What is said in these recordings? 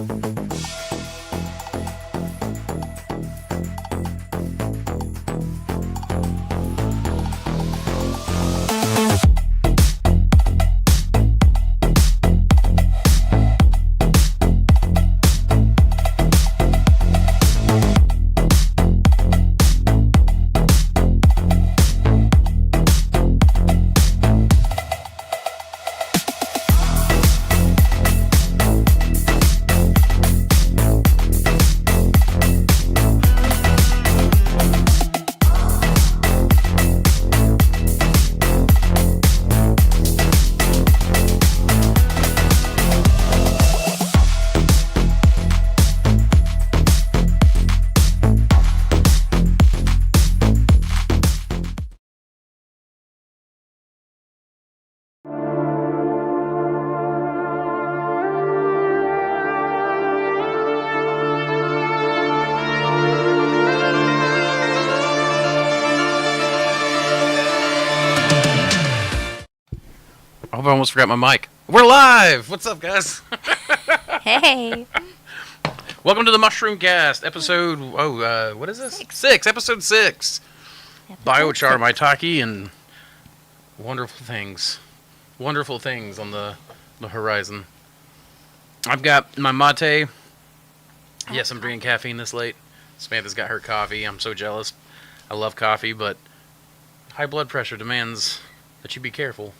I hope I almost forgot my mic. We're live! What's up, guys? Hey. Welcome to the MushRune Cast, episode, what is this? Episode 6. Biochar, Maitake, and wonderful things. Wonderful things on the horizon. I've got my mate. Yes, I'm drinking caffeine this late. Samantha's got her coffee. I'm so jealous. I love coffee, but high blood pressure demands that you be careful.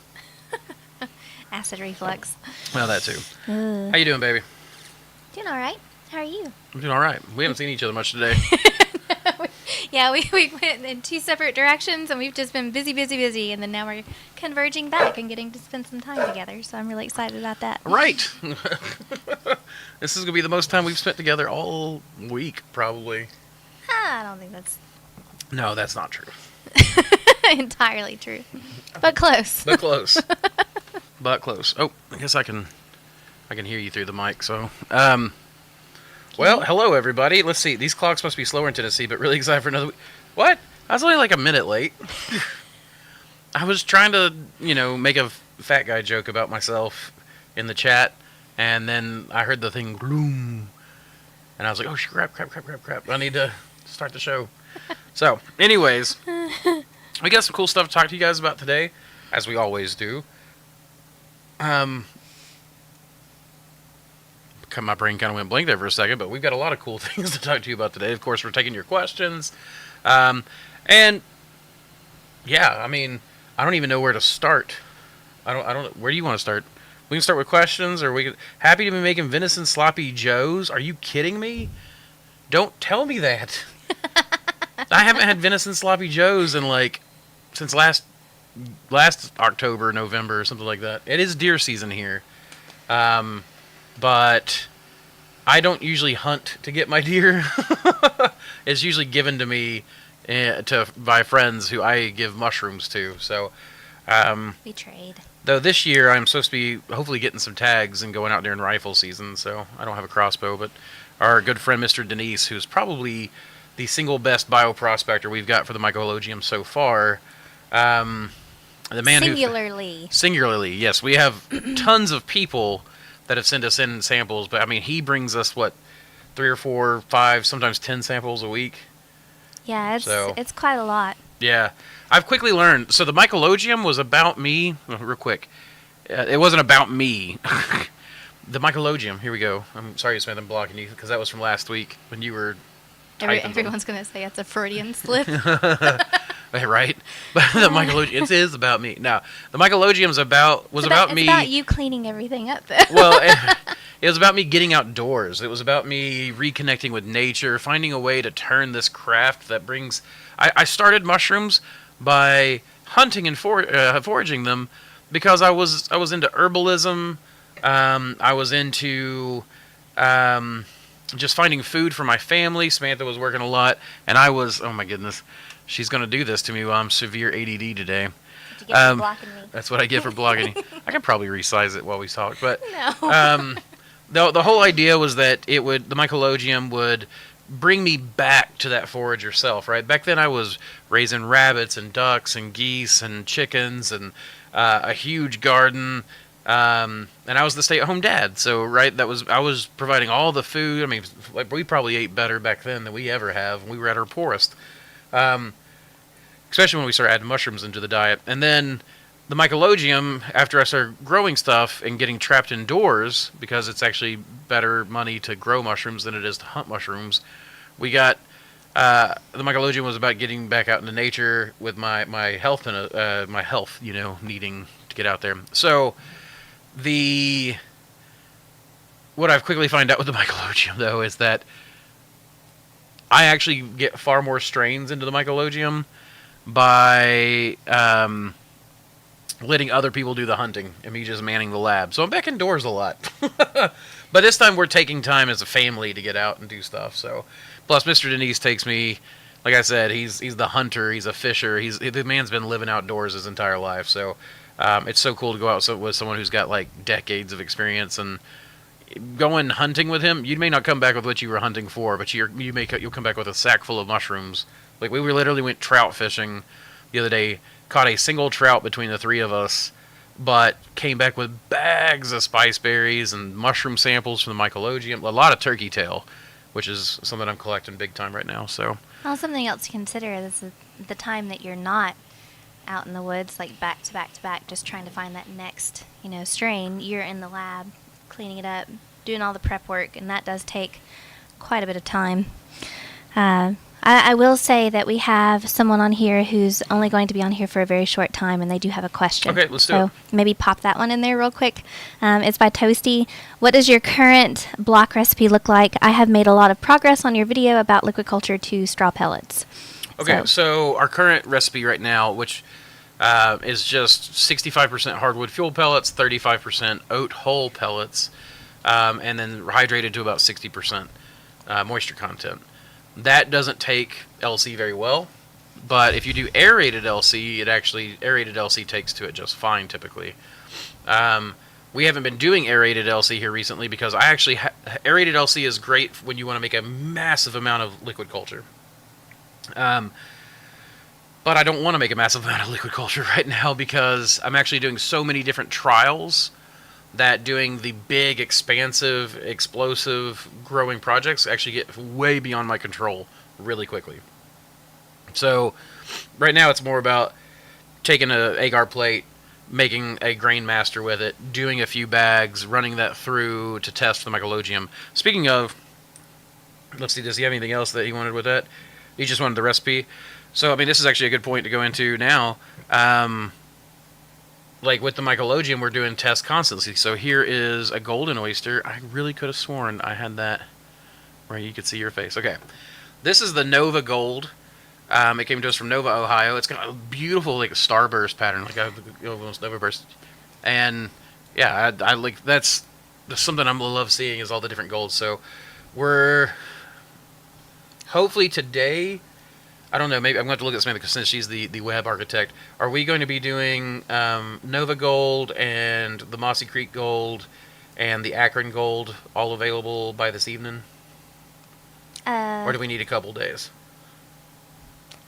Acid reflux. Well, that too. How you doing, baby? Doing all right. How are you? I'm doing all right. We haven't seen each other much today. Yeah, we went in two separate directions, and we've just been busy, and then now we're converging back and getting to spend some time together, so I'm really excited about that. Right. This is going to be the most time we've spent together all week, probably. I don't think that's... No, that's not true. entirely true. But close. But close. But close. Oh, I guess I can hear you through the mic, so... Well, hello, everybody. Let's see. These clocks must be slower in Tennessee, but really excited for another week. What? I was only like a minute late. I was trying to, make a fat guy joke about myself in the chat, and then I heard the thing, gloom, and I was like, oh, crap. I need to start the show. So, anyways, we got some cool stuff to talk to you guys about today, as we always do. My brain kind of went blank there for a second, but we've got a lot of cool things to talk to you about today. Of course, we're taking your questions. And, yeah, I mean, I don't even know where to start. I don't, where do you want to start? We can start with questions, or we can, happy to be making venison sloppy joes. Are you kidding me? Don't tell me that. I haven't had venison sloppy joes in, since last October, November, or something like that. It is deer season here. But I don't usually hunt to get my deer. It's usually given to me by friends who I give mushrooms to. So, We trade. Though this year I'm supposed to be hopefully getting some tags and going out during rifle season. So I don't have a crossbow, but our good friend Mr. Denise, who's probably the single best bioprospector we've got for the Mycology so far. The man singularly, yes, we have tons of people that have sent us in samples, but I mean, he brings us 3 or 4, 5, sometimes 10 samples a week. Yeah, it's quite a lot. Yeah, I've quickly learned. So the Mycologium was about me. Real quick, it wasn't about me. The Mycologium. Here we go. I'm sorry, Samantha, I'm blocking you because that was from last week when you were. Everyone's gonna say it's a Freudian slip. Right? But the Mycologium, it is about me. Now, the Mycologium was about me. It's about you cleaning everything up, though. Well, it was about me getting outdoors. It was about me reconnecting with nature, finding a way to turn this craft that brings... I started mushrooms by hunting and foraging them because I was into herbalism. I was into... just finding food for my family. Samantha was working a lot, and I was... Oh, my goodness. She's going to do this to me while I'm severe ADD today. What you get for blocking me? That's what I get for blocking me. I can probably resize it while we talk. But no. The whole idea was that the Mycologium would bring me back to that forager self, right? Back then I was raising rabbits and ducks and geese and chickens and a huge garden. And I was the stay-at-home dad, so I was providing all the food. I mean, like, we probably ate better back then than we ever have. We were at our poorest, especially when we started adding mushrooms into the diet. And then the mycologium, after I started growing stuff and getting trapped indoors, because it's actually better money to grow mushrooms than it is to hunt mushrooms, we got the mycologium was about getting back out into nature with my health and my health, needing to get out there. So what I've quickly found out with the mycologium, though, is that I actually get far more strains into the mycologium by letting other people do the hunting and me just manning the lab. So I'm back indoors a lot. But this time we're taking time as a family to get out and do stuff. So, plus Mr. Denise takes me, like I said, he's the hunter, he's a fisher, the man's been living outdoors his entire life. So it's so cool to go out with someone who's got like decades of experience, and going hunting with him. You may not come back with what you were hunting for, but you'll come back with a sack full of mushrooms. Like we literally went trout fishing the other day, caught a single trout between the three of us, but came back with bags of spice berries and mushroom samples from the mycologium, a lot of turkey tail, which is something I'm collecting big time right now. So, well, something else to consider is the time that you're not out in the woods, like back to back to back, just trying to find that next, strain. You're in the lab, cleaning it up, doing all the prep work, and that does take quite a bit of time. I will say that we have someone on here who's only going to be on here for a very short time, and they do have a question. Okay, let's do it. So maybe pop that one in there real quick. It's by Toasty. What does your current block recipe look like? I have made a lot of progress on your video about liquid culture to straw pellets. Okay, so our current recipe right now, which is just 65% hardwood fuel pellets, 35% oat hull pellets, and then hydrated to about 60% moisture content. That doesn't take LC very well, but if you do aerated LC, aerated LC takes to it just fine typically. We haven't been doing aerated LC here recently because aerated LC is great when you want to make a massive amount of liquid culture. But I don't want to make a massive amount of liquid culture right now because I'm actually doing so many different trials that doing the big, expansive, explosive growing projects actually get way beyond my control really quickly. So right now it's more about taking an agar plate, making a grain master with it, doing a few bags, running that through to test for the mycologium. Speaking of, let's see, does he have anything else that he wanted with that? He just wanted the recipe. So, I mean, this is actually a good point to go into now. Like with the mycologium, we're doing tests constantly. So here is a golden oyster. I really could have sworn I had that where you could see your face. Okay. This is the Nova Gold. It came to us from Nova, Ohio. It's got a beautiful like starburst pattern, like almost Nova burst. And yeah, I like that's something I love seeing is all the different golds. So we're hopefully today. I don't know, maybe I'm going to have to look at Samantha since she's the web architect. Are we going to be doing Nova Gold and the Mossy Creek Gold and the Akron Gold all available by this evening? Or do we need a couple days?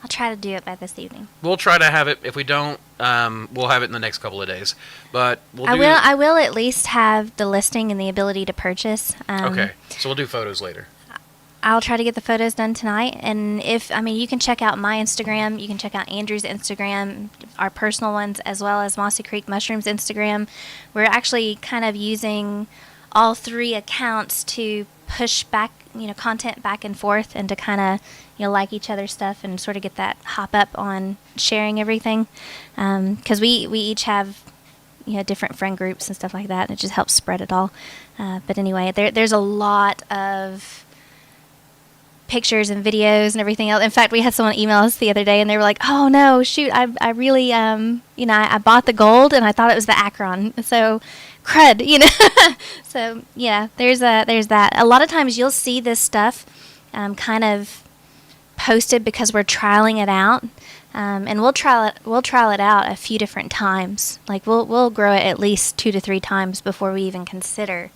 I'll try to do it by this evening. We'll try to have it. If we don't, we'll have it in the next couple of days. But I will at least have the listing and the ability to purchase. Okay, so we'll do photos later. I'll try to get the photos done tonight, and you can check out my Instagram, you can check out Andrew's Instagram, our personal ones, as well as Mossy Creek Mushrooms Instagram. We're actually kind of using all three accounts to push back, content back and forth, and to kind of, like each other's stuff and sort of get that hop up on sharing everything, because we each have, different friend groups and stuff like that, and it just helps spread it all. But anyway, there's a lot of pictures and videos and everything else. In fact, we had someone email us the other day and they were like, oh no, shoot, I really, I bought the gold and I thought it was the Akron. So crud, So yeah, there's that. A lot of times you'll see this stuff kind of posted because we're trialing it out. And we'll trial it out a few different times. Like we'll grow it at least 2 to 3 times before we even consider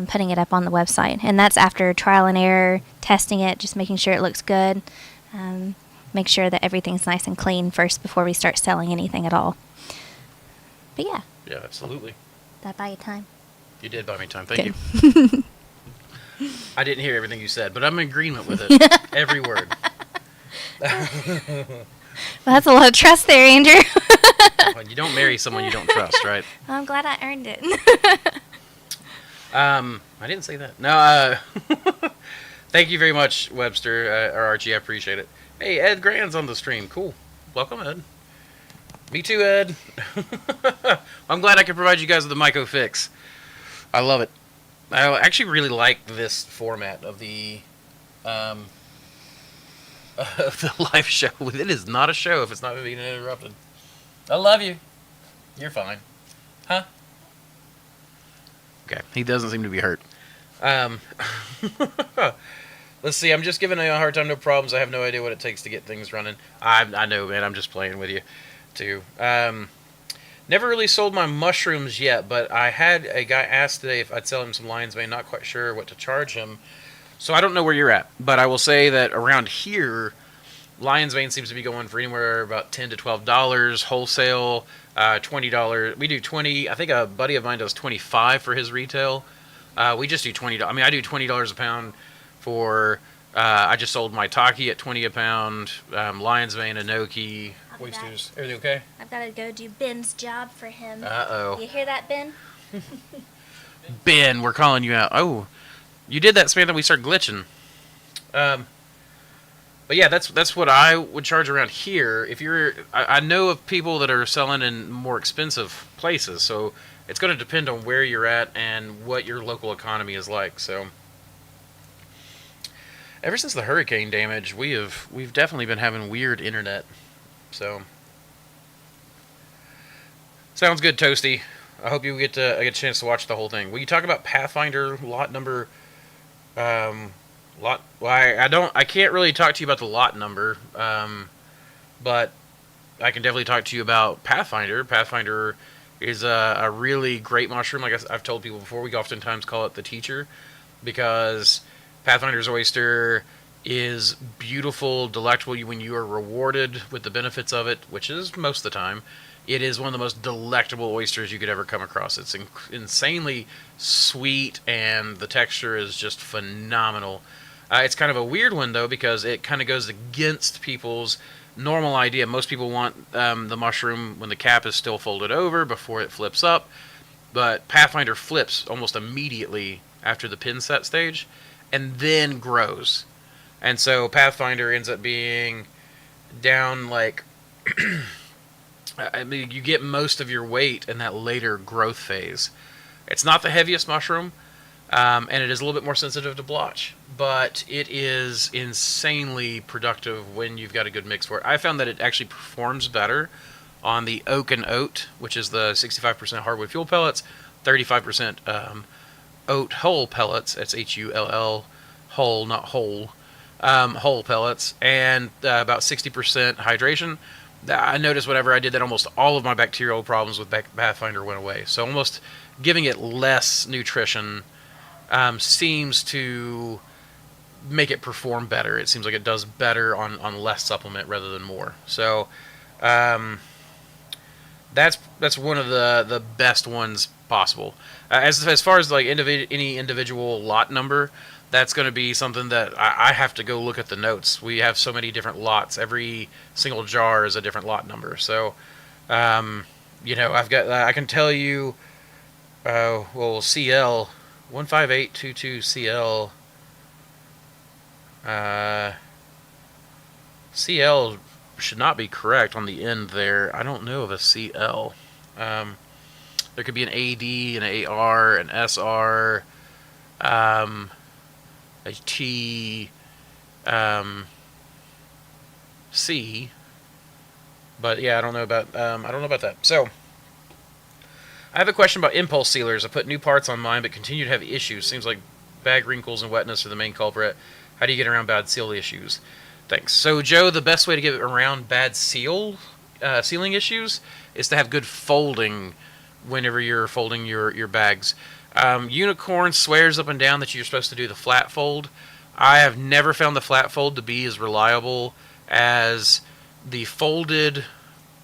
putting it up on the website. And that's after trial and error, testing it, just making sure it looks good, make sure that everything's nice and clean first before we start selling anything at all. But yeah. Yeah, absolutely. Did I buy you time? You did buy me time. Thank you. I didn't hear everything you said, but I'm in agreement with it. Every word. Well, that's a lot of trust there, Andrew. Well, you don't marry someone you don't trust, right? I'm glad I earned it. I didn't say that. No, thank you very much, Webster, or Archie. I appreciate it. Hey, Ed Grand's on the stream. Cool. Welcome, Ed. Me too, Ed. I'm glad I could provide you guys with a Myco fix. I love it. I actually really like this format of the live show. It is not a show if it's not being interrupted. I love you. You're fine. Huh? Okay. He doesn't seem to be hurt. Let's see. I'm just giving you a hard time. No problems. I have no idea what it takes to get things running. I know, man. I'm just playing with you, too. Never really sold my mushrooms yet, but I had a guy ask today if I'd sell him some lion's mane. Not quite sure what to charge him. So I don't know where you're at, but I will say that around here, lion's mane seems to be going for anywhere about $10 to $12 wholesale, $20. We do 20. I think a buddy of mine does 25 for his retail. We just do $20. I mean, I do $20 a pound for. I just sold Maitake at $20 a pound. Lion's mane, Enoki, oysters. Everything okay? I've got to go do Ben's job for him. Uh-oh. You hear that, Ben? Ben, we're calling you out. Oh, you did that, Samantha. We started glitching. But yeah, that's what I would charge around here. If you're, I know of people that are selling in more expensive places, so it's going to depend on where you're at and what your local economy is like. So, ever since the hurricane damage, we've definitely been having weird internet. So, sounds good, Toasty. I hope you get a chance to watch the whole thing. Will you talk about Pathfinder lot number? Well, I can't really talk to you about the lot number, but I can definitely talk to you about Pathfinder. Pathfinder is a really great mushroom. Like I've told people before, we oftentimes call it the teacher because Pathfinder's oyster is beautiful, delectable when you are rewarded with the benefits of it, which is most of the time. It is one of the most delectable oysters you could ever come across. It's insanely sweet, and the texture is just phenomenal. It's kind of a weird one, though, because it kind of goes against people's normal idea. Most people want the mushroom when the cap is still folded over before it flips up, but Pathfinder flips almost immediately after the pin set stage, and then grows. And so Pathfinder ends up being down like... I mean, you get most of your weight in that later growth phase. It's not the heaviest mushroom, and it is a little bit more sensitive to blotch, but it is insanely productive when you've got a good mix for it. I found that it actually performs better on the oak and oat, which is the 65% hardwood fuel pellets, 35% oat hull pellets. That's Hull, hull, not whole, hull pellets, and about 60% hydration. I noticed whenever I did that, almost all of my bacterial problems with Pathfinder went away. So almost giving it less nutrition seems to make it perform better. It seems like it does better on less supplement rather than more. So that's one of the best ones possible. As far as like any individual lot number, that's going to be something that I have to go look at the notes. We have so many different lots. Every single jar is a different lot number. So, I've got. I can tell you. CL 15822 CL. CL should not be correct on the end there. I don't know of a CL. There could be an AD, an AR, an SR. A T, C, but yeah, I don't know about that. So, I have a question about impulse sealers. I put new parts on mine, but continue to have issues. Seems like bag wrinkles and wetness are the main culprit. How do you get around bad seal issues? Thanks. So, Joe, the best way to get around bad sealing issues is to have good folding whenever you're folding your bags. Unicorn swears up and down that you're supposed to do the flat fold. I have never found the flat fold to be as reliable as the folded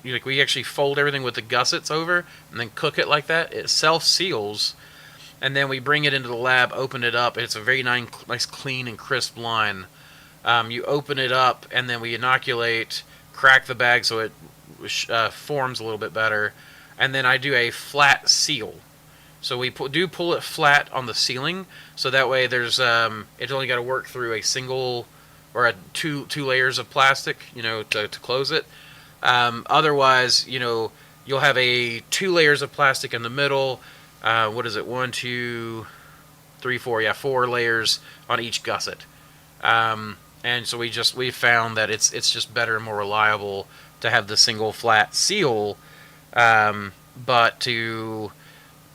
we actually fold everything with the gussets over and then cook it like that. It self-seals, and then we bring it into the lab, open it up. It's a very nice clean and crisp line. You open it up, and then we inoculate, crack the bag so it forms a little bit better, and then I do a flat seal. So we do pull it flat on the ceiling, so that way there's it's only got to work through a single or two layers of plastic, to close it. Otherwise, you'll have 2 layers of plastic in the middle. What is it? 1, 2, 3, 4. Yeah, 4 layers on each gusset. And so we found that it's just better and more reliable to have the single flat seal, but to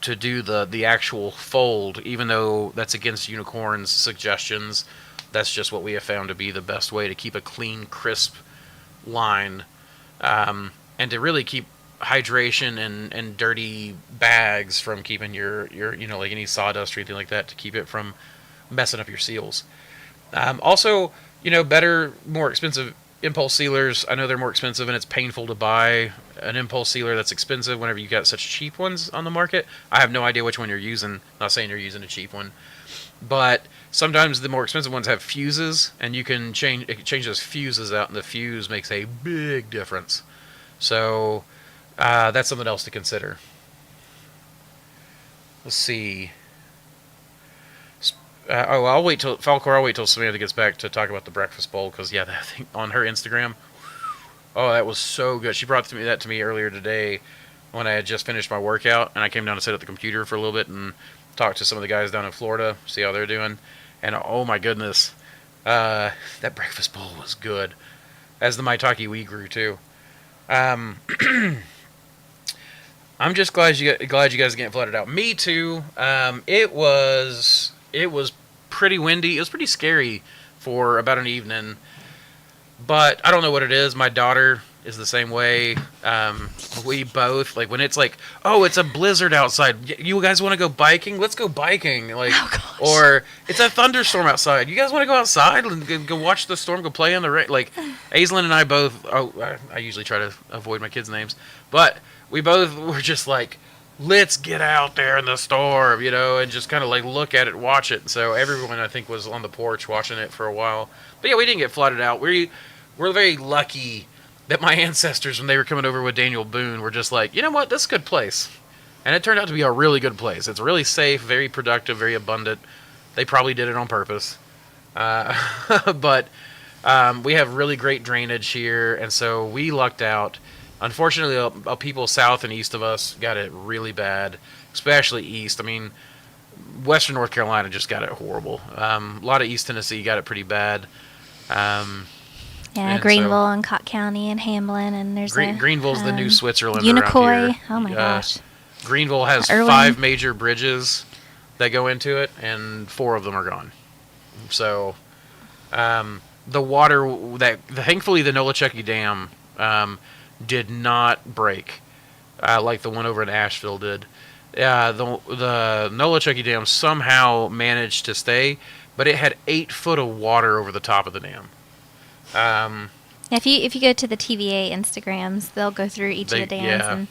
do the actual fold, even though that's against Unicorn's suggestions, that's just what we have found to be the best way to keep a clean, crisp line, and to really keep hydration and dirty bags from keeping your like any sawdust or anything like that, to keep it from messing up your seals. Also, better, more expensive impulse sealers. I know they're more expensive, and it's painful to buy an impulse sealer that's expensive whenever you got such cheap ones on the market. I have no idea which one you're using. Not saying you're using a cheap one, but sometimes the more expensive ones have fuses, and you can change those fuses out, and the fuse makes a big difference. So that's something else to consider. Let's see. I'll wait till Samantha gets back to talk about the breakfast bowl, because I think on her Instagram, that was so good. She brought that to me earlier today when I had just finished my workout, and I came down to sit at the computer for a little bit and talk to some of the guys down in Florida, see how they're doing, and oh my goodness, that breakfast bowl was good, as the Maitake we grew too. I'm just glad you guys are getting flooded out. Me too. It was pretty windy. It was pretty scary for about an evening, but I don't know what it is. My daughter is the same way. We both, like, when it's like, oh, it's a blizzard outside, you guys want to go biking? Let's go biking. Like, or it's a thunderstorm outside, you guys want to go outside and go watch the storm, go play in the rain? Like, Aislinn and I both, I usually try to avoid my kids' names, but we both were just like, let's get out there in the storm, and just kind of like look at it, watch it. So everyone, I think, was on the porch watching it for a while. But yeah, we didn't get flooded out. We're very lucky that my ancestors, when they were coming over with Daniel Boone, were just like, you know what, this is a good place. And it turned out to be a really good place. It's really safe, very productive, very abundant. They probably did it on purpose. But we have really great drainage here, and so we lucked out. Unfortunately, people south and east of us got it really bad, especially east. I mean, western North Carolina just got it horrible. A lot of East Tennessee got it pretty bad. Greenville and Cott County and Hamlin, and there's Greenville's the new Switzerland Unicoi. around here. Oh my gosh. Greenville has 5 major bridges that go into it, and 4 of them are gone. So the water thankfully the Nolichucky Dam did not break like the one over in Asheville did. The Nolichucky Dam somehow managed to stay, but it had 8 foot of water over the top of the dam. If you go to the TVA Instagrams, they'll go through each of the dams and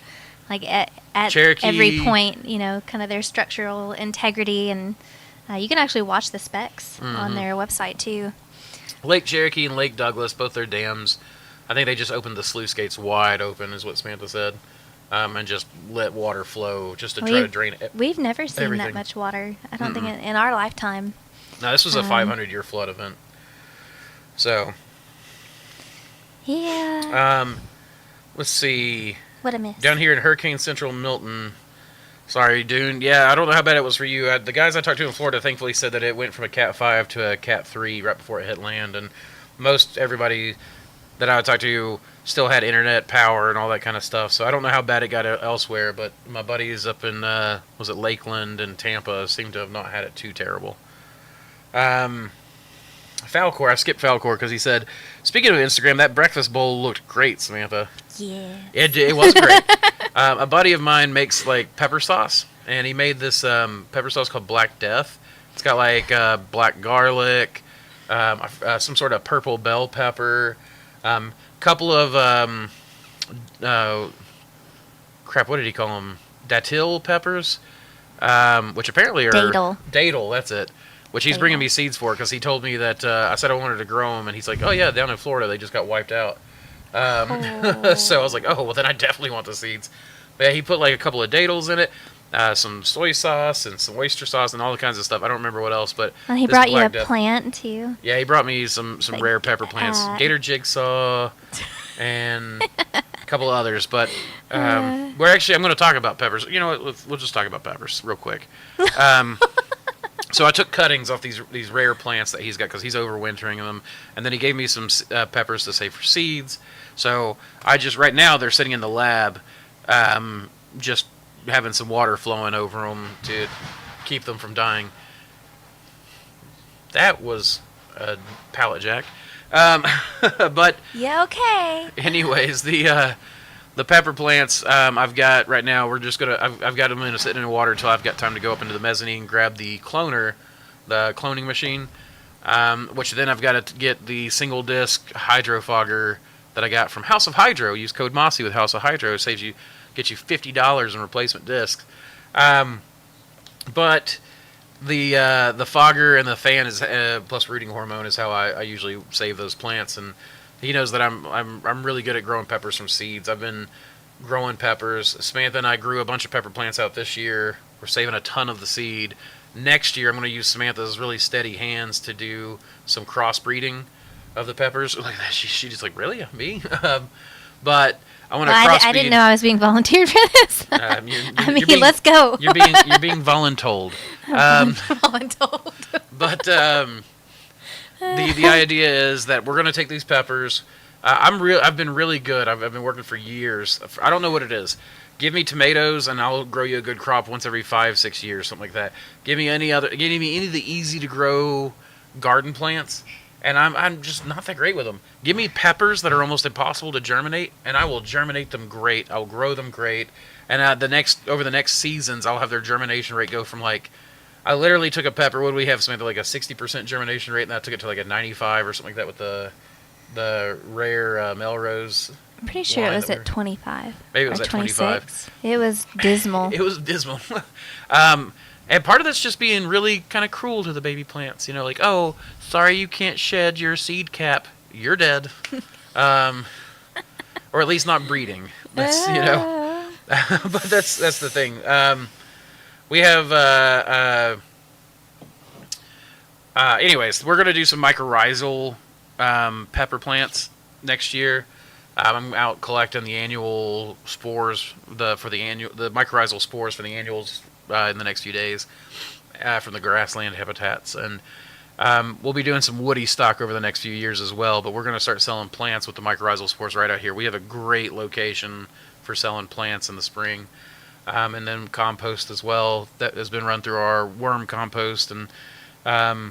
like at Cherokee, every point, kind of their structural integrity, and you can actually watch the specs on their website too. Lake Cherokee and Lake Douglas, both their dams, I think they just opened the sluice gates wide open, is what Samantha said, and just let water flow just to try to drain it. We've never seen that much water. I don't think in our lifetime. No, this was a 500-year flood event. So. Yeah. Let's see. What a miss. Down here in Hurricane Central Milton. Sorry, Dune. Yeah, I don't know how bad it was for you. The guys I talked to in Florida thankfully said that it went from a Cat 5 to a Cat 3 right before it hit land, and everybody that I talked to still had internet power and all that kind of stuff. So I don't know how bad it got elsewhere, but my buddies up in was it Lakeland and Tampa seem to have not had it too terrible. Falcor, I skipped Falcor because he said, speaking of Instagram, that breakfast bowl looked great, Samantha. Yeah. It was great. A buddy of mine makes like pepper sauce, and he made this pepper sauce called Black Death. It's got like black garlic, some sort of purple bell pepper, couple of crap, what did he call them? Datil peppers, which apparently are datil. That's it. Which he's bringing me seeds for because he told me that I said I wanted to grow them, and he's like, "Oh yeah, down in Florida they just got wiped out." So I was like, "Oh well, then I definitely want the seeds." But yeah, he put like a couple of datils in it, some soy sauce and some oyster sauce and all the kinds of stuff. I don't remember what else, but he brought you a plant too. Yeah, he brought me some rare pepper plants, Gator Jigsaw, and a couple others. But I'm going to talk about peppers. You know what? We'll just talk about peppers real quick. So I took cuttings off these rare plants that he's got because he's overwintering them, and then he gave me some peppers to save for seeds. So right now they're sitting in the lab, just having some water flowing over them to keep them from dying. That was a pallet jack. But yeah, okay. Anyways, the pepper plants I've got right now, I've got them sitting in water until I've got time to go up into the mezzanine and grab the cloner, the cloning machine, which then I've got to get the single disc hydro fogger that I got from House of Hydro. Use code Mossy with House of Hydro. It gets you $50 in replacement discs. But the fogger and the fan is plus rooting hormone is how I usually save those plants, and he knows that I'm really good at growing peppers from seeds. I've been growing peppers. Samantha and I grew a bunch of pepper plants out this year. We're saving a ton of the seed. Next year I'm going to use Samantha's really steady hands to do some crossbreeding of the peppers. Like that, she just like, really, me? But I want to crossbreed. I didn't know I was being volunteered for this. Let's go. You're being voluntold. Voluntold. But the idea is that we're going to take these peppers. I've been really good. I've been working for years. I don't know what it is. Give me tomatoes and I'll grow you a good crop once every 5-6 years, something like that. Give me any of the easy to grow garden plants, and I'm just not that great with them. Give me peppers that are almost impossible to germinate, and I will germinate them great. I'll grow them great, and over the next seasons, I'll have their germination rate go from like, I literally took a pepper. What do we have? Something like a 60% germination rate, and I took it to like a 95 or something like that with the rare Melrose. I'm pretty sure it was at 25. Maybe it was at 25. It was dismal. It was dismal. And part of that's just being really kind of cruel to the baby plants. You know, like, oh, sorry you can't shed your seed cap. You're dead. Or at least not breeding. That's, but that's the thing. We have, anyways, we're going to do some mycorrhizal pepper plants next year. I'm out collecting the annual spores, the mycorrhizal spores for the annuals in the next few days from the grassland habitats, and we'll be doing some woody stock over the next few years as well. But we're going to start selling plants with the mycorrhizal spores right out here. We have a great location for selling plants in the spring, and then compost as well that has been run through our worm compost, and I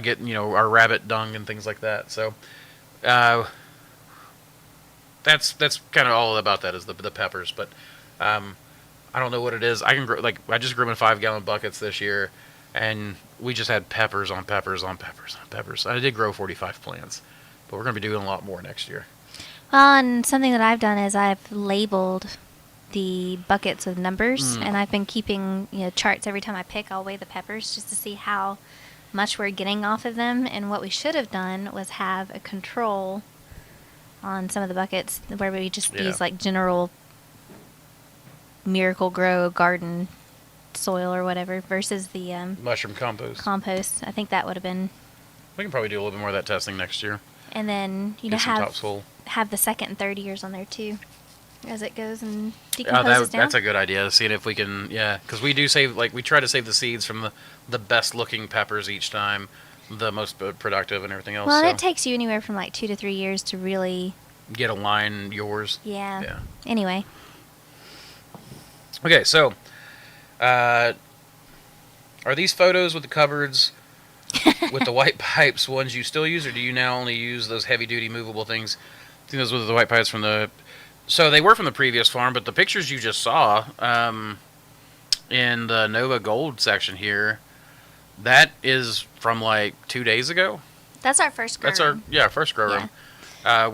get our rabbit dung and things like that. So. That's kind of all about that is the peppers, but I don't know what it is. I can grow, like, I just grew them in 5-gallon buckets this year, and we just had peppers on peppers on peppers on peppers. I did grow 45 plants, but we're going to be doing a lot more next year. Well, and something that I've done is I've labeled the buckets with numbers, and I've been keeping charts every time I pick. I'll weigh the peppers just to see how much we're getting off of them, and what we should have done was have a control on some of the buckets where we just use like general Miracle Grow garden soil or whatever versus the mushroom compost. I think that would have been. We can probably do a little bit more of that testing next year. And then have the second and third years on there too, as it goes and decomposes down. That's a good idea. Seeing if we can, because we do save, like, we try to save the seeds from the best looking peppers each time. The most productive and everything else. Well, it takes you anywhere from like 2 to 3 years to really get a line yours. Yeah. Anyway. Okay, so are these photos with the cupboards with the white pipes ones you still use, or do you now only use those heavy duty movable things? I think those were the white pipes from the. So they were from the previous farm, but the pictures you just saw in the Nova Gold section here. That is from like 2 days ago. That's our first grow room. First grow room.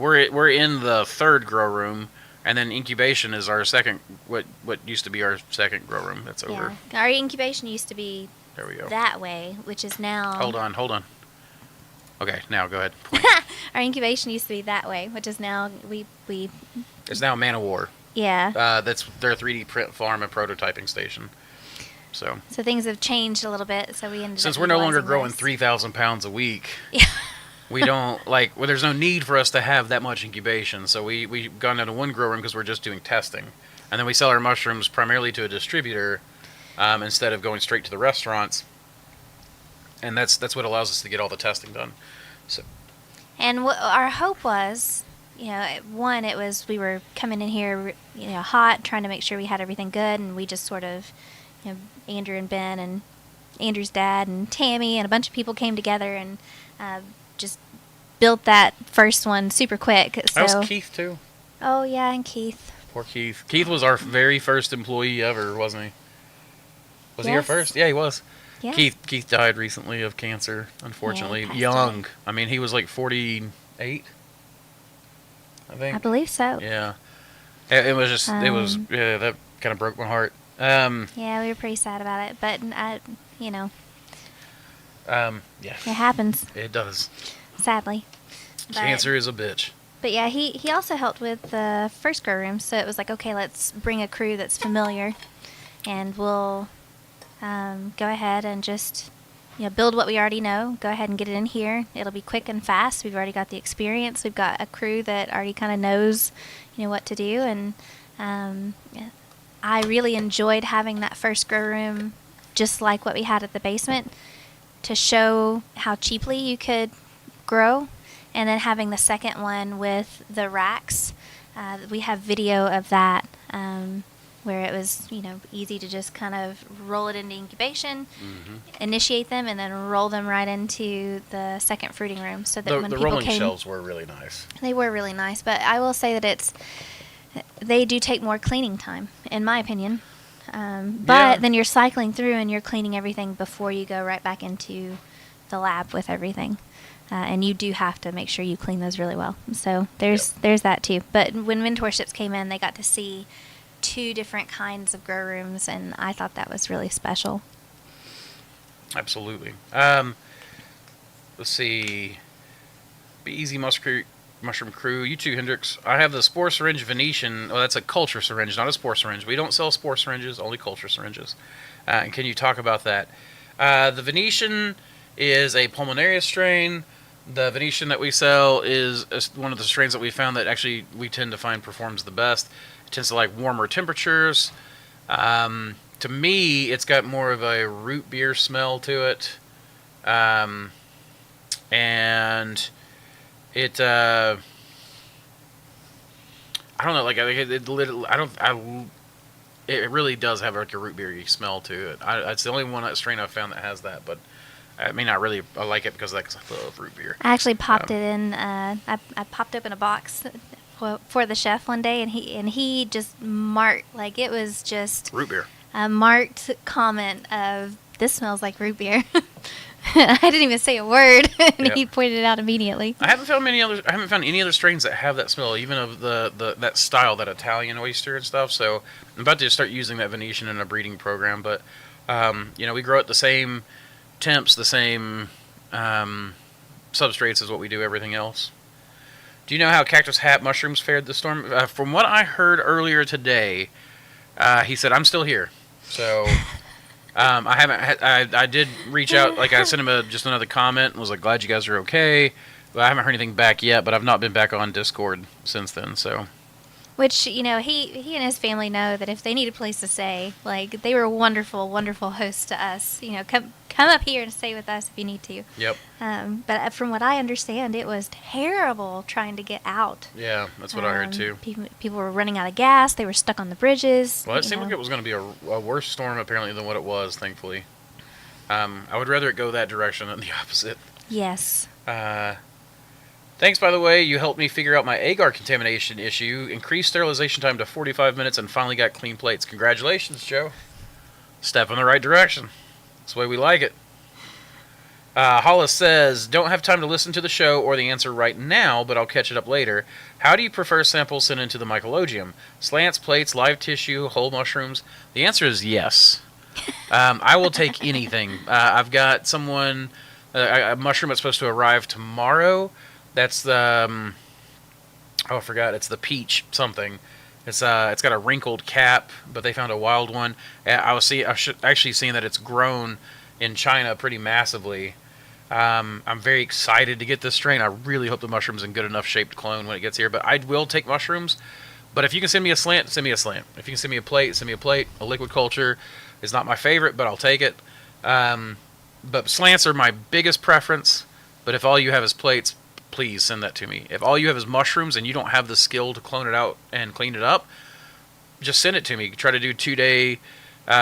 We're in the third grow room And then incubation is our second, what used to be our second grow room. That's over. Yeah. Our incubation used to be There we go. that way, which is now... Hold on. Okay, now go ahead. Point. Our incubation used to be that way, which is now we It's now Man of War. yeah. That's their 3D print farm and prototyping station. So things have changed a little bit. So we ended since up we're no longer utilizing growing this. 3,000 pounds a week, Yeah. we don't like. Well, there's no need for us to have that much incubation. So we've gone into one grow room because we're just doing testing, and then we sell our mushrooms primarily to a distributor instead of going straight to the restaurants. And that's what allows us to get all the testing done. So. And what our hope was, one, it was we were coming in here, hot, trying to make sure we had everything good, and we just sort of, Andrew and Ben and Andrew's dad and Tammy and a bunch of people came together and just built that first one super quick. So. That was Keith too. Oh yeah, and Keith. Poor Keith. Keith was our very first employee ever, wasn't he? Was he our Yes. first? Yeah, he was. Yeah. Keith died recently of cancer, unfortunately. Yeah, he passed Young. away. I mean, he was like 48, I think. I believe so. Yeah. It was just, yeah, that kind of broke my heart. Yeah, we were pretty sad about it, but Yeah. it happens, It does. sadly. But- Cancer is a bitch. But yeah, he also helped with the first grow room, so it was like, okay, let's bring a crew that's familiar, and we'll go ahead and just build what we already know. Go ahead and get it in here. It'll be quick and fast. We've already got the experience. We've got a crew that already kind of knows, what to do, and I really enjoyed having that first grow room, just like what we had at the basement, to show how cheaply you could grow. And then having the second one with the racks, we have video of that where it was, easy to just kind of roll it into incubation, initiate them, and then roll them right into the second fruiting room. So that when The people rolling came, shelves were really nice. they were really nice. But I will say that they do take more cleaning time, in my opinion. But then you're cycling through and you're cleaning everything before you go right back into the lab with everything. And you do have to make sure you clean those really well. So there's that too. But when mentorships came in, they got to see 2 different kinds of grow rooms, and I thought that was really special. Absolutely. Let's see. Be Easy Mushroom Crew. You too, Hendrix. I have the Spore Syringe Venetian. Oh, that's a culture syringe, not a spore syringe. We don't sell spore syringes, only culture syringes. And can you talk about that? The Venetian is a Pulmonarius strain. The Venetian that we sell is one of the strains that we found that actually we tend to find performs the best. It tends to like warmer temperatures. To me, it's got more of a root beer smell to it. And it, I don't know, like it really does have like a root beery smell to it. It's the only strain I've found that has that, but I mean, not really. I like it because I love root beer. I actually popped it in. I popped open a box for the chef one day, and he just marked, like, it was just Root beer. a marked comment of, "This smells like root beer." I didn't even say a word, and Yep. he pointed it out immediately. I haven't found any other strains that have that smell, even of that style, that Italian oyster and stuff. So I'm about to start using that Venetian in a breeding program. But we grow at the same temps, the same substrates as what we do everything else. Do you know how Cactus Hat mushrooms fared this storm? From what I heard earlier today, he said, "I'm still here." So I haven't. I did reach out. Like, I sent him just another comment and was like, "Glad you guys are okay." But I haven't heard anything back yet. But I've not been back on Discord since then. So. Which, he and his family know that if they need a place to stay, like, they were wonderful, wonderful hosts to us. Come up here and stay with us if you need to. Yep. But from what I understand, it was terrible trying to get out. Yeah, that's what I heard too. People were running out of gas. They were stuck on the bridges. Well, it seemed like it was going to be a worse storm apparently than what it was. Thankfully, I would rather it go that direction than the opposite. Yes. Thanks, by the way. You helped me figure out my agar contamination issue, increased sterilization time to 45 minutes, and finally got clean plates. Congratulations, Joe. Step in the right direction. That's the way we like it. Hollis says, don't have time to listen to the show or the answer right now, but I'll catch it up later. How do you prefer samples sent into the Mycologium? Slants, plates, live tissue, whole mushrooms? The answer is yes. I will take anything. I've got someone, a mushroom that's supposed to arrive tomorrow. That's the, I forgot, it's the peach something. It's got a wrinkled cap, but they found a wild one. I was actually seeing that it's grown in China pretty massively. I'm very excited to get this strain. I really hope the mushroom's in good enough shape to clone when it gets here. But I will take mushrooms. But if you can send me a slant, send me a slant. If you can send me a plate, send me a plate. A liquid culture is not my favorite, but I'll take it. But slants are my biggest preference. But if all you have is plates, please send that to me. If all you have is mushrooms and you don't have the skill to clone it out and clean it up, just send it to me. Try to do 2-day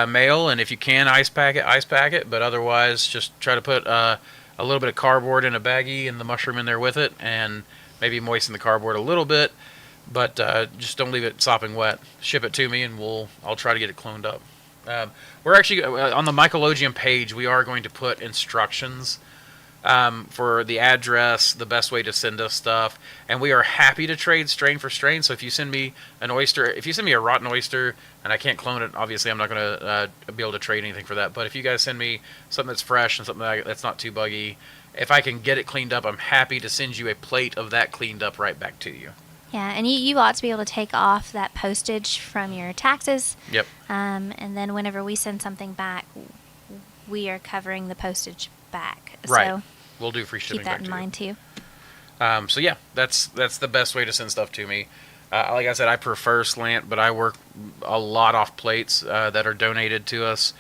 mail, and if you can ice pack it. But otherwise, just try to put a little bit of cardboard in a baggie and the mushroom in there with it, and maybe moisten the cardboard a little bit. But just don't leave it sopping wet. Ship it to me, and I'll try to get it cloned up. We're actually on the Mycologium page. We are going to put instructions for the address, the best way to send us stuff, and we are happy to trade strain for strain. So if you send me an oyster, if you send me a rotten oyster and I can't clone it, obviously I'm not going to be able to trade anything for that. But if you guys send me something that's fresh and something that's not too buggy, if I can get it cleaned up, I'm happy to send you a plate of that cleaned up right back to you. Yeah, and you ought to be able to take off that postage from your taxes. Yep. And then whenever we send something back, we are covering the postage back. Right. So we'll do free shipping. Keep that in mind too. So yeah, that's the best way to send stuff to me. Like I said, I prefer slant, but I work a lot off plates that are donated to us.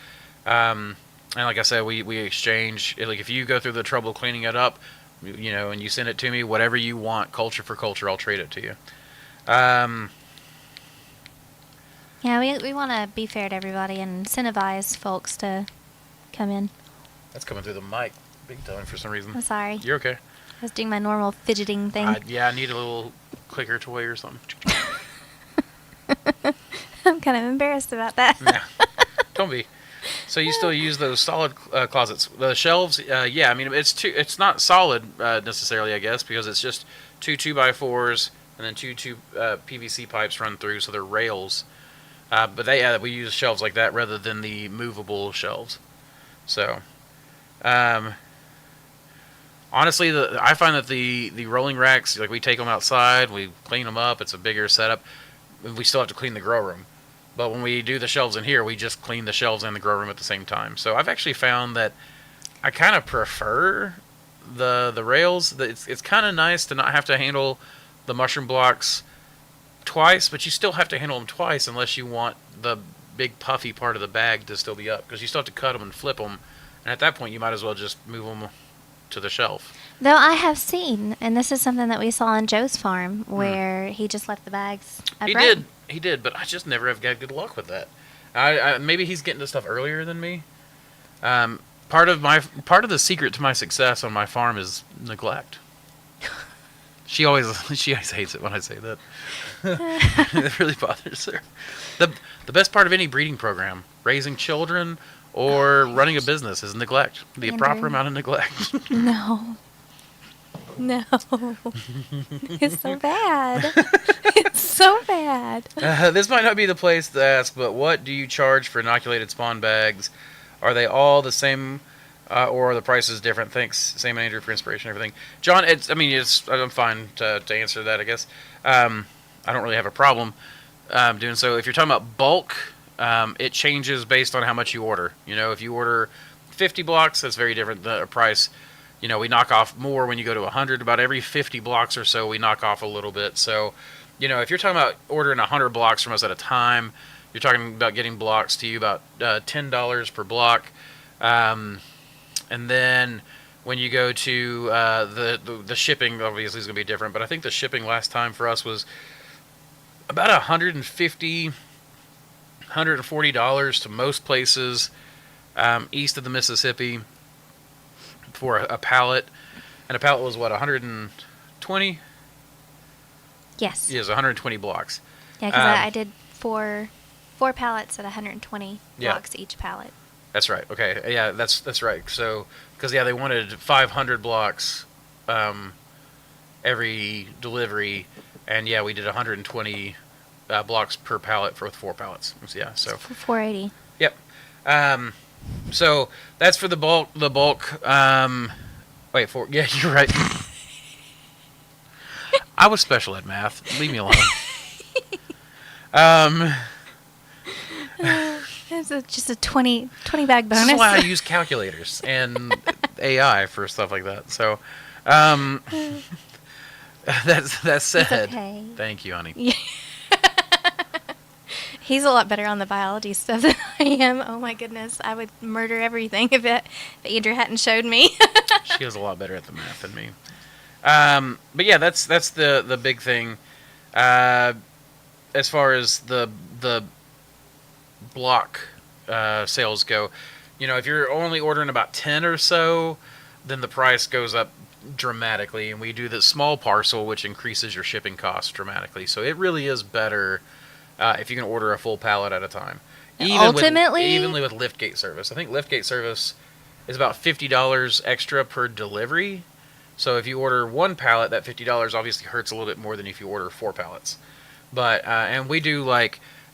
And like I said, we exchange. Like if you go through the trouble cleaning it up, you know, and you send it to me, whatever you want, culture for culture, I'll trade it to you. Yeah, we want to be fair to everybody and incentivize folks to come in. That's coming through the mic big time for some reason. I'm sorry. You're okay. I was doing my normal fidgeting thing. Yeah, I need a little clicker toy or something. I'm kind of embarrassed about that. Nah, don't be. So you still use those solid closets? The shelves, yeah. I mean, it's not solid necessarily, I guess, because it's just two 2x4s and then two PVC pipes run through, so they're rails. But we use shelves like that rather than the movable shelves. So, honestly, I find that the rolling racks, like we take them outside, we clean them up. It's a bigger setup. We still have to clean the grow room. But when we do the shelves in here, we just clean the shelves and the grow room at the same time. So I've actually found that I kind of prefer the rails. It's kind of nice to not have to handle the mushroom blocks twice, but you still have to handle them twice unless you want the big puffy part of the bag to still be up, because you still have to cut them and flip them. And at that point, you might as well just move them to the shelf. Though I have seen, and this is something that we saw on Joe's farm, where he just left the bags upright. He did, but I just never have got good luck with that. Maybe he's getting to stuff earlier than me. Part of the secret to my success on my farm is neglect. She always hates it when I say that. It really bothers her. The best part of any breeding program, raising children or running a business, is neglect. The Andrew. proper amount of neglect. No. It's so bad. It's so bad. This might not be the place to ask, but what do you charge for inoculated spawn bags? Are they all the same, or are the prices different? Thanks, Sam and Andrew, for inspiration and everything. John, I'm fine to answer that, I guess. I don't really have a problem doing so. If you're talking about bulk, it changes based on how much you order. You know, if you order 50 blocks, that's very different. The price, you know, we knock off more when you go to 100. About every 50 blocks or so, we knock off a little bit. So, you know, if you're talking about ordering 100 blocks from us at a time, you're talking about getting blocks to you about $10 per block. And then when you go to the shipping, obviously is going to be different. But I think the shipping last time for us was about $150, $140 to most places east of the Mississippi for a pallet. And a pallet was what, 120? Yes. Yes, 120 blocks. Yeah, because I did four pallets at 120 blocks each pallet. That's right. Okay, yeah, that's right. So, because yeah, they wanted 500 blocks every delivery, and yeah, we did 120 blocks per pallet for with 4 pallets. Yeah, so 480. yep. Um, so that's for the bulk. The bulk. Wait for yeah, you're right. I was special ed math. Leave me alone. Um, It's just a 20 bag bonus. this is why I use calculators and AI for stuff like that. So, um, that said, okay. thank you, honey. Yeah. He's a lot better on the biology stuff than I am. Oh my goodness, I would murder everything if Andrew hadn't showed me. She is a lot better at the math than me. But yeah, that's the big thing. As far as the block sales go, if you're only ordering about 10 or so, then the price goes up dramatically, and we do the small parcel, which increases your shipping costs dramatically. So it really is better if you can order a full pallet at a time. Even with liftgate service. I think liftgate service is about $50 extra per delivery. So if you order 1 pallet, that $50 obviously hurts a little bit more than if you order 4 pallets. But and we do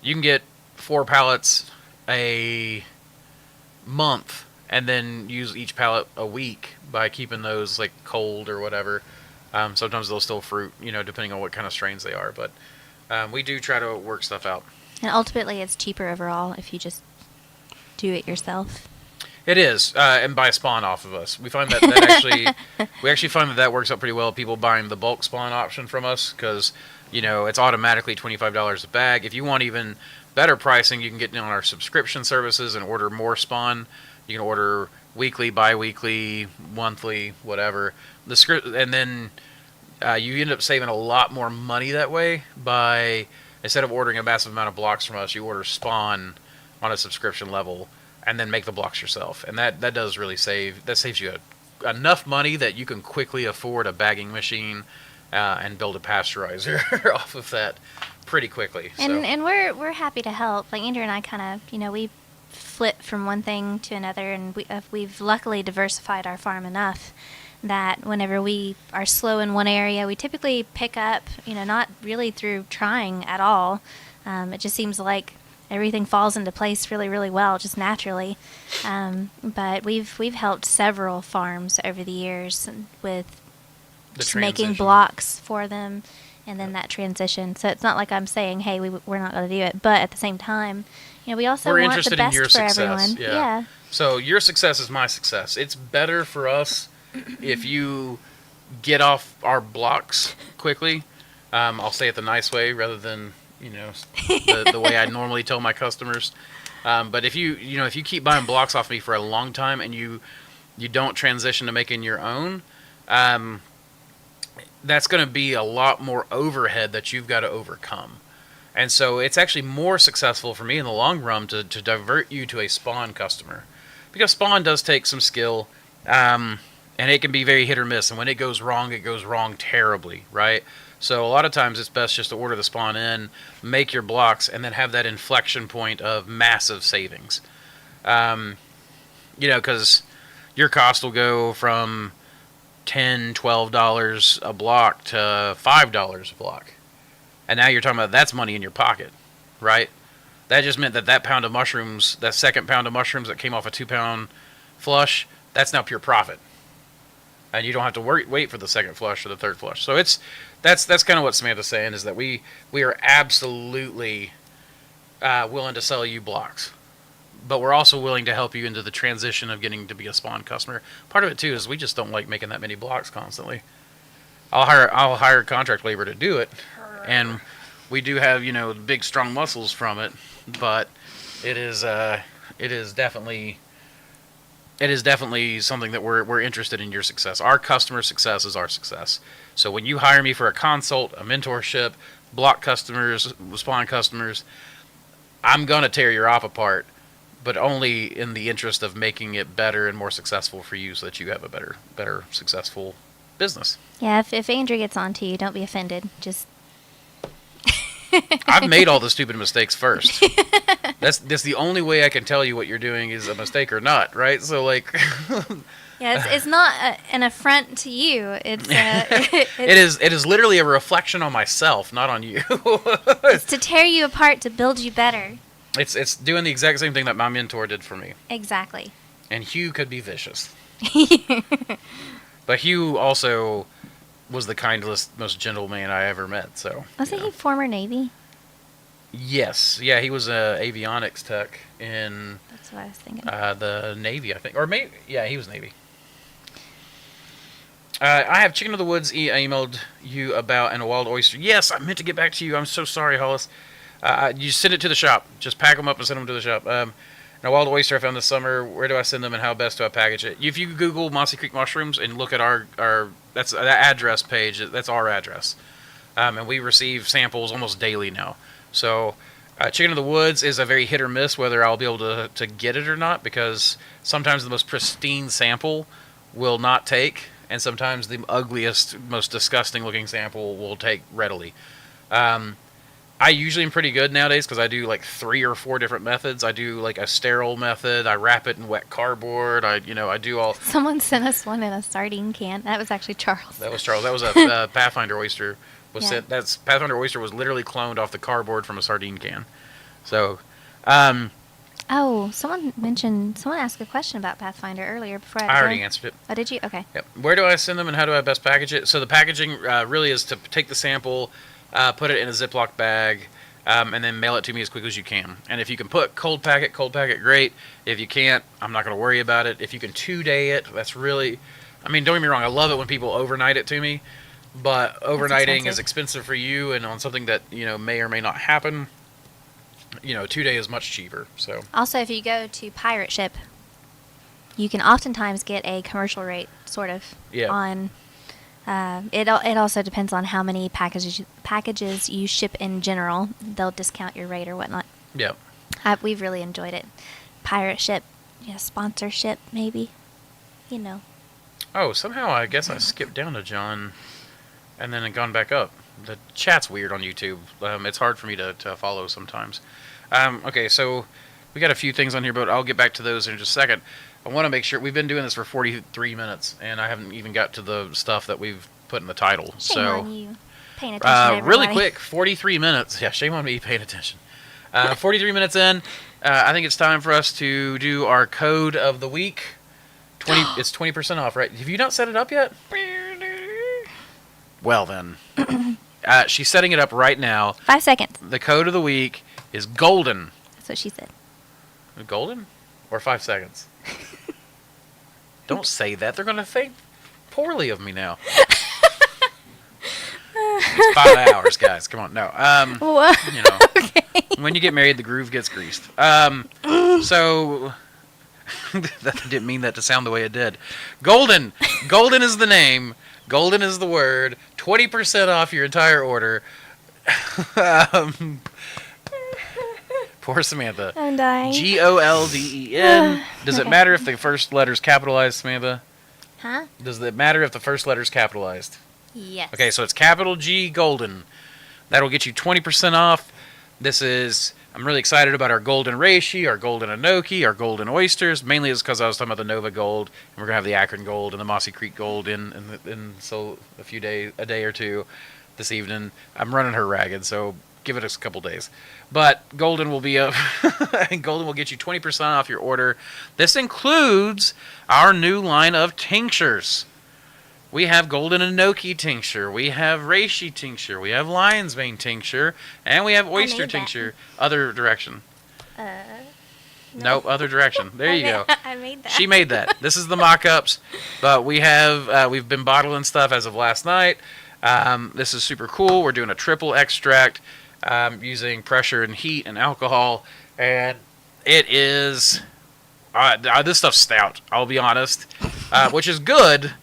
you can get 4 pallets a month, and then use each pallet a week by keeping those cold or whatever. Sometimes they'll still fruit, depending on what kind of strains they are. But we do try to work stuff out. And ultimately, it's cheaper overall if you just do it yourself. It is, and buy spawn off of us. We find that actually, we actually find that works out pretty well. People buying the bulk spawn option from us because it's automatically $25 a bag. If you want even better pricing, you can get on our subscription services and order more spawn. You can order weekly, bi-weekly, monthly, whatever. And then you end up saving a lot more money that way by, instead of ordering a massive amount of blocks from us, you order spawn on a subscription level and then make the blocks yourself. And that does really saves you enough money that you can quickly afford a bagging machine and build a pasteurizer off of that pretty quickly. And we're happy to help. Like Andrew and I kind of, we flip from one thing to another, and we've luckily diversified our farm enough that whenever we are slow in one area, we typically pick up, not really through trying at all. It just seems like everything falls into place really, really well, just naturally. But we've helped several farms over the years with just making blocks for them, and then that transition. So it's not like I'm saying, hey, we're not going to do it, but at the same time, we also want the best for everyone. Yeah. So your success is my success. It's better for us if you get off our blocks quickly. I'll say it the nice way rather than the way I normally tell my customers. But if you keep buying blocks off me for a long time and you don't transition to making your own, that's going to be a lot more overhead that you've got to overcome. And so it's actually more successful for me in the long run to divert you to a spawn customer, because spawn does take some skill, and it can be very hit or miss. And when it goes wrong terribly, right? So a lot of times it's best just to order the spawn in, make your blocks, and then have that inflection point of massive savings. Because your cost will go from $10, $12 a block to $5 a block. And now you're talking about that's money in your pocket, right? That just meant that pound of mushrooms, that second pound of mushrooms that came off a 2-pound flush, that's now pure profit. And you don't have to wait for the second flush or the third flush. So that's kind of what Samantha's saying, is that we are absolutely willing to sell you blocks, but we're also willing to help you into the transition of getting to be a spawn customer. Part of it too is we just don't like making that many blocks constantly. I'll hire contract labor to do it, and we do have big strong muscles from it, but it is definitely something that we're interested in your success. Our customer success is our success. So when you hire me for a consult, a mentorship, block customers, spawn customers, I'm gonna tear your op apart, but only in the interest of making it better and more successful for you, so that you have a better successful business. Yeah, if Andrew gets on to you, don't be offended. Just I've made all the stupid mistakes first. That's the only way I can tell you what you're doing is a mistake or not, right? So like, Yeah, it's not an affront to you. It's it is literally a reflection on myself, not on you. it's to tear you apart to build you better. It's doing the exact same thing that my mentor did for me. Exactly. And Hugh could be vicious. But Hugh also was the kindest, most gentle man I ever met. So Wasn't he former Navy? Yes, yeah, he was a avionics tech in. That's what I was thinking. The Navy, I think, or maybe he was Navy. I have Chicken of the Woods emailed you about and a wild oyster. Yes, I meant to get back to you. I'm so sorry, Hollis. You send it to the shop. Just pack them up and send them to the shop. And a wild oyster I found this summer. Where do I send them and how best do I package it? If you Google Mossy Creek mushrooms and look at our that address page, that's our address. And we receive samples almost daily now. So Chicken of the Woods is a very hit or miss whether I'll be able to get it or not, because sometimes the most pristine sample will not take, and sometimes the ugliest, most disgusting looking sample will take readily. I usually am pretty good nowadays because I do like 3 or 4 different methods. I do like a sterile method. I wrap it in wet cardboard. I do all. Someone sent us one in a sardine can. That was actually Charles. That was Charles. That was a Pathfinder oyster. Yeah. That's Pathfinder oyster was literally cloned off the cardboard from a sardine can. So, Oh, someone asked a question about Pathfinder earlier before I already answered it. Oh, did you? Okay. Yep. Where do I send them and how do I best package it? So the packaging really is to take the sample, put it in a Ziploc bag, and then mail it to me as quick as you can. And if you can put cold packet, great. If you can't, I'm not going to worry about it. If you can 2-day it, that's really, I mean, don't get me wrong, I love it when people overnight it to me. But overnighting is expensive for you, and on something that may or may not happen, 2-day is much cheaper. So also, if you go to Pirate Ship, you can oftentimes get a commercial rate, sort of. Yeah. On it also depends on how many packages you ship in general. They'll discount your rate or whatnot. Yeah. We've really enjoyed it. Pirate Ship, sponsorship maybe. Oh, somehow I guess I skipped down to John. And then gone back up. The chat's weird on YouTube. It's hard for me to follow sometimes. Okay, so we got a few things on here, but I'll get back to those in just a second. I want to make sure we've been doing this for 43 minutes, and I haven't even got to the stuff that we've put in the title. Shame on you. Paying attention, everybody. Really quick, 43 minutes. Yeah, shame on me paying attention. 43 minutes in, I think it's time for us to do our code of the week. It's 20% off, right? Have you not set it up yet? Well then, she's setting it up right now. 5 seconds. The code of the week is golden. That's what she said. Golden? Or 5 seconds? Don't say that. They're going to think poorly of me now. It's 5 hours, guys. Come on. No. What? Okay. When you get married, the groove gets greased. So... that didn't mean that to sound the way it did. Golden. Golden is the name. Golden is the word. 20% off your entire order. Poor Samantha. I'm dying. Golden. Does it matter if the first letter's capitalized, Samantha? Huh? Does it matter if the first letter's capitalized? Yes. Okay, so it's capital G Golden. That'll get you 20% off. I'm really excited about our golden reishi, our golden enoki, our golden oysters. Mainly it's because I was talking about the Nova Gold, and we're gonna have the Akron Gold and the Mossy Creek Gold in so a day or two this evening. I'm running her ragged, so give it a couple days. But golden will be golden will get you 20% off your order. This includes our new line of tinctures. We have golden enoki tincture, we have reishi tincture, we have lion's mane tincture, and we have oyster tincture. Other direction. No. Nope, other direction. There you go. I made that. She made that. This is the mock-ups, but we've been bottling stuff as of last night. This is super cool. We're doing a triple extract using pressure and heat and alcohol, and it is this stuff's stout. I'll be honest, which is good.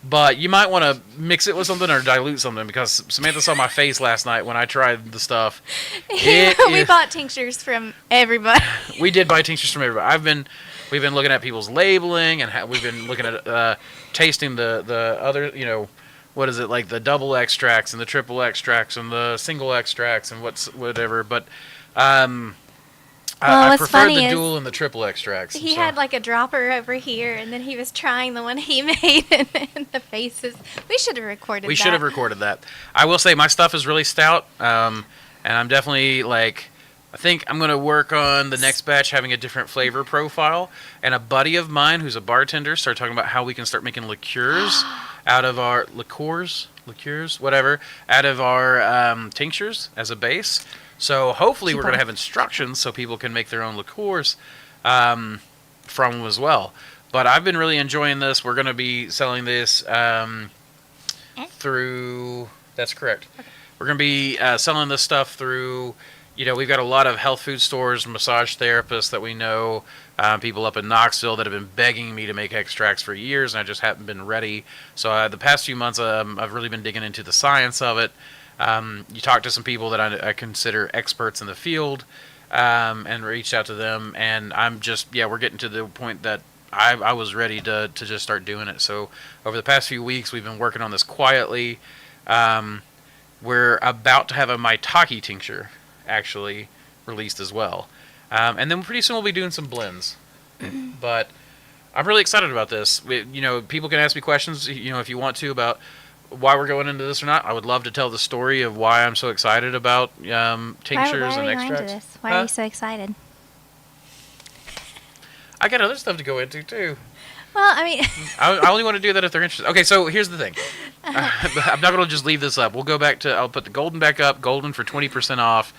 But you might want to mix it with something or dilute something, because Samantha saw my face last night when I tried the stuff. We bought tinctures from everybody. We did buy tinctures from everybody. We've been looking at people's labeling, and we've been looking at tasting the other, what is it, like the double extracts and the triple extracts and the single extracts and whatever. But I what's preferred funny the is dual and the triple extracts. he so. had like a dropper over here, and then he was trying the one he made, and the faces. We should have recorded that. We should have recorded that. I will say my stuff is really stout, and I'm definitely like, I think I'm going to work on the next batch having a different flavor profile. And a buddy of mine who's a bartender started talking about how we can start making liqueurs out of our out of our tinctures as a base. So hopefully we're going to have instructions so people can make their own liqueurs from them as well. But I've been really enjoying this. We're going to be selling this through... That's correct. Okay. We're going to be selling this stuff through... we've got a lot of health food stores, massage therapists that we know, people up in Knoxville that have been begging me to make extracts for years, and I just haven't been ready. So the past few months, I've really been digging into the science of it. You talk to some people that I consider experts in the field, and reached out to them, and I'm just, we're getting to the point that I was ready to just start doing it. So over the past few weeks, we've been working on this quietly. We're about to have a Maitake tincture actually released as well. And then pretty soon we'll be doing some blends. But I'm really excited about this. People can ask me questions, if you want to, about why we're going into this or not. I would love to tell the story of why I'm so excited about tinctures and extracts. Why are you so excited? I got other stuff to go into too. Well, I mean... I only want to do that if they're interested. Okay, so here's the thing. I'm not going to just leave this up. We'll go back to... I'll put the golden back up. Golden for 20% off.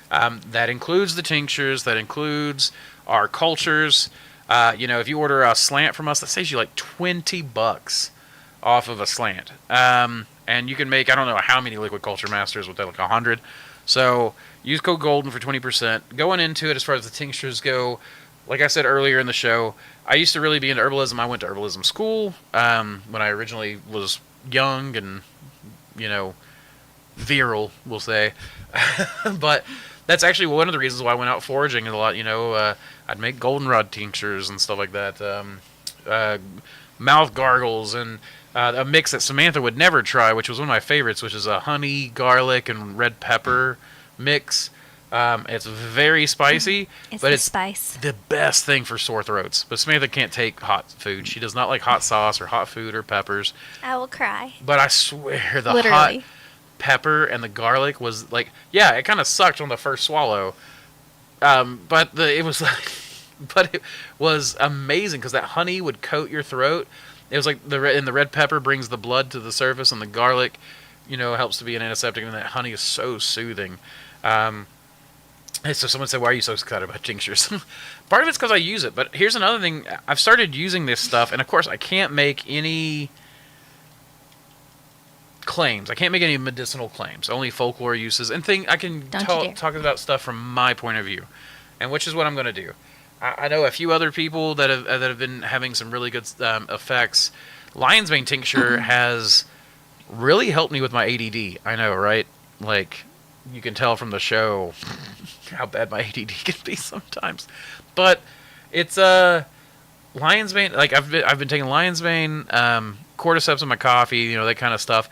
That includes the tinctures. That includes our cultures. If you order a slant from us, that saves you like $20 off of a slant. And you can make, I don't know how many liquid culture masters with that, like 100. So use code GOLDEN for 20%. Going into it, as far as the tinctures go, like I said earlier in the show, I used to really be into herbalism. I went to herbalism school when I originally was young and, virile, we'll say. But that's actually one of the reasons why I went out foraging a lot. I'd make goldenrod tinctures and stuff like that. Mouth gargles and a mix that Samantha would never try, which was one of my favorites, which is a honey, garlic, and red pepper mix. It's very spicy, but it's the best thing for sore throats. But Samantha can't take hot food. She does not like hot sauce or hot food or peppers. I will cry. But I swear the hot pepper and the garlic was like, it kind of sucked on the first swallow. But it was amazing because that honey would coat your throat. It was like the red pepper brings the blood to the surface, and the garlic, helps to be an antiseptic, and that honey is so soothing. So someone said, why are you so excited about tinctures? Part of it's because I use it, but here's another thing. I've started using this stuff, and of course I can't make any claims. I can't make any medicinal claims, only folklore uses. And I can talk about stuff from my point of view, and which is what I'm going to do. I know a few other people that have been having some really good effects. Lion's mane tincture has really helped me with my ADD. I know, right? Like, you can tell from the show how bad my ADD can be sometimes. But it's lion's mane. Like I've been taking lion's mane, cordyceps in my coffee, that kind of stuff.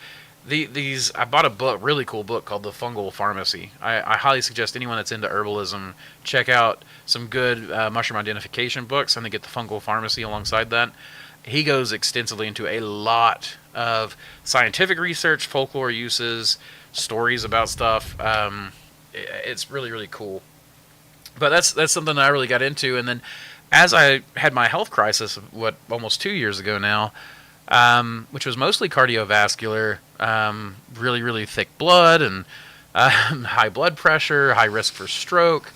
I bought a book, really cool book called The Fungal Pharmacy. I highly suggest anyone that's into herbalism check out some good mushroom identification books, and then get The Fungal Pharmacy alongside that. He goes extensively into a lot of scientific research, folklore uses, stories about stuff. It's really, really cool. But that's something that I really got into. And then as I had my health crisis, almost 2 years ago now, which was mostly cardiovascular, really, really thick blood and high blood pressure, high risk for stroke.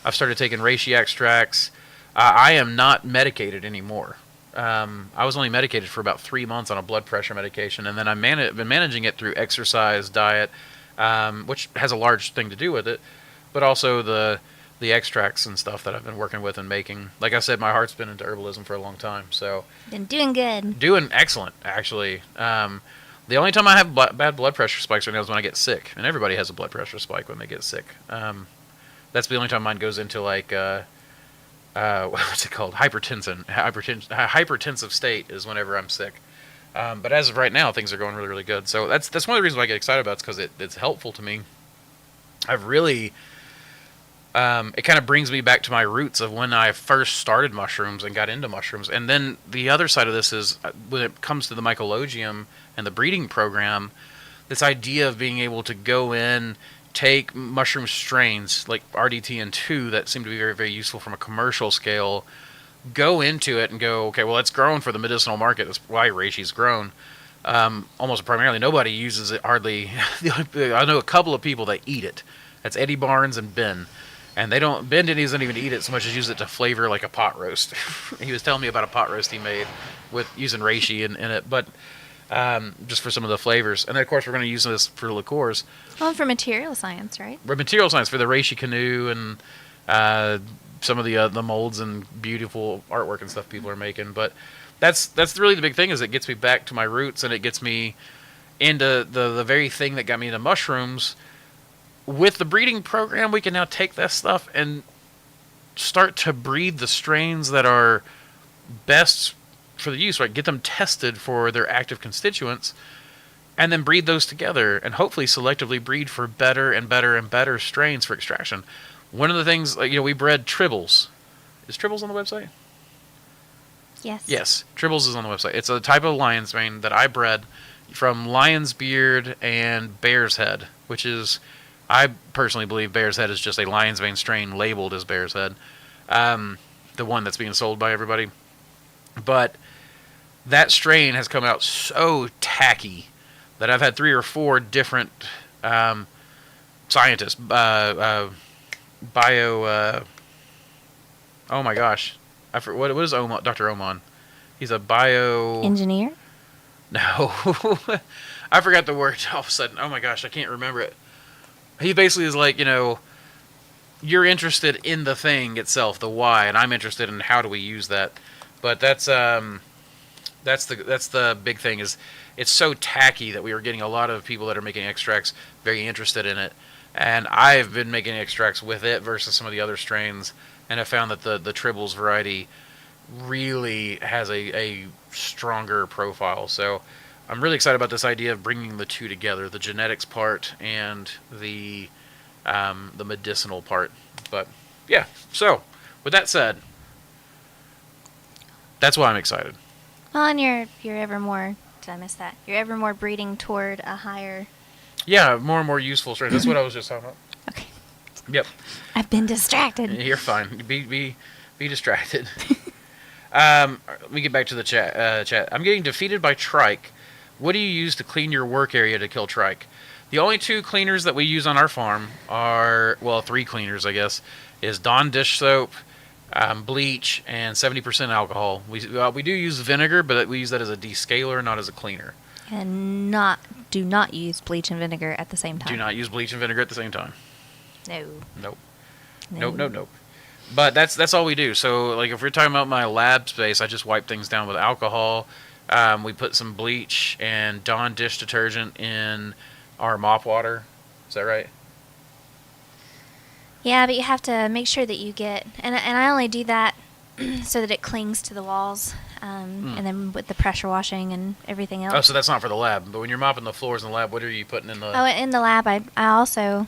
I've started taking reishi extracts. I am not medicated anymore. I was only medicated for about 3 months on a blood pressure medication, and then I've been managing it through exercise, diet, which has a large thing to do with it, but also the extracts and stuff that I've been working with and making. Like I said, my heart's been into herbalism for a long time, so been doing good. Doing excellent, actually. The only time I have bad blood pressure spikes right now is when I get sick, and everybody has a blood pressure spike when they get sick. That's the only time mine goes into like what's it called? Hypertensive state is whenever I'm sick. But as of right now, things are going really, really good. So that's one of the reasons why I get excited about it, because it's helpful to me. I've really, it kind of brings me back to my roots of when I first started mushrooms and got into mushrooms. And then the other side of this is when it comes to the Mycologium and the breeding program, this idea of being able to go in, take mushroom strains like RDTN2 that seem to be very, very useful from a commercial scale, go into it and go, okay, well, it's grown for the medicinal market. That's why Reishi's grown. Almost primarily, nobody uses it hardly. I know a couple of people that eat it. That's Eddie Barnes and Ben. And they don't. Ben doesn't even eat it so much as use it to flavor like a pot roast. He was telling me about a pot roast he made with using reishi in it, but just for some of the flavors. And then of course we're going to use this for liqueurs. Well, for material science, right? For material science, for the reishi canoe and some of the molds and beautiful artwork and stuff people are making. But that's really the big thing, is it gets me back to my roots, and it gets me into the very thing that got me into mushrooms. With the breeding program, we can now take this stuff and start to breed the strains that are best for the use, right? Get them tested for their active constituents, and then breed those together, and hopefully selectively breed for better and better and better strains for extraction. One of the things, we bred tribbles. Is tribbles on the website? Yes. Yes, tribbles is on the website. It's a type of lion's mane that I bred from lion's beard and bear's head, which is, I personally believe bear's head is just a lion's mane strain labeled as bear's head, the one that's being sold by everybody. But that strain has come out so tacky that I've had 3 or 4 different scientists, oh my gosh, what is Oman, Dr. Oman? He's a bio engineer. No, I forgot the word all of a sudden. Oh my gosh, I can't remember it. He basically is like, you're interested in the thing itself, the why, and I'm interested in how do we use that. But that's the big thing, is it's so tacky that we are getting a lot of people that are making extracts very interested in it. And I've been making extracts with it versus some of the other strains, and I found that the tribbles variety really has a stronger profile. So I'm really excited about this idea of bringing the two together, the genetics part and the medicinal part. But yeah, so with that said, that's why I'm excited. Well, and you're ever more. Did I miss that? You're ever more breeding toward a higher. Yeah, more and more useful strains. That's what I was just talking about. Okay. Yep. I've been distracted. You're fine. Be distracted. Let me get back to the chat. I'm getting defeated by trike. What do you use to clean your work area to kill trike? The only 2 cleaners that we use on our farm are, 3 cleaners, I guess, is Dawn dish soap, bleach, and 70% alcohol. We do use vinegar, but we use that as a descaler, not as a cleaner. And do not use bleach and vinegar at the same time. Do not use bleach and vinegar at the same time. No. Nope. But that's all we do. So, like, if we're talking about my lab space, I just wipe things down with alcohol. We put some bleach and Dawn dish detergent in our mop water. Is that right? Yeah, but you have to make sure that you get, and I only do that so that it clings to the walls, and then with the pressure washing and everything else. Oh, so that's not for the lab. But when you're mopping the floors in the lab, what are you putting in the... Oh, in the lab, I also,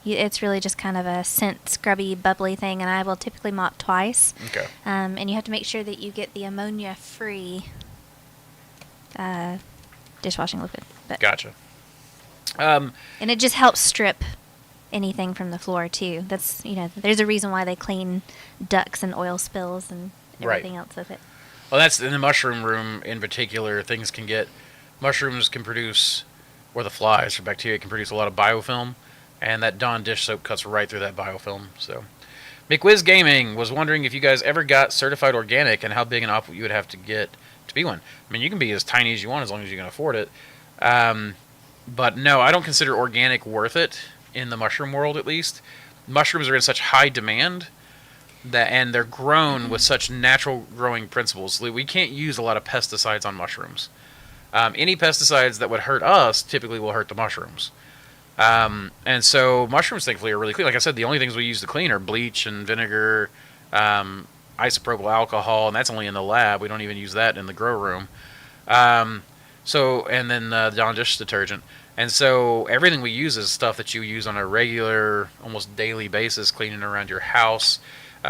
it's really just kind of a scent, scrubby, bubbly thing, and I will typically mop twice. Okay. And you have to make sure that you get the ammonia-free dishwashing liquid. But, Gotcha. and it just helps strip anything from the floor too. That's, there's a reason why they clean ducts and oil spills and everything else with it. Well, that's in the mushroom room in particular. Mushrooms can produce, or the flies or bacteria can produce a lot of biofilm, and that Dawn dish soap cuts right through that biofilm. So, McWiz Gaming was wondering if you guys ever got certified organic and how big an output you would have to get to be one. I mean, you can be as tiny as you want as long as you can afford it. But no, I don't consider organic worth it in the mushroom world, at least. Mushrooms are in such high demand and they're grown with such natural growing principles. We can't use a lot of pesticides on mushrooms. Any pesticides that would hurt us typically will hurt the mushrooms. And so mushrooms, thankfully, are really clean. Like I said, the only things we use to clean are bleach and vinegar, isopropyl alcohol, and that's only in the lab. We don't even use that in the grow room. And then Dawn dish detergent. And so everything we use is stuff that you use on a regular, almost daily basis, cleaning around your house.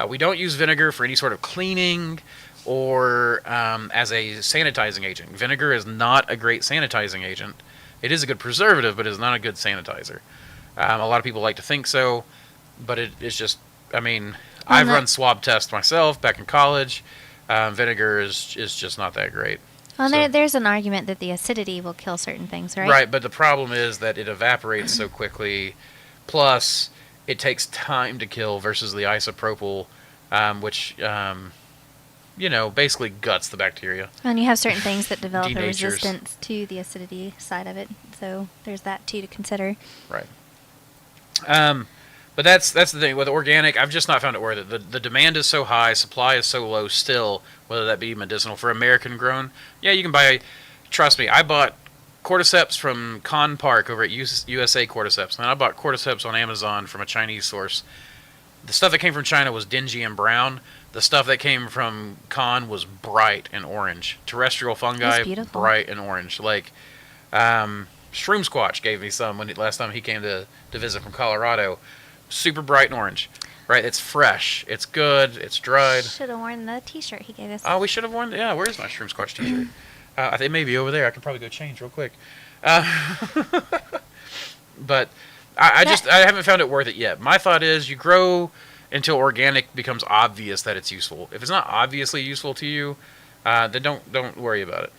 We don't use vinegar for any sort of cleaning or as a sanitizing agent. Vinegar is not a great sanitizing agent. It is a good preservative, but it is not a good sanitizer. A lot of people like to think so, but it's just, I mean, I've run swab tests myself back in college. Vinegar is just not that great. Well, there's an argument that the acidity will kill certain things, right? Right, but the problem is that it evaporates so quickly. Plus, it takes time to kill versus the isopropyl, which, basically guts the bacteria. And you have certain things that develop a Denatures. resistance to the acidity side of it. So there's that, too, to consider. Right. But that's the thing. With organic, I've just not found it worth it. The demand is so high, supply is so low still, whether that be medicinal. For American grown, yeah, you can buy, trust me, I bought cordyceps from Con Park over at USA Cordyceps, and I bought cordyceps on Amazon from a Chinese source. The stuff that came from China was dingy and brown. The stuff that came from Con was bright and orange. Terrestrial fungi, bright and orange. Like, Shroom Squatch gave me some last time he came to visit from Colorado. Super bright and orange, right? It's fresh. It's good. It's dried. Should have worn the T-shirt he gave us. Oh, we should have worn. Yeah, where's my Shroom Squatch T-shirt? I think it may be over there. I can probably go change real quick. But I haven't found it worth it yet. My thought is you grow until organic becomes obvious that it's useful. If it's not obviously useful to you, then don't worry about it.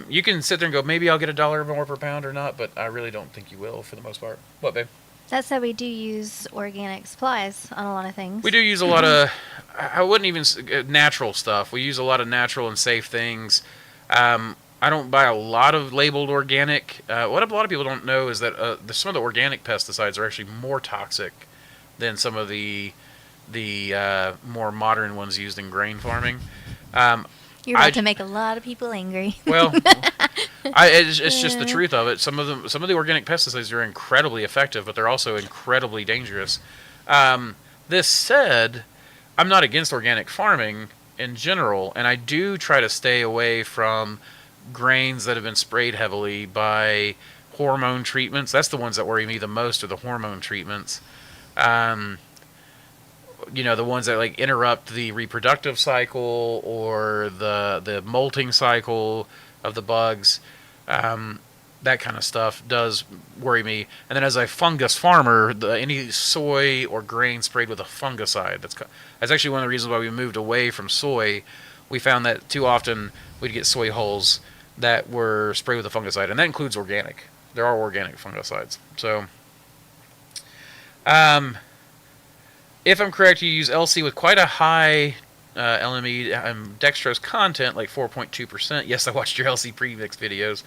You can sit there and go, maybe I'll get $1 more per pound or not, but I really don't think you will for the most part. What, babe? That said, we do use organic supplies on a lot of things. We do use a lot of, I wouldn't even, natural stuff. We use a lot of natural and safe things. I don't buy a lot of labeled organic. What a lot of people don't know is that some of the organic pesticides are actually more toxic than some of the more modern ones used in grain farming. You're about to make a lot of people angry. Well, it's just the truth of it. Some of the organic pesticides are incredibly effective, but they're also incredibly dangerous. This said, I'm not against organic farming in general, and I do try to stay away from grains that have been sprayed heavily by hormone treatments. That's the ones that worry me the most, are the hormone treatments. The ones that like interrupt the reproductive cycle or the molting cycle of the bugs. That kind of stuff does worry me. And then as a fungus farmer, any soy or grain sprayed with a fungicide, that's actually one of the reasons why we moved away from soy. We found that too often we'd get soy hulls that were sprayed with a fungicide, and that includes organic. There are organic fungicides. So, if I'm correct, you use LC with quite a high LME dextrose content, like 4.2%. Yes, I watched your LC premix videos.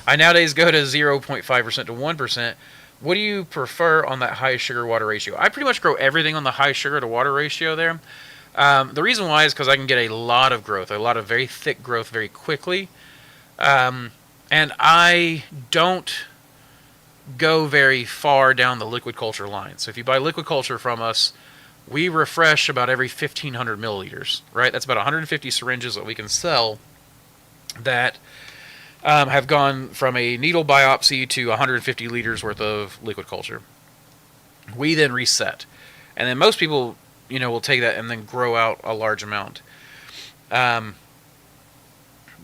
I nowadays go to 0.5% to 1%. What do you prefer on that high sugar water ratio? I pretty much grow everything on the high sugar to water ratio there. The reason why is because I can get a lot of growth, a lot of very thick growth very quickly. And I don't go very far down the liquid culture line. So if you buy liquid culture from us, we refresh about every 1,500 milliliters, right? That's about 150 syringes that we can sell that have gone from a needle biopsy to 150 liters worth of liquid culture. We then reset. And then most people, will take that and then grow out a large amount.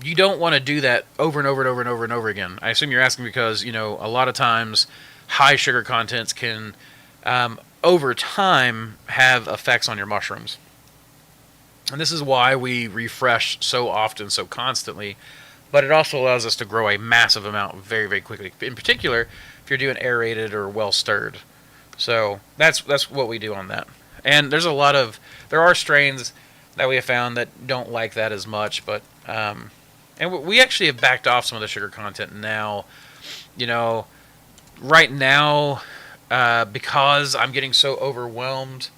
You don't want to do that over and over and over and over and over again. I assume you're asking because, a lot of times high sugar contents can, over time, have effects on your mushrooms. And this is why we refresh so often, so constantly. But it also allows us to grow a massive amount very, very quickly. In particular, if you're doing aerated or well stirred. So that's what we do on that. And there are strains that we have found that don't like that as much, but and we actually have backed off some of the sugar content now. Right now, because I'm getting so overwhelmed.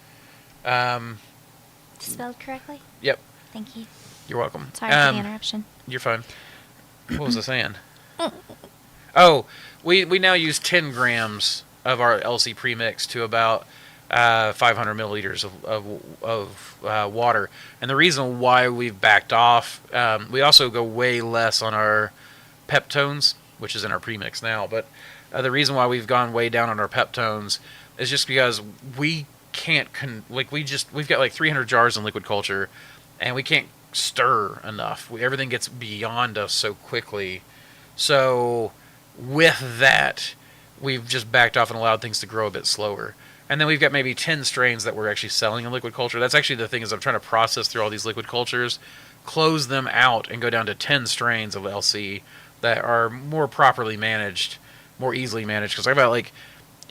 Spelled correctly? Yep. Thank you. You're welcome. Sorry for the interruption. You're fine. What was I saying? Oh, we now use 10 grams of our LC premix to about 500 milliliters of water. And the reason why we've backed off, we also go way less on our peptones, which is in our premix now. But the reason why we've gone way down on our peptones is just because we can't we've got like 300 jars in liquid culture, and we can't stir enough. Everything gets beyond us so quickly. So with that, we've just backed off and allowed things to grow a bit slower. And then we've got maybe 10 strains that we're actually selling in liquid culture. That's actually the thing, is I'm trying to process through all these liquid cultures, close them out, and go down to 10 strains of LC that are more properly managed, more easily managed. Because I've got, like,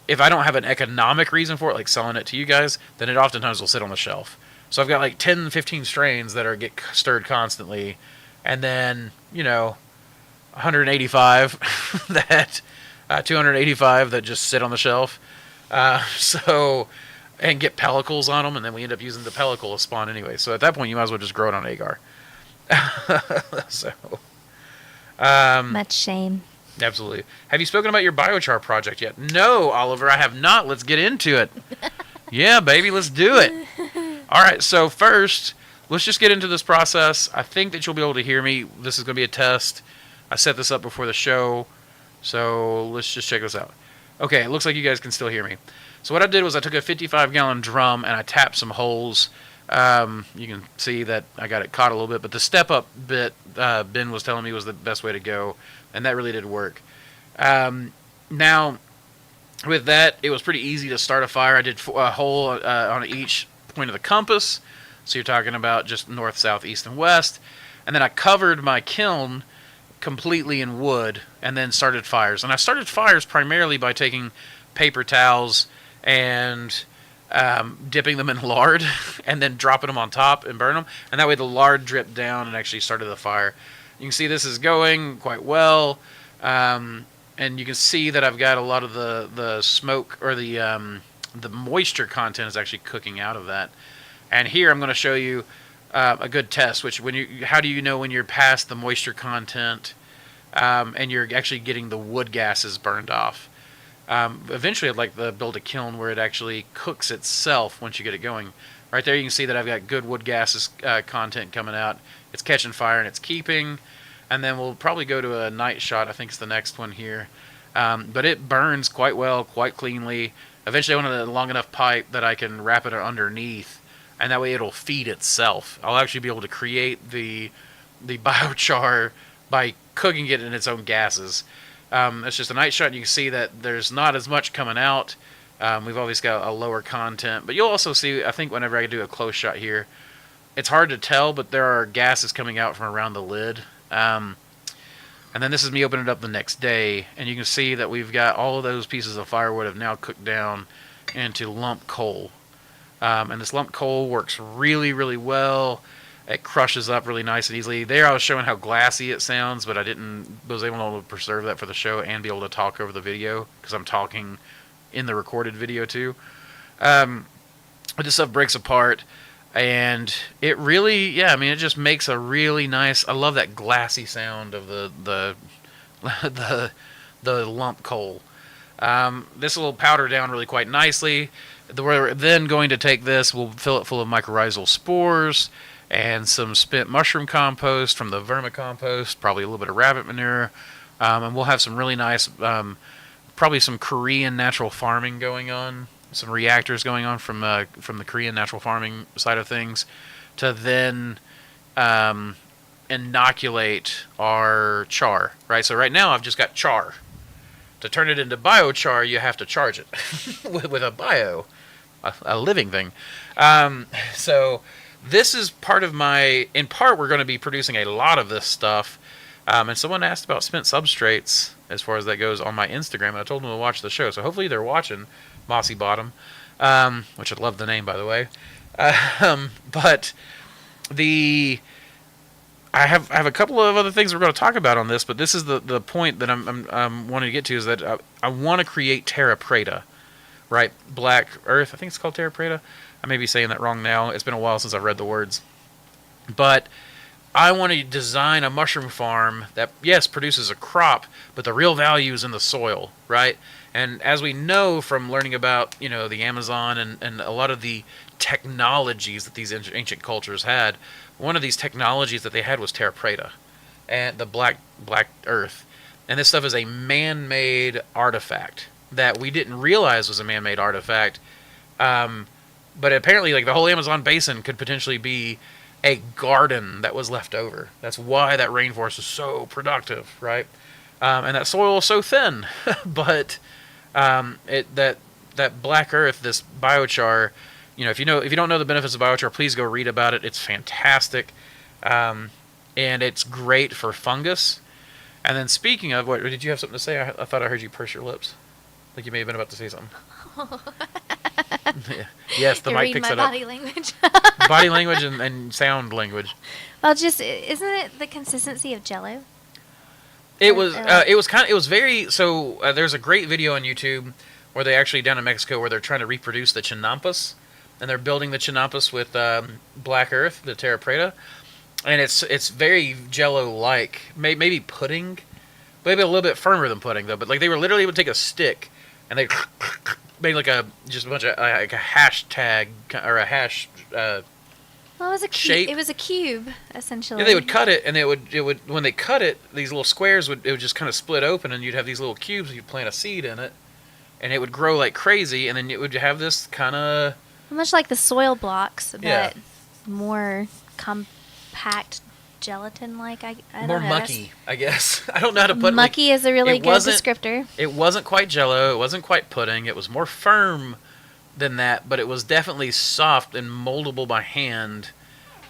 if I don't have an economic reason for it, like selling it to you guys, then it oftentimes will sit on the shelf. So I've got like 10, 15 strains that get stirred constantly. And then, 185 that 285 that just sit on the shelf. And get pellicles on them, and then we end up using the pellicle to spawn anyway. So at that point, you might as well just grow it on agar. So, much shame. Absolutely. Have you spoken about your biochar project yet? No, Oliver, I have not. Let's get into it. Yeah, baby, let's do it. All right, so first, let's just get into this process. I think that you'll be able to hear me. This is going to be a test. I set this up before the show, so let's just check this out. Okay, it looks like you guys can still hear me. So what I did was I took a 55-gallon drum and I tapped some holes. You can see that I got it caught a little bit, but the step-up bit Ben was telling me was the best way to go, and that really did work. Now, with that, it was pretty easy to start a fire. I did a hole on each point of the compass, so you're talking about just north, south, east, and west. And then I covered my kiln completely in wood and then started fires. And I started fires primarily by taking paper towels and dipping them in lard and then dropping them on top and burn them. And that way the lard dripped down and actually started the fire. You can see this is going quite well. And you can see that I've got a lot of the smoke, or the moisture content is actually cooking out of that. And here I'm going to show you a good test, which how do you know when you're past the moisture content and you're actually getting the wood gases burned off? Eventually, I'd like to build a kiln where it actually cooks itself once you get it going. Right there, you can see that I've got good wood gases content coming out. It's catching fire and it's keeping. And then we'll probably go to a night shot. I think it's the next one here. But it burns quite well, quite cleanly. Eventually, I want a long enough pipe that I can wrap it underneath, and that way it'll feed itself. I'll actually be able to create the biochar by cooking it in its own gases. It's just a night shot, and you can see that there's not as much coming out. We've always got a lower content, but you'll also see, I think whenever I do a close shot here, it's hard to tell, but there are gases coming out from around the lid. And then this is me opening it up the next day, and you can see that we've got all of those pieces of firewood have now cooked down into lump coal. And this lump coal works really, really well. It crushes up really nice and easily. There I was showing how glassy it sounds, but I was able to preserve that for the show and be able to talk over the video, because I'm talking in the recorded video too. This stuff breaks apart, and it really, it just makes a really nice, I love that glassy sound of the lump coal. This will powder down really quite nicely. We're then going to take this, we'll fill it full of mycorrhizal spores and some spent mushroom compost from the vermicompost, probably a little bit of rabbit manure, and we'll have some really nice, probably some Korean natural farming going on, some reactors going on from the Korean natural farming side of things, to then inoculate our char, right? So right now I've just got char. To turn it into biochar, you have to charge it with a living thing. So this is part of in part we're going to be producing a lot of this stuff. And someone asked about spent substrates as far as that goes on my Instagram, and I told them to watch the show. So hopefully they're watching Mossy Bottom, which I love the name, by the way. But I have a couple of other things we're going to talk about on this, but this is the point that I'm wanting to get to, is that I want to create terra preta, right? Black Earth, I think it's called terra preta. I may be saying that wrong now. It's been a while since I've read the words. But I want to design a mushroom farm that, yes, produces a crop, but the real value is in the soil, right? And as we know from learning about, the Amazon and a lot of the technologies that these ancient cultures had, one of these technologies that they had was terra preta, and the black earth. And this stuff is a man-made artifact that we didn't realize was a man-made artifact. But apparently, like, the whole Amazon basin could potentially be a garden that was left over. That's why that rainforest is so productive, right? And that soil is so thin. But that black earth, this biochar, if you don't know the benefits of biochar, please go read about it. It's fantastic, and it's great for fungus. And then speaking of, what did you have something to say? I thought I heard you purse your lips, like you may have been about to say something. Yeah. Yes, the mic picks it up. Body language. Body language and sound language. Well, isn't it the consistency of Jell-O? It was very, so there's a great video on YouTube where they actually, down in Mexico, where they're trying to reproduce the chinampas, and they're building the chinampas with black earth, the terra preta, and it's very Jell-O-like, maybe pudding, maybe a little bit firmer than pudding though. But like, they were literally able to take a stick and they made like just a bunch of like a hashtag or a hash. Well, it was a shape. It was a cube, essentially. Yeah, they would cut it, and it would when they cut it, these little squares would just kind of split open, and you'd have these little cubes. You'd plant a seed in it, and it would grow like crazy, and then it would have this kind of much like the soil blocks, but yeah, more compact, gelatin-like. I don't more know. mucky, I guess. I don't know how to put. Mucky is a really good descriptor. It wasn't quite Jell-O. It wasn't quite pudding. It was more firm than that, but it was definitely soft and moldable by hand,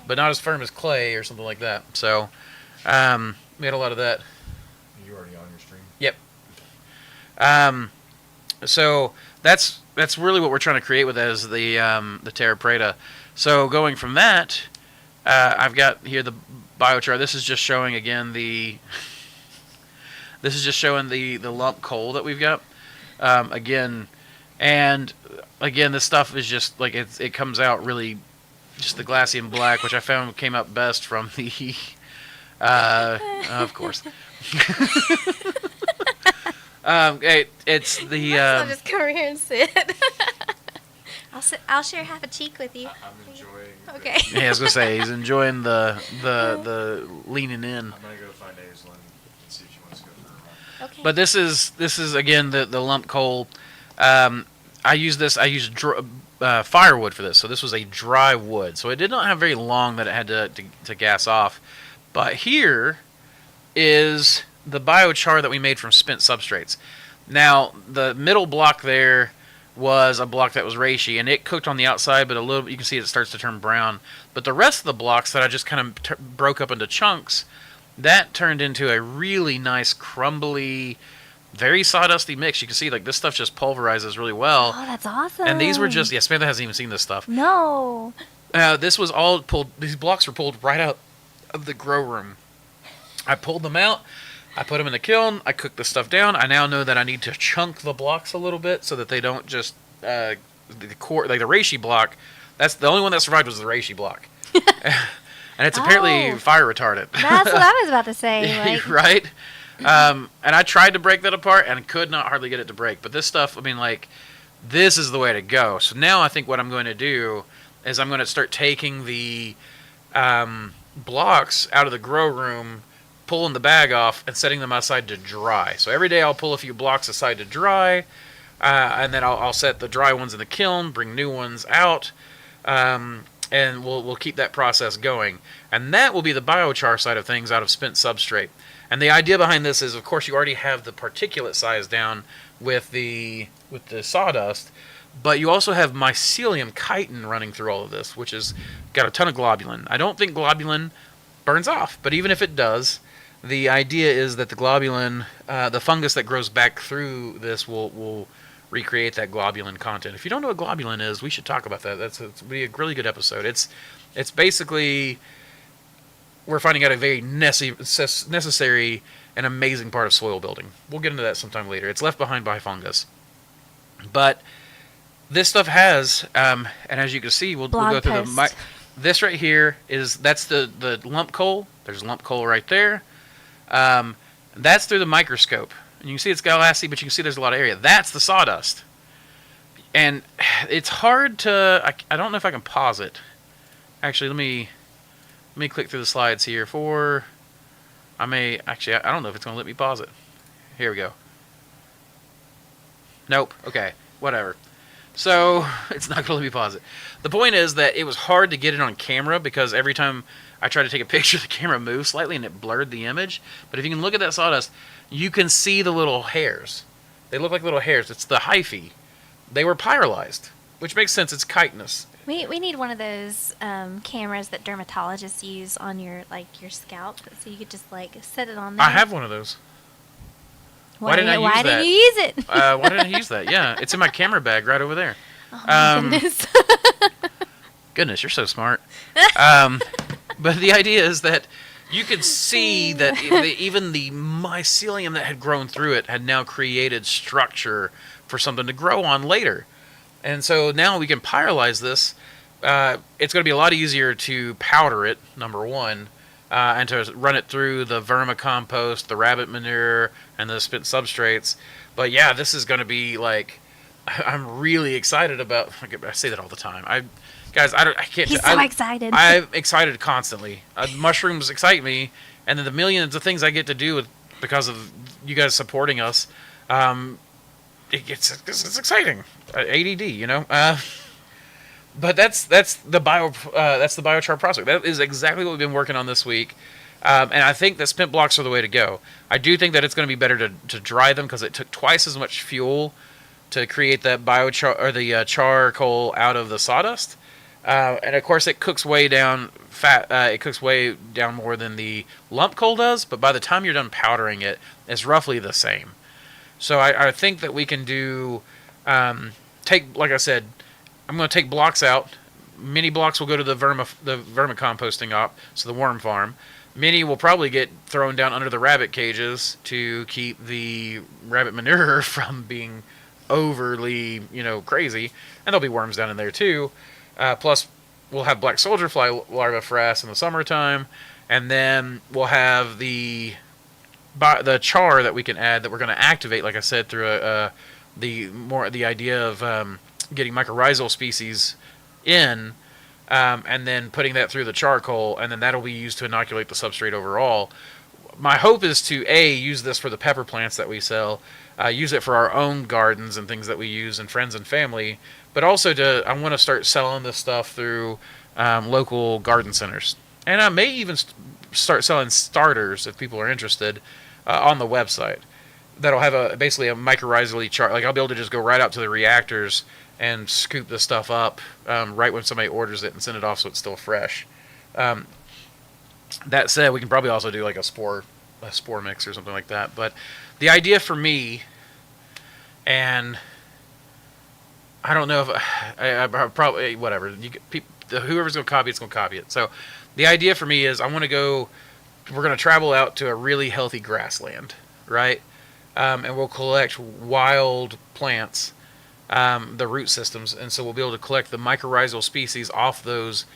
but not as firm as clay or something like that. So we had a lot of that. You already on your stream? Yep. So that's really what we're trying to create with that, is the terra preta. So going from that, I've got here the biochar. This is just showing again the lump coal that we've got again. And again, this stuff is just like it comes out really just the glassy and black, which I found came out best from the of course. It's the I'll just come over here and sit. I'll share half a cheek with you. I'm enjoying. Okay. Yeah, I was gonna say he's enjoying the leaning in. I'm gonna go find Aislinn and see if she wants to go for a run. Okay. But this is again the lump coal. I used firewood for this, so this was a dry wood, so it did not have very long that it had to gas off. But here is the biochar that we made from spent substrates. Now the middle block there was a block that was reishi, and it cooked on the outside, but a little, you can see it starts to turn brown. But the rest of the blocks that I just kind of broke up into chunks, that turned into a really nice crumbly, very sawdusty mix. You can see like this stuff just pulverizes really well. Oh, that's awesome. And these were just, yeah, Samantha hasn't even seen this stuff. No. This was all pulled, these blocks were pulled right out of the grow room. I pulled them out, I put them in the kiln, I cooked the stuff down. I now know that I need to chunk the blocks a little bit so that they don't just, the core, like the reishi block, that's the only one that survived was the reishi block. And it's apparently fire retardant. That's what I was about to say. Like. Right? And I tried to break that apart and could not hardly get it to break. But this stuff, I mean, like, this is the way to go. So now I think what I'm going to do is I'm going to start taking the blocks out of the grow room, pulling the bag off, and setting them outside to dry. So every day I'll pull a few blocks aside to dry, and then I'll set the dry ones in the kiln, bring new ones out, and we'll keep that process going. And that will be the biochar side of things out of spent substrate. And the idea behind this is, of course, you already have the particulate size down with the sawdust, but you also have mycelium chitin running through all of this, which has got a ton of globulin. I don't think globulin burns off, but even if it does, the idea is that the globulin, the fungus that grows back through this will recreate that globulin content. If you don't know what globulin is, we should talk about that. It's be a really good episode. It's basically, we're finding out a very necessary and amazing part of soil building. We'll get into that sometime later. It's left behind by fungus. But this stuff has, and as you can see, we'll go through this right here that's the lump coal. There's lump coal right there. That's through the microscope. And you can see it's glassy, but you can see there's a lot of area. That's the sawdust. And it's hard to... I don't know if I can pause it. Actually, let me click through the slides here for... I don't know if it's going to let me pause it. Here we go. Nope. Okay. Whatever. So, it's not going to let me pause it. The point is that it was hard to get it on camera because every time I tried to take a picture, the camera moved slightly and it blurred the image. But if you can look at that sawdust, you can see the little hairs. They look like little hairs. It's the hyphae. They were pyralized, which makes sense. It's chitinous. We need one of those cameras that dermatologists use on your scalp, so you could just set it on there. I have one of those. Why didn't you use it? Why didn't I use that? Yeah, it's in my camera bag right over there. Oh my goodness. Goodness, you're so smart. But the idea is that you could see that even the mycelium that had grown through it had now created structure for something to grow on later. And so now we can pyrolyze this. It's going to be a lot easier to powder it, number one, and to run it through the vermicompost, the rabbit manure, and the spent substrates. But yeah, this is going to be like, I'm really excited about. I say that all the time. I can't. He's so excited. I'm excited constantly. Mushrooms excite me, and then the millions of things I get to do because of you guys supporting us. It's exciting. ADD, you know. But that's the biochar prospect. That is exactly what we've been working on this week. And I think that spent blocks are the way to go. I do think that it's going to be better to dry them because it took twice as much fuel to create that biochar or the charcoal out of the sawdust. And of course, it cooks way down it cooks way down more than the lump coal does. But by the time you're done powdering it, it's roughly the same. So I think that we can do like I said, I'm going to take blocks out. Many blocks will go to the vermicomposting op, so the worm farm. Many will probably get thrown down under the rabbit cages to keep the rabbit manure from being overly, crazy. And there'll be worms down in there too. Plus, we'll have black soldier fly larva frass in the summertime, and then we'll have the char that we can add that we're going to activate, like I said, through the idea of getting mycorrhizal species in, and then putting that through the charcoal, and then that'll be used to inoculate the substrate overall. My hope is to use this for the pepper plants that we sell, use it for our own gardens and things that we use and friends and family, but also I want to start selling this stuff through local garden centers, and I may even start selling starters if people are interested on the website. That'll have basically a mycorrhizally char. Like I'll be able to just go right out to the reactors and scoop the stuff up right when somebody orders it and send it off so it's still fresh. That said, we can probably also do like a spore mix or something like that. But the idea for me, and I don't know if I probably whatever whoever's gonna copy it's gonna copy it. So the idea for me is we're gonna travel out to a really healthy grassland, right? And we'll collect wild plants, the root systems, and so we'll be able to collect the mycorrhizal species off those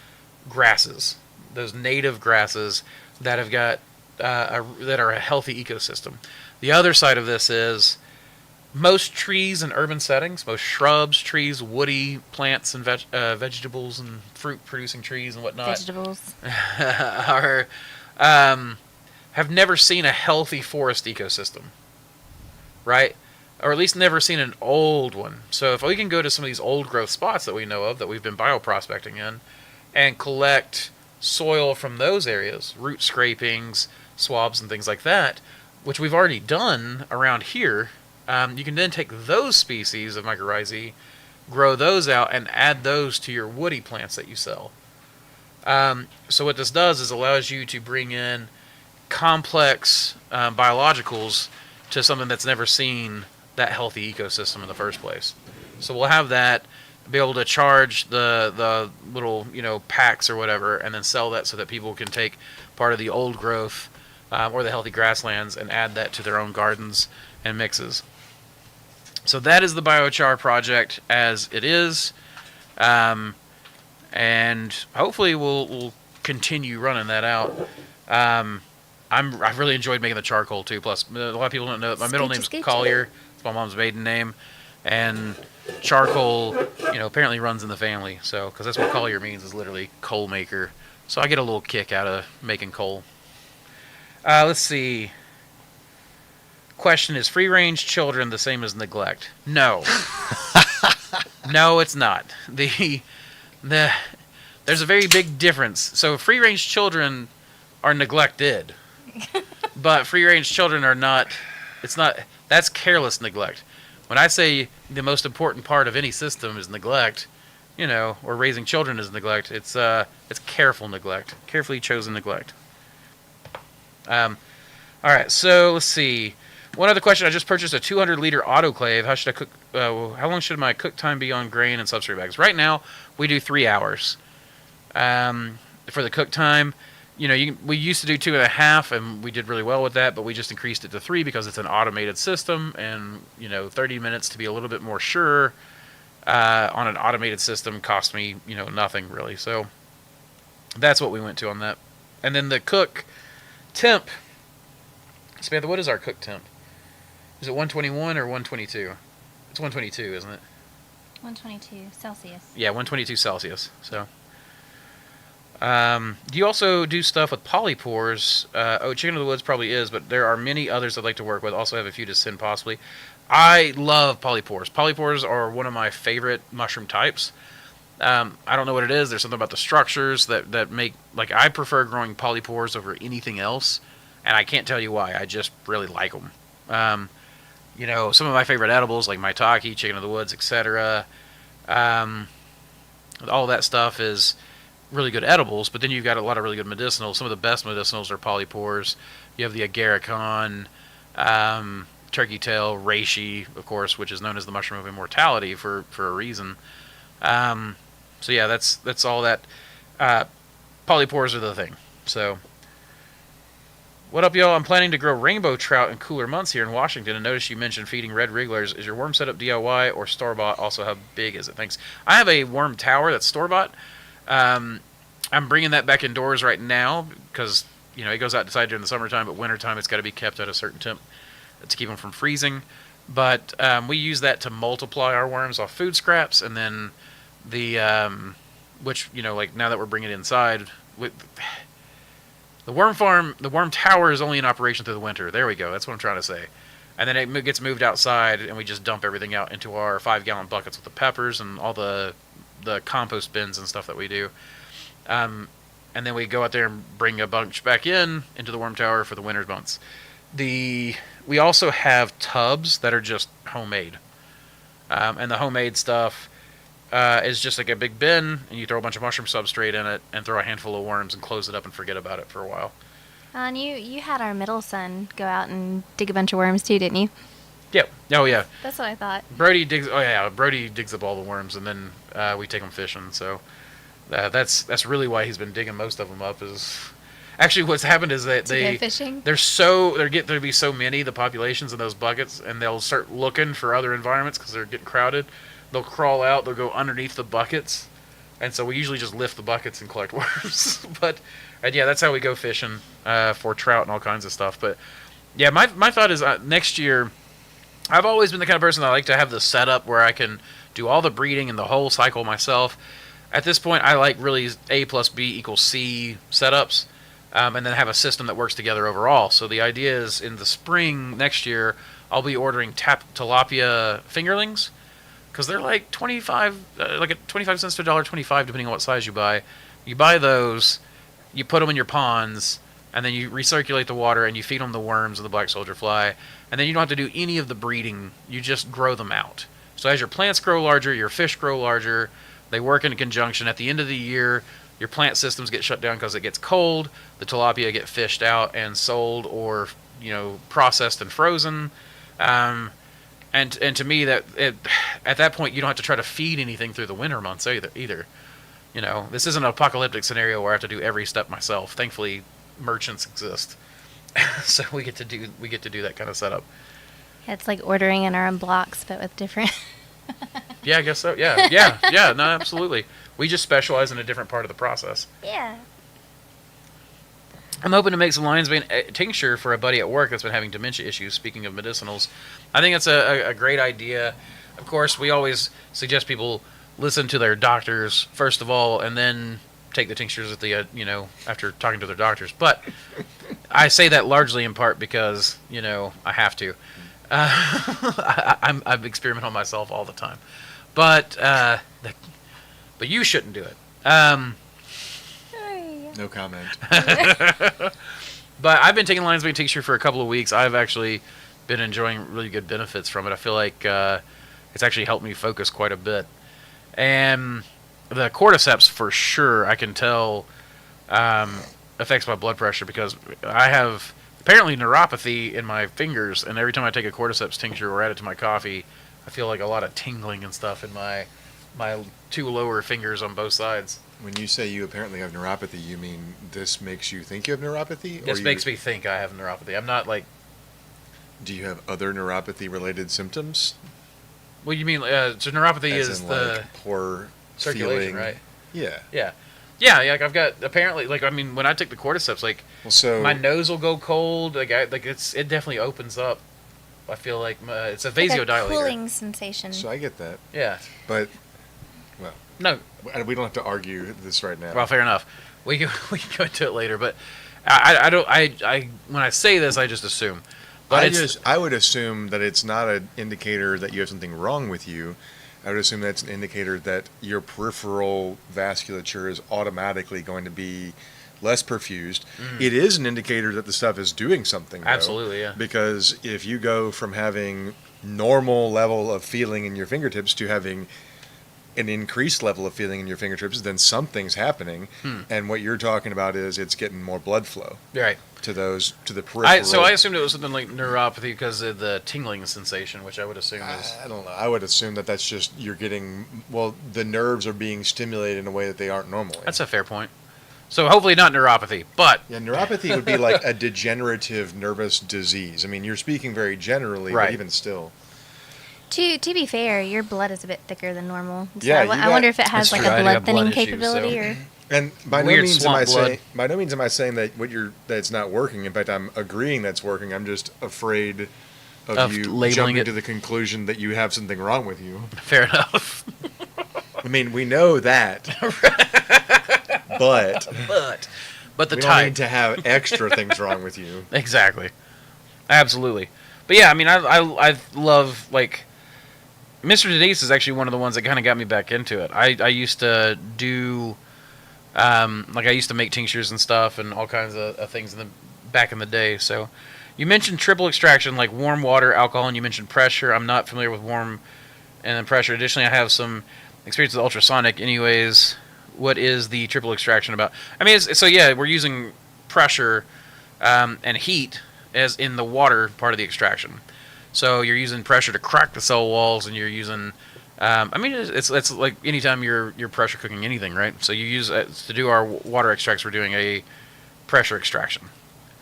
grasses, those native grasses that have got that are a healthy ecosystem. The other side of this is most trees in urban settings, most shrubs, trees, woody plants, and vegetables and fruit-producing trees and whatnot, Vegetables have never seen a healthy forest ecosystem. Right? Or at least never seen an old one. So if we can go to some of these old growth spots that we know of, that we've been bioprospecting in, and collect soil from those areas, root scrapings, swabs, and things like that, which we've already done around here, you can then take those species of mycorrhizae, grow those out, and add those to your woody plants that you sell. So what this does is allows you to bring in complex biologicals to something that's never seen that healthy ecosystem in the first place. So we'll have that, be able to charge the little packs or whatever, and then sell that so that people can take part of the old growth or the healthy grasslands and add that to their own gardens and mixes. So that is the biochar project as it is, and hopefully we'll continue running that out. I've really enjoyed making the charcoal too. Plus, a lot of people don't know that my middle Scoochie, name's scoochie. Collier. It's my mom's maiden name, and charcoal, apparently runs in the family. So, because that's what Collier means, is literally coal maker. So I get a little kick out of making coal. Let's see. Question: is free range children the same as neglect? No. No, it's not. There's a very big difference. So free range children are neglected, but free range children are not. It's not. That's careless neglect. When I say the most important part of any system is neglect, or raising children is neglect, it's careful neglect, carefully chosen neglect. All right, so let's see. One other question: I just purchased a 200-liter autoclave. How should I cook? How long should my cook time be on grain and substrate bags? Right now, we do 3 hours. For the cook time, we used to do 2.5, and we did really well with that. But we just increased it to 3 because it's an automated system, and 30 minutes to be a little bit more sure on an automated system cost me nothing really. So that's what we went to on that. And then the cook temp. Samantha, what is our cook temp? Is it 121 or 122? It's 122, isn't it? 122 Celsius. Yeah, 122 Celsius. So, do you also do stuff with polypores? Chicken of the Woods probably is, but there are many others I'd like to work with. Also have a few to send possibly. I love polypores. Polypores are one of my favorite mushroom types. I don't know what it is. There's something about the structures that make, I prefer growing polypores over anything else, and I can't tell you why. I just really like them. Some of my favorite edibles, like Maitake, Chicken of the Woods, etc. All that stuff is really good edibles, but then you've got a lot of really good medicinals. Some of the best medicinals are polypores. You have the agarikon, turkey tail, reishi, of course, which is known as the mushroom of immortality for a reason. So yeah, that's all that. Polypores are the thing. So, what up, y'all? I'm planning to grow rainbow trout in cooler months here in Washington, and notice you mentioned feeding red wrigglers. Is your worm setup DIY or store-bought? Also, how big is it? Thanks. I have a worm tower that's store-bought. I'm bringing that back indoors right now because, it goes outside during the summertime, but wintertime it's got to be kept at a certain temp to keep them from freezing. But we use that to multiply our worms off food scraps, and then which, now that we're bringing it inside, the worm farm, the worm tower is only in operation through the winter. There we go. That's what I'm trying to say. And then it gets moved outside, and we just dump everything out into our 5-gallon buckets with the peppers and all the compost bins and stuff that we do. And then we go out there and bring a bunch back into the worm tower for the winter months. We also have tubs that are just homemade. And the homemade stuff is just like a big bin, and you throw a bunch of mushroom substrate in it and throw a handful of worms and close it up and forget about it for a while. And you had our middle son go out and dig a bunch of worms too, didn't you? Yeah. Oh, yeah. That's what I thought. Brody digs up all the worms, and then we take them fishing. So that's really why he's been digging most of them up. Is actually what's happened is that go fishing? There'll be so many, the populations in those buckets, and they'll start looking for other environments because they're getting crowded. They'll crawl out. They'll go underneath the buckets, and so we usually just lift the buckets and collect worms. And yeah, that's how we go fishing for trout and all kinds of stuff. But yeah, my thought is next year. I've always been the kind of person that I like to have the setup where I can do all the breeding and the whole cycle myself. At this point, I like really A plus B equals C setups, and then have a system that works together overall. So the idea is in the spring next year, I'll be ordering tilapia fingerlings, because they're like 25 cents to $1.25 depending on what size you buy. You buy those, you put them in your ponds, and then you recirculate the water and you feed them the worms and the black soldier fly, and then you don't have to do any of the breeding. You just grow them out. So as your plants grow larger, your fish grow larger. They work in conjunction. At the end of the year, your plant systems get shut down because it gets cold. The tilapia get fished out and sold, or processed and frozen. And to me, at that point, you don't have to try to feed anything through the winter months either. This isn't an apocalyptic scenario where I have to do every step myself. Thankfully, merchants exist, so we get to do that kind of setup. Yeah, it's like ordering in our own blocks, but with different. Yeah, I guess so. Yeah. No, absolutely. We just specialize in a different part of the process. Yeah. I'm hoping to make some lion's mane tincture for a buddy at work that's been having dementia issues. Speaking of medicinals, I think that's a great idea. Of course, we always suggest people listen to their doctors first of all, and then take the tinctures at the after talking to their doctors. But I say that largely in part because I have to. I'm experimenting on myself all the time, but you shouldn't do it. No comment. But I've been taking lion's mane tincture for a couple of weeks. I've actually been enjoying really good benefits from it. I feel like it's actually helped me focus quite a bit. And the cordyceps, for sure, I can tell affects my blood pressure because I have apparently neuropathy in my fingers, and every time I take a cordyceps tincture or add it to my coffee, I feel like a lot of tingling and stuff in my two lower fingers on both sides. When you say you apparently have neuropathy, you mean this makes you think you have neuropathy? This makes me think I have neuropathy. I'm not like... Do you have other neuropathy-related symptoms? What do you mean? So neuropathy As is in, the like, poor circulation, feeling. right? Yeah. Yeah. Yeah, like I've got apparently when I take the cordyceps, like my nose will go cold. It definitely opens up. I feel like it's a vasodilator. Like a cooling sensation. So I get that. Yeah. But, well, no, we don't have to argue this right now. Well, fair enough. We can go into it later, but I don't. When I say this, I just assume. But I would assume that it's not an indicator that you have something wrong with you. I would assume that's an indicator that your peripheral vasculature is automatically going to be less perfused. It is an indicator that the stuff is doing something, though. Absolutely, yeah. Because if you go from having normal level of feeling in your fingertips to having an increased level of feeling in your fingertips, then something's happening. And what you're talking about is it's getting more blood flow. Right. To the peripheral. So I assumed it was something like neuropathy because of the tingling sensation, which I would assume is... I don't know. I would assume that that's just you're getting... Well, the nerves are being stimulated in a way that they aren't normally. That's a fair point. So hopefully not neuropathy, but... Yeah, neuropathy would be like a degenerative nervous disease. I mean, you're speaking very generally, right. But even still... To be fair, your blood is a bit thicker than normal. So Yeah, I wonder if it has like true. a I blood have thinning blood issues, capability so- or... And by no Weird means swamp blood. am I saying that that it's not working. In fact, I'm agreeing that's working. I'm just afraid of you labeling jumping it. to the conclusion that you have something wrong with you. Fair enough. I mean, we know that, but the we don't type. need to have extra things wrong with you. Exactly. Absolutely. But yeah, I mean, I love, like... Mr. Denise is actually one of the ones that kind of got me back into it. I used to do... I used to make tinctures and stuff and all kinds of things back in the day. So you mentioned triple extraction, like warm water, alcohol, and you mentioned pressure. I'm not familiar with warm and then pressure. Additionally, I have some experience with ultrasonic. Anyways, what is the triple extraction about? I mean, we're using pressure and heat as in the water part of the extraction. So you're using pressure to crack the cell walls, and you're using... it's like anytime you're pressure cooking anything, right? So you use to do our water extracts. We're doing a pressure extraction.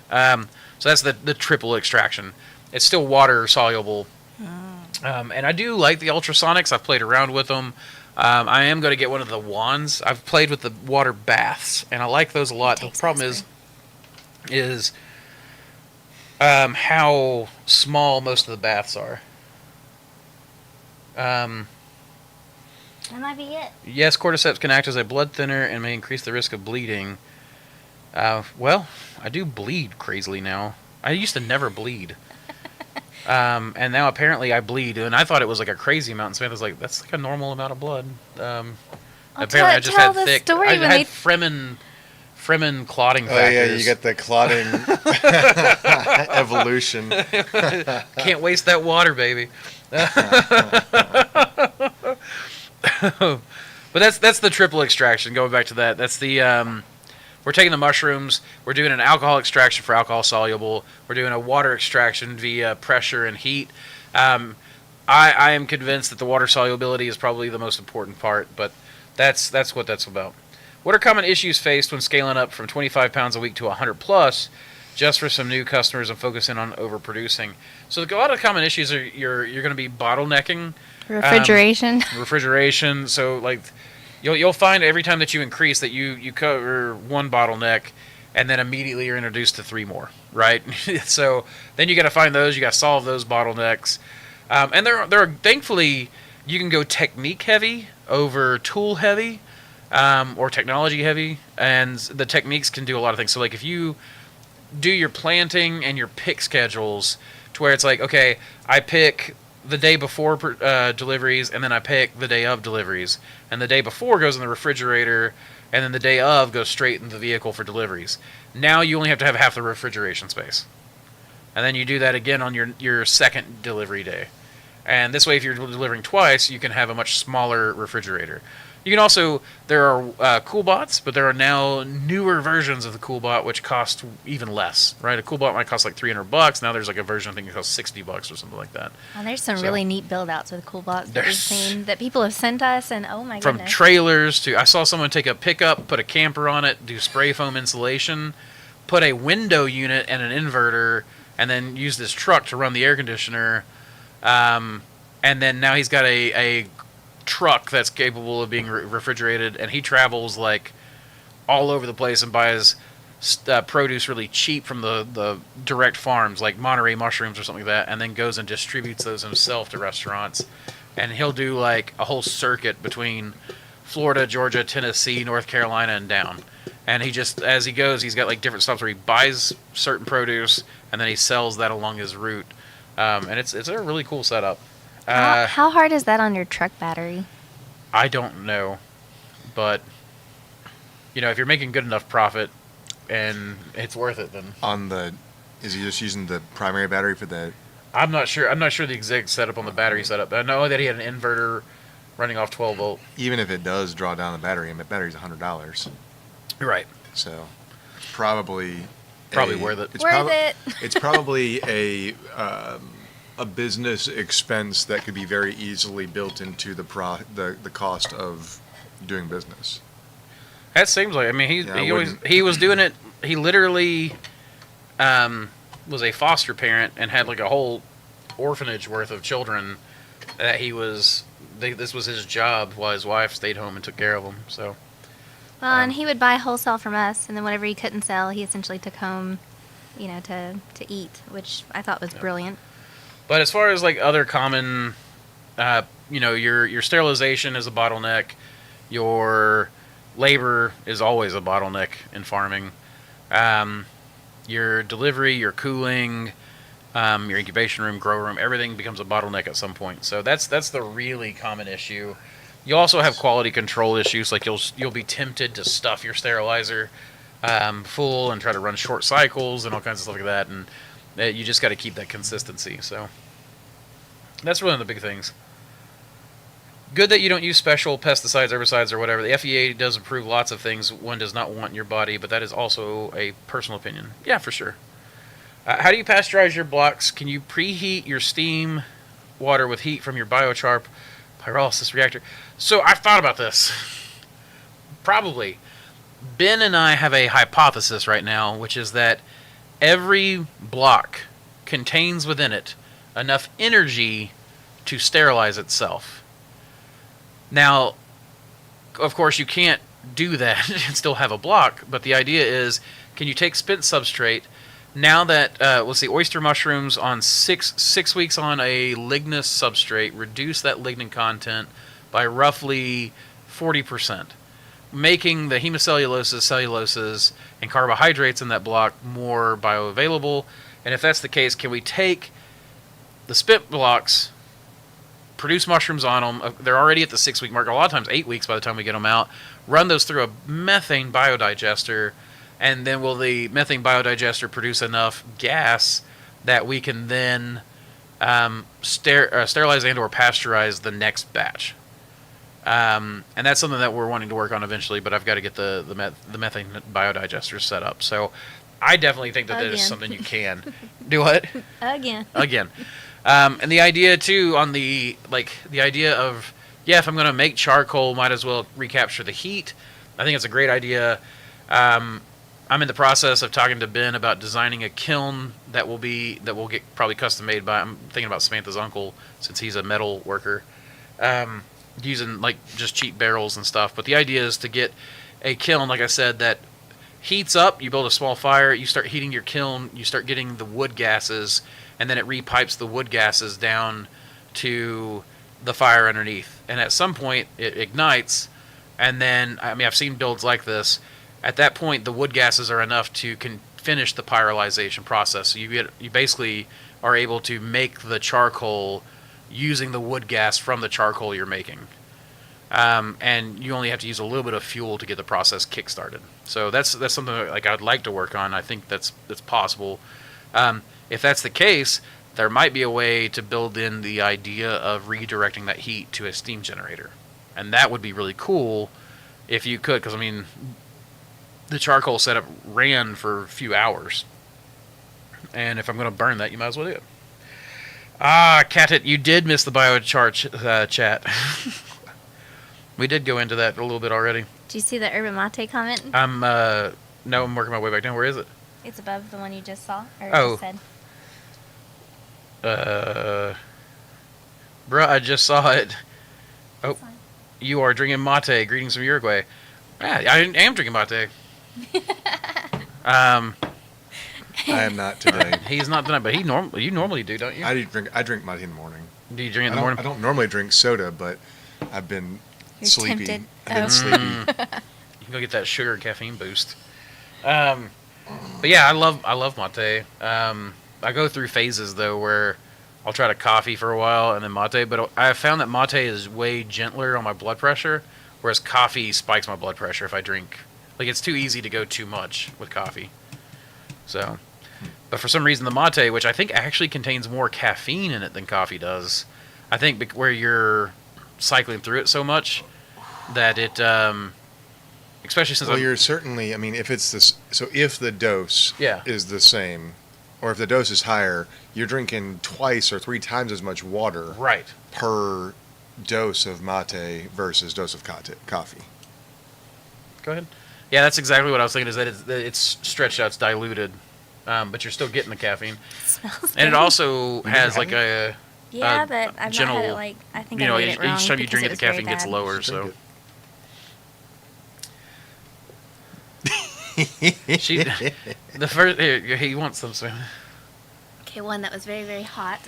So that's the triple extraction. It's still water soluble, and I do like the ultrasonics. I've played around with them. I am going to get one of the wands. I've played with the water baths, and I like those a lot. The problem is how small most of the baths are. That might be it. Yes, cordyceps can act as a blood thinner and may increase the risk of bleeding. Well, I do bleed crazily now. I used to never bleed. And now apparently I bleed, and I thought it was like a crazy amount. And Samantha's like, that's like a normal amount of blood. Apparently I just had thick... I had Fremen clotting factors. Oh yeah, you got the clotting evolution. Can't waste that water, baby. But that's the triple extraction. Going back to that, that's the we're taking the mushrooms. We're doing an alcohol extraction for alcohol soluble. We're doing a water extraction via pressure and heat. I am convinced that the water solubility is probably the most important part, but that's what that's about. What are common issues faced when scaling up from 25 pounds a week to 100 plus? Just for some new customers and focusing on overproducing. So a lot of common issues are you're going to be bottlenecking. Refrigeration. So like you'll find every time that you increase that you cover one bottleneck, and then immediately you're introduced to 3 more, right? So then you got to find those, you got to solve those bottlenecks, and there are thankfully you can go technique heavy over tool heavy, or technology heavy, and the techniques can do a lot of things. So like if you do your planting and your pick schedules to where it's like, okay, I pick the day before deliveries, and then I pick the day of deliveries, and the day before goes in the refrigerator, and then the day of goes straight in the vehicle for deliveries. Now you only have to have half the refrigeration space, and then you do that again on your second delivery day. And this way, if you're delivering twice, you can have a much smaller refrigerator. You can also, there are CoolBots, but there are now newer versions of the CoolBot which cost even less, right? A CoolBot might cost like $300. Now there's like a version I think it costs $60 or something like that. Oh, there's some really neat build outs with CoolBots that we've There's- seen that people have sent us, and oh my From goodness. trailers to, I saw someone take a pickup, put a camper on it, do spray foam insulation, put a window unit and an inverter, and then use this truck to run the air conditioner. And then now he's got a truck that's capable of being refrigerated, and he travels like all over the place and buys produce really cheap from the direct farms like Monterey mushrooms or something like that, and then goes and distributes those himself to restaurants. And he'll do like a whole circuit between Florida, Georgia, Tennessee, North Carolina, and down. And he just, as he goes, he's got like different stops where he buys certain produce and then he sells that along his route. And it's a really cool setup. How hard is that on your truck battery? I don't know, but if you're making good enough profit and it's worth it, then Is he just using the primary battery for the? I'm not sure. I'm not sure the exact setup on the battery setup. I know that he had an inverter running off 12 volt. Even if it does draw down the battery, and the battery's $100, Right. so probably worth it. Worth it. It's probably a business expense that could be very easily built into the cost of doing business. That seems like. I mean, Yeah, he was doing it. He literally was a foster parent and had like a whole orphanage worth of children that he was. This was his job while his wife stayed home and took care of them. So. Well, and he would buy wholesale from us, and then whatever he couldn't sell, he essentially took home, to eat, which I thought was brilliant. But as far as like other common, your sterilization is a bottleneck. Your labor is always a bottleneck in farming. Your delivery, your cooling, your incubation room, grow room, everything becomes a bottleneck at some point. So that's the really common issue. You also have quality control issues, like you'll be tempted to stuff your sterilizer full and try to run short cycles and all kinds of stuff like that, and you just got to keep that consistency. So that's one of the big things. Good that you don't use special pesticides, herbicides, or whatever. The FEA does approve lots of things one does not want in your body, but that is also a personal opinion. Yeah, for sure. How do you pasteurize your blocks? Can you preheat your steam water with heat from your biochar pyrolysis reactor? So I've thought about this. Probably. Ben and I have a hypothesis right now, which is that every block contains within it enough energy to sterilize itself. Now, of course, you can't do that and still have a block, but the idea is, can you take spent substrate? Now that, let's see, oyster mushrooms on 6 weeks on a lignous substrate, reduce that lignin content by roughly 40%, making the hemicelluloses, celluloses, and carbohydrates in that block more bioavailable. And if that's the case, can we take the spent blocks, produce mushrooms on them, they're already at the 6 week mark, a lot of times 8 weeks by the time we get them out, run those through a methane biodigester, and then will the methane biodigester produce enough gas that we can then sterilize and or pasteurize the next batch. And that's something that we're wanting to work on eventually, but I've got to get the methane biodigester set up. So I definitely think that is something you can do. What? Again. And the idea too on the idea of, if I'm going to make charcoal, might as well recapture the heat. I think it's a great idea. I'm in the process of talking to Ben about designing a kiln that will get probably custom made by, I'm thinking about Samantha's uncle, since he's a metal worker, using like just cheap barrels and stuff. But the idea is to get a kiln, like I said, that heats up, you build a small fire, you start heating your kiln, you start getting the wood gases, and then it repipes the wood gases down to the fire underneath. And at some point, it ignites, and then, I mean, I've seen builds like this. At that point, the wood gases are enough to finish the pyrolyzation process. So you basically are able to make the charcoal using the wood gas from the charcoal you're making. And you only have to use a little bit of fuel to get the process kick-started. So that's something that, like, I'd like to work on. I think that's possible. If that's the case, there might be a way to build in the idea of redirecting that heat to a steam generator. And that would be really cool if you could, because, I mean, the charcoal setup ran for a few hours. And if I'm going to burn that, you might as well do it. Ah, Catit, you did miss the biochar chat. We did go into that a little bit already. Do you see the Urban Mate comment? No, I'm working my way back down. Where is it? It's above the one you just saw, or Oh. just said. Bruh, I just saw it. Oh, Fine. you are drinking mate. Greetings from Uruguay. Yeah, I am drinking mate. I am not today. He's not tonight, but you normally do, don't you? I drink mate in the morning. Do you drink in the I morning? don't normally drink soda, but I've been You're sleepy. tempted. I've been Oh. sleepy. You can go get that sugar and caffeine boost. But yeah, I love mate. I go through phases though where I'll try to coffee for a while and then mate, but I have found that mate is way gentler on my blood pressure, whereas coffee spikes my blood pressure if I drink. Like, it's too easy to go too much with coffee. So, but for some reason the mate, which I think actually contains more caffeine in it than coffee does, I think where you're cycling through it so much that it, especially since Well, you're certainly. I mean, if it's this, so if the dose Yeah. is the same, or if the dose is higher, you're drinking twice or 3 times as much water right. per dose of mate versus dose of coffee. Go ahead. Yeah, that's exactly what I was thinking. Is that it's stretched out, it's diluted, but you're still getting the caffeine, Smells and it good. also has like a Yeah, but I've not had gentle- it like, I think you know, I made it wrong each time you because drink it, the was very caffeine gets bad. lower. Drink So she, the first here, he wants some. So, Okay, one that was very, very hot.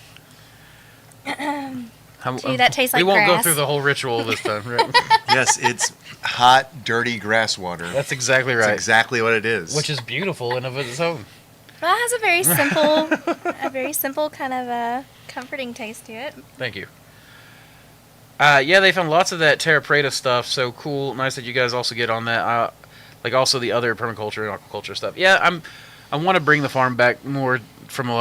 Two that tastes we like won't go grass. through the whole ritual this time, right? Yes, it's hot, dirty grass water. That's exactly That's right. exactly what it is. Which is beautiful in of its own. Well, it has a very simple kind of comforting taste to it. Thank you. Yeah, they found lots of that Terra Preta stuff. So cool, nice that you guys also get on that. Like also the other permaculture and aquaculture stuff. Yeah, I want to bring the farm back more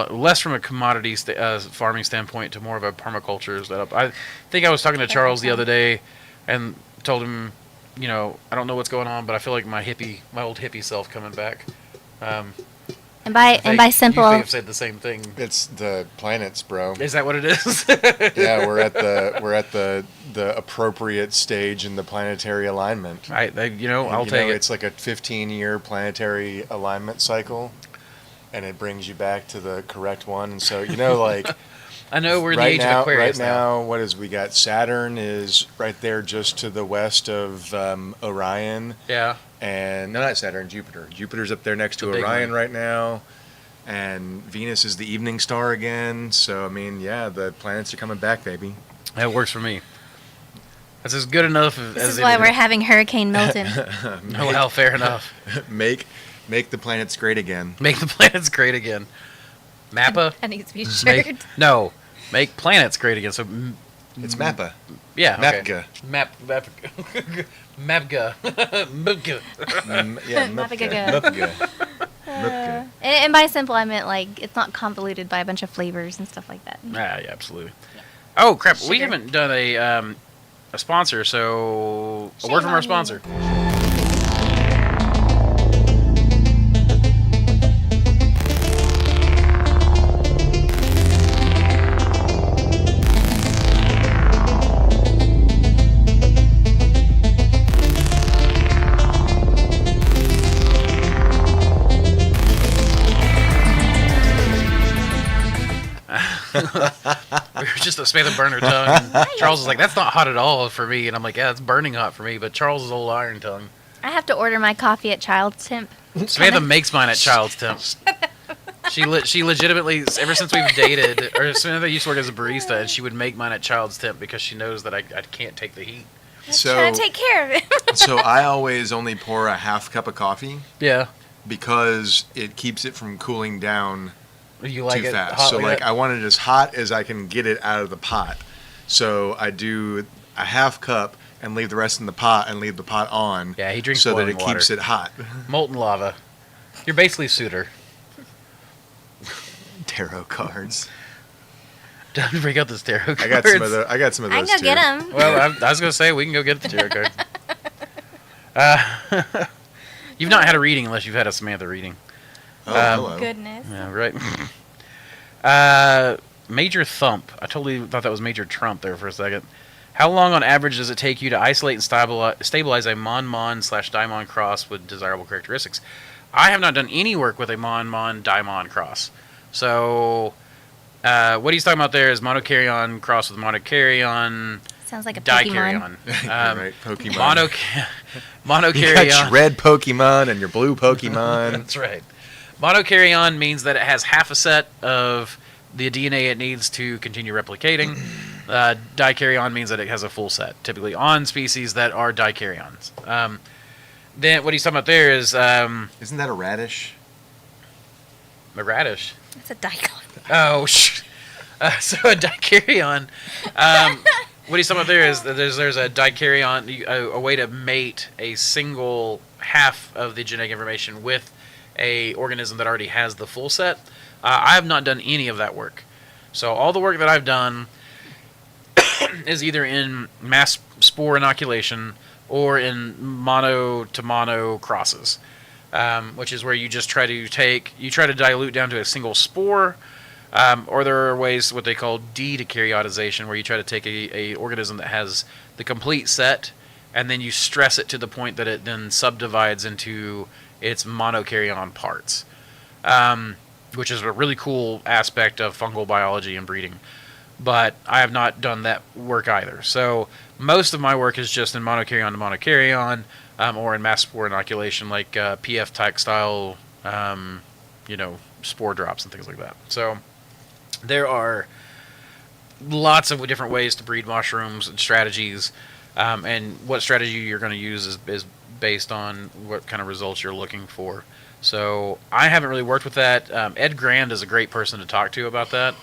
less from a commodity farming standpoint to more of a permaculture setup. I think I was talking to Charles the other day and told him, you know, I don't know what's going on, but I feel like my old hippie self coming back. And by simple, you may have said the same thing. It's the planets, bro. Is that what it is? Yeah, we're at the appropriate stage in the planetary alignment. I'll And, take it. It's like a 15-year planetary alignment cycle, and it brings you back to the correct one. And so, like I know we're in the right age now, of Aquarius right now, what is we got? Saturn is right there, just to the west of Orion. Yeah. And no, not Saturn, Jupiter. Jupiter's up there next to The big Orion one. right now. And Venus is the evening star again. So, I mean, yeah, the planets are coming back, baby. That works for me. That's as good enough as this is why we're anything. having Hurricane Milton. Oh, well, fair enough. Make the planets great again. Make the planets great again. Mappa? That needs to be shared. Make planets great again. So, It's Mappa. yeah. Okay. Mapga. Mapga. Mapga. Yeah, Mapga. Mapga. Mapga. And by simple, I meant like it's not convoluted by a bunch of flavors and stuff like that. Yeah, absolutely. Oh, crap. We Sugar. haven't done a sponsor, so a Shame word from our on you. sponsor. We were just a Smith and burner tongue. And Charles was like, "That's not hot at all for me," and I'm like, "Yeah, it's burning hot for me." But Charles is old iron tongue. I have to order my coffee at Child's Temp. Samantha makes mine at Child's Temp. She legitimately, ever since we've dated, or Samantha used to work as a barista, and she would make mine at Child's Temp because she knows that I can't take the heat. So, trying to take care of it. so I always only pour a half cup of coffee Yeah. because it keeps it from cooling down You like too it fast. hot So like that? I want it as hot as I can get it out of the pot. So I do a half cup and leave the rest in the pot and leave the pot on. Yeah, he drinks so that boiling it keeps water. it hot. Molten lava. You're basically Suitor. Tarot cards. Don't bring out this tarot cards. I got some of those. I got some of I those can go too. get them. Well, I was going to say, we can go get the tarot cards. You've not had a reading unless you've had a Samantha reading. Oh, hello. Goodness. Yeah, right. Major Thump. I totally thought that was Major Trump there for a second. How long on average does it take you to isolate and stabilize a Mon/Daimon cross with desirable characteristics? I have not done any work with a Mon/Daimon cross. So, what he's talking about there is Monocaryon cross with Monocaryon, Sounds like a Pokemon. Dicaryon. Right, Pokemon. Monocaryon. You got your red Pokemon and your blue Pokemon. That's right. Monocaryon means that it has half a set of the DNA it needs to continue replicating. Dicaryon means that it has a full set, typically on species that are dicaryons. Then what he's talking about there is Isn't that a radish? a radish. It's a Daikon. Oh, so a dicaryon. What he's talking about there is that there's a dicaryon, a way to mate a single half of the genetic information with a organism that already has the full set. I have not done any of that work. So all the work that I've done is either in mass spore inoculation or in mono-to-mono crosses, which is where you just try to dilute down to a single spore, or there are ways, what they call decaryotisation, where you try to take a organism that has the complete set, and then you stress it to the point that it then subdivides into its monocaryon parts, which is a really cool aspect of fungal biology and breeding. But I have not done that work either. So most of my work is just in monocaryon to monocaryon, or in mass spore inoculation, like PF type style, spore drops and things like that. So there are lots of different ways to breed mushrooms and strategies, and what strategy you're going to use is based on what kind of results you're looking for. So I haven't really worked with that. Ed Grand is a great person to talk to about that.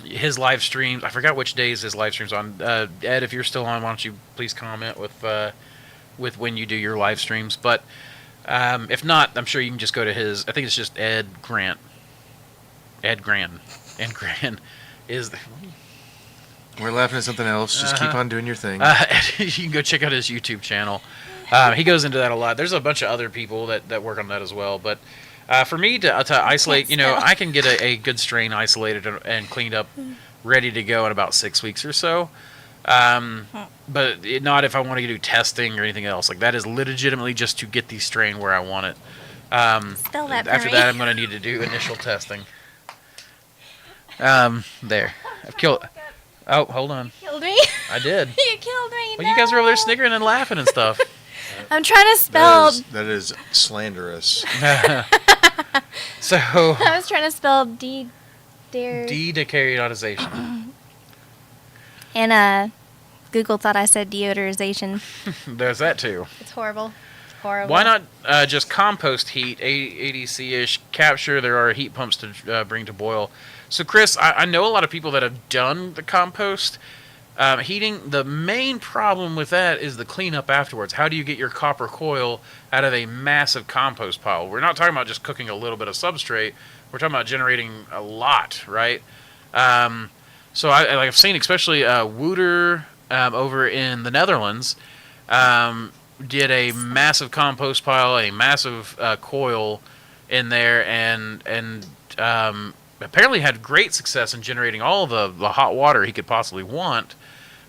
His live streams, I forgot which days his live streams on. Ed, if you're still on, why don't you please comment with when you do your live streams. But if not, I'm sure you can just go to his. I think it's just Ed Grant. Ed Grand. Ed Grand is. We're laughing at something else. Just keep on doing your thing. You can go check out his YouTube channel. He goes into that a lot. There's a bunch of other people that work on that as well. But for me to isolate, I can get a good strain isolated and cleaned up, ready to go in about 6 weeks or so. But not if I want to do testing or anything else. Like, that is legitimately just to get the strain where I want it. Spell that for After me. that, I'm going to need to do initial testing. There. I've killed... Oh, hold on. Killed me. I did. You killed me. Well, you guys are over there no. sniggering and laughing and stuff. I'm trying to spell. That is slanderous. So, I was trying to spell decaryotisation. And Google thought I said deodorization. There's that too. It's horrible. Horrible. Why not just compost heat, ADC-ish, capture? There are heat pumps to bring to boil. So, Chris, I know a lot of people that have done the compost heating. The main problem with that is the cleanup afterwards. How do you get your copper coil out of a massive compost pile? We're not talking about just cooking a little bit of substrate. We're talking about generating a lot, right? So I've seen, especially Wouter over in the Netherlands, did a massive compost pile, a massive coil in there, and apparently had great success in generating all the hot water he could possibly want.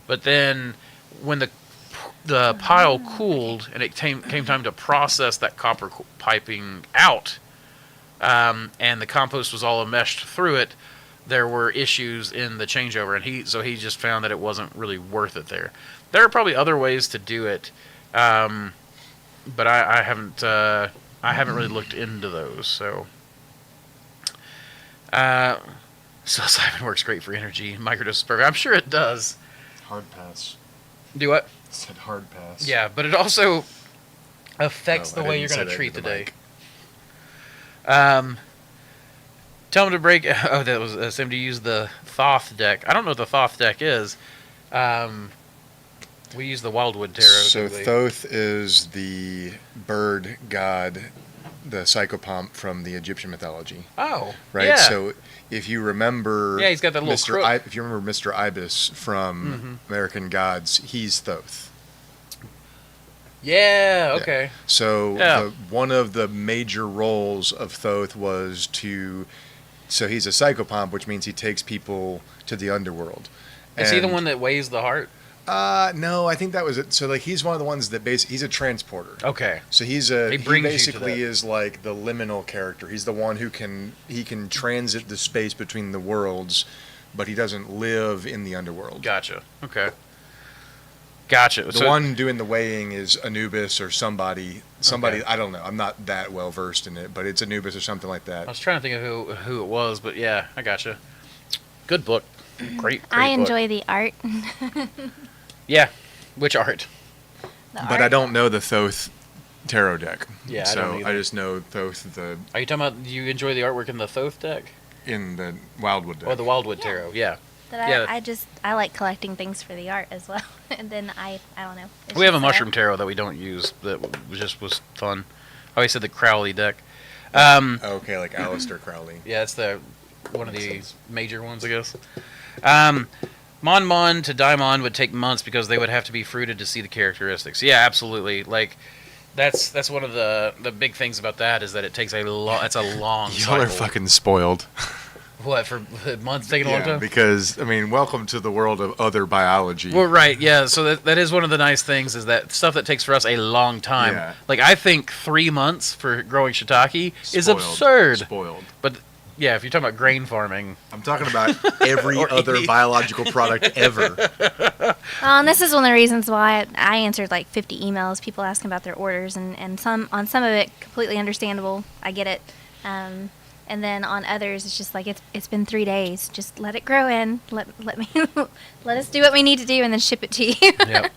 But then when the pile cooled and it came time to process that copper piping out, and the compost was all enmeshed through it, there were issues in the changeover, and he just found that it wasn't really worth it there. There are probably other ways to do it, But I haven't really looked into those. So, psilocybin works great for energy. Microdose is perfect. I'm sure it does. Hard pass. Do what? Said hard pass. Yeah, but it also affects Oh, the I way you're didn't going say to that treat into the the day. mic. Tell him to break. Oh, that was him to use the Thoth deck. I don't know what the Thoth deck is. We use the Wildwood Tarot. So typically. Thoth is the bird god, the psychopomp from the Egyptian mythology, Oh, right? yeah. So if you remember, Yeah, he's got that little crook. If you remember Mr. Ibis from American Gods, he's Thoth. Yeah. Okay. So Yeah. one of the major roles of Thoth was so he's a psychopomp, which means he takes people to the underworld. Is he the And- one that weighs the heart? No, I think that was it. So like he's one of the ones that he's a transporter. Okay. So he brings you to basically that. is like the liminal character. He's the one who can transit the space between the worlds, but he doesn't live in the underworld. Gotcha. Okay. Gotcha. The one doing the weighing is Anubis or somebody. Okay. I don't know. I'm not that well versed in it, but it's Anubis or something like that. I was trying to think of who it was, but yeah, I gotcha. Good book. Great I book. enjoy the art. Yeah. Which art? But I don't know the Thoth tarot deck. Yeah, I so don't either. I just know Thoth Are you talking about? Do you enjoy the artwork in the Thoth deck in the Wildwood deck. or the Wildwood Yeah. Tarot? Yeah. That Yeah. I like collecting things for the art as well. And then I don't know. It's We have a just, mushroom tarot that we don't use that was fun. I always said the Crowley deck. Okay, like Aleister Crowley. Yeah, it's one of Makes the sense. major ones, I guess. Mon to Daimon would take months because they would have to be fruited to see the characteristics. Yeah, absolutely. Like that's one of the big things about that is that it takes a long. It's a long. Y'all are cycle. fucking spoiled. What for months taking a long time? because I mean, welcome to the world of other biology. Well, right, yeah. So that is one of the nice things is that stuff that takes for us a long time. Yeah. Like I think 3 months for growing shiitake is Spoiled. absurd. Spoiled. But yeah, if you're talking about grain farming, I'm talking about every Or other eating. biological product ever. And this is one of the reasons why I answered like 50 emails, people asking about their orders, and some of it completely understandable. I get it. And then on others, it's just like it's been 3 days. Just let it grow in. Let me let us do what we need to do, and then ship it to you. Yep.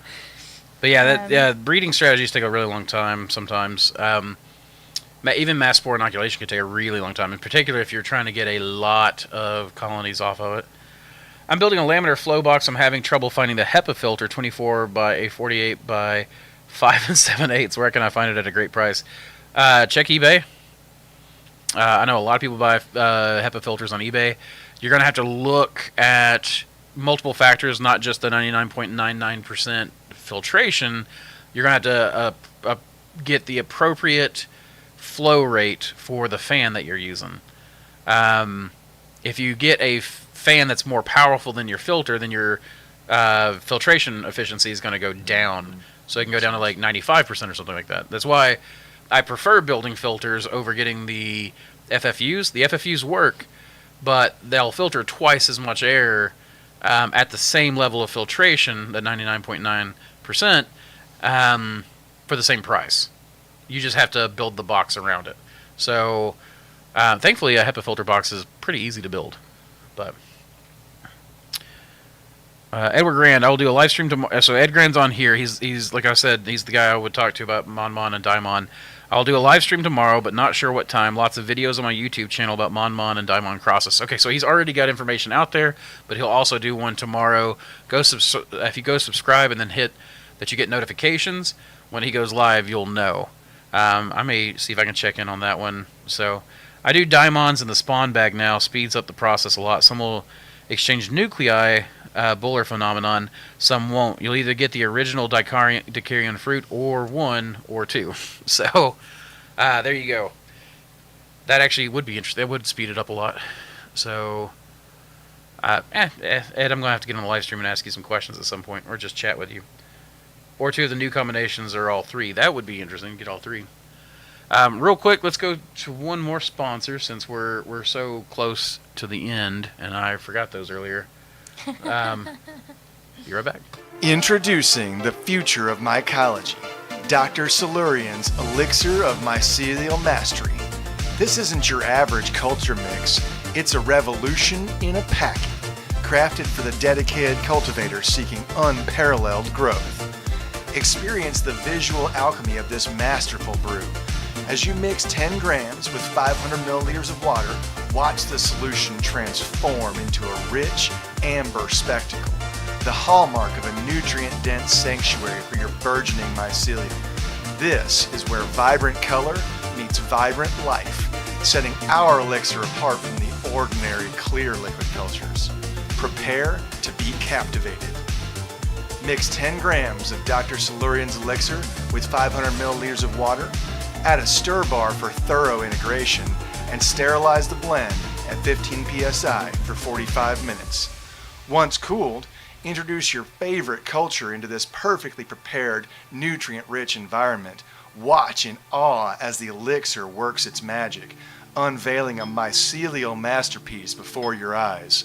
But yeah, breeding strategies take a really long time sometimes. Even mass spore inoculation can take a really long time, in particular if you're trying to get a lot of colonies off of it. I'm building a laminar flow box. I'm having trouble finding the HEPA filter, 24 by a 48 by 5 and 7/8. Where can I find it at a great price? Check eBay. I know a lot of people buy HEPA filters on eBay. You're going to have to look at multiple factors, not just the 99.99% filtration. You're going to have to get the appropriate flow rate for the fan that you're using. If you get a fan that's more powerful than your filter, then your filtration efficiency is going to go down. So it can go down to like 95% or something like that. That's why I prefer building filters over getting the FFUs. The FFUs work, but they'll filter twice as much air at the same level of filtration, the 99.9%, for the same price. You just have to build the box around it. So, thankfully, a HEPA filter box is pretty easy to build. But Edward Grand, I will do a live stream tomorrow. So Ed Grand's on here. He's like I said, he's the guy I would talk to about Mon and Daimon. I'll do a live stream tomorrow, but not sure what time. Lots of videos on my YouTube channel about Mon and Daimon crosses. Okay, so he's already got information out there, but he'll also do one tomorrow. If you go subscribe and then hit that you get notifications, when he goes live, you'll know. I may see if I can check in on that one. So I do Daimons in the spawn bag now. Speeds up the process a lot. Some will exchange nuclei, Buller phenomenon. Some won't. You'll either get the original Dicarian fruit or 1 or 2. So there you go. That actually would be interesting. That would speed it up a lot. So Ed, I'm going to have to get on the live stream and ask you some questions at some point, or just chat with you. Or 2 of the new combinations, or all 3. That would be interesting. Get all 3. Real quick, let's go to one more sponsor since we're so close to the end, and I forgot those earlier. Be right back. Introducing the future of mycology. Dr. Silurian's Elixir of Mycelial Mastery. This isn't your average culture mix. It's a revolution in a packet, crafted for the dedicated cultivator seeking unparalleled growth. Experience the visual alchemy of this masterful brew. As you mix 10 grams with 500 milliliters of water, watch the solution transform into a rich, amber spectacle, the hallmark of a nutrient-dense sanctuary for your burgeoning mycelium. This is where vibrant color meets vibrant life, setting our elixir apart from the ordinary clear liquid cultures. Prepare to be captivated. Mix 10 grams of Dr. Silurian's elixir with 500 milliliters of water, add a stir bar for thorough integration, and sterilize the blend at 15 psi for 45 minutes. Once cooled, introduce your favorite culture into this perfectly prepared, nutrient-rich environment. Watch in awe as the elixir works its magic, unveiling a mycelial masterpiece before your eyes.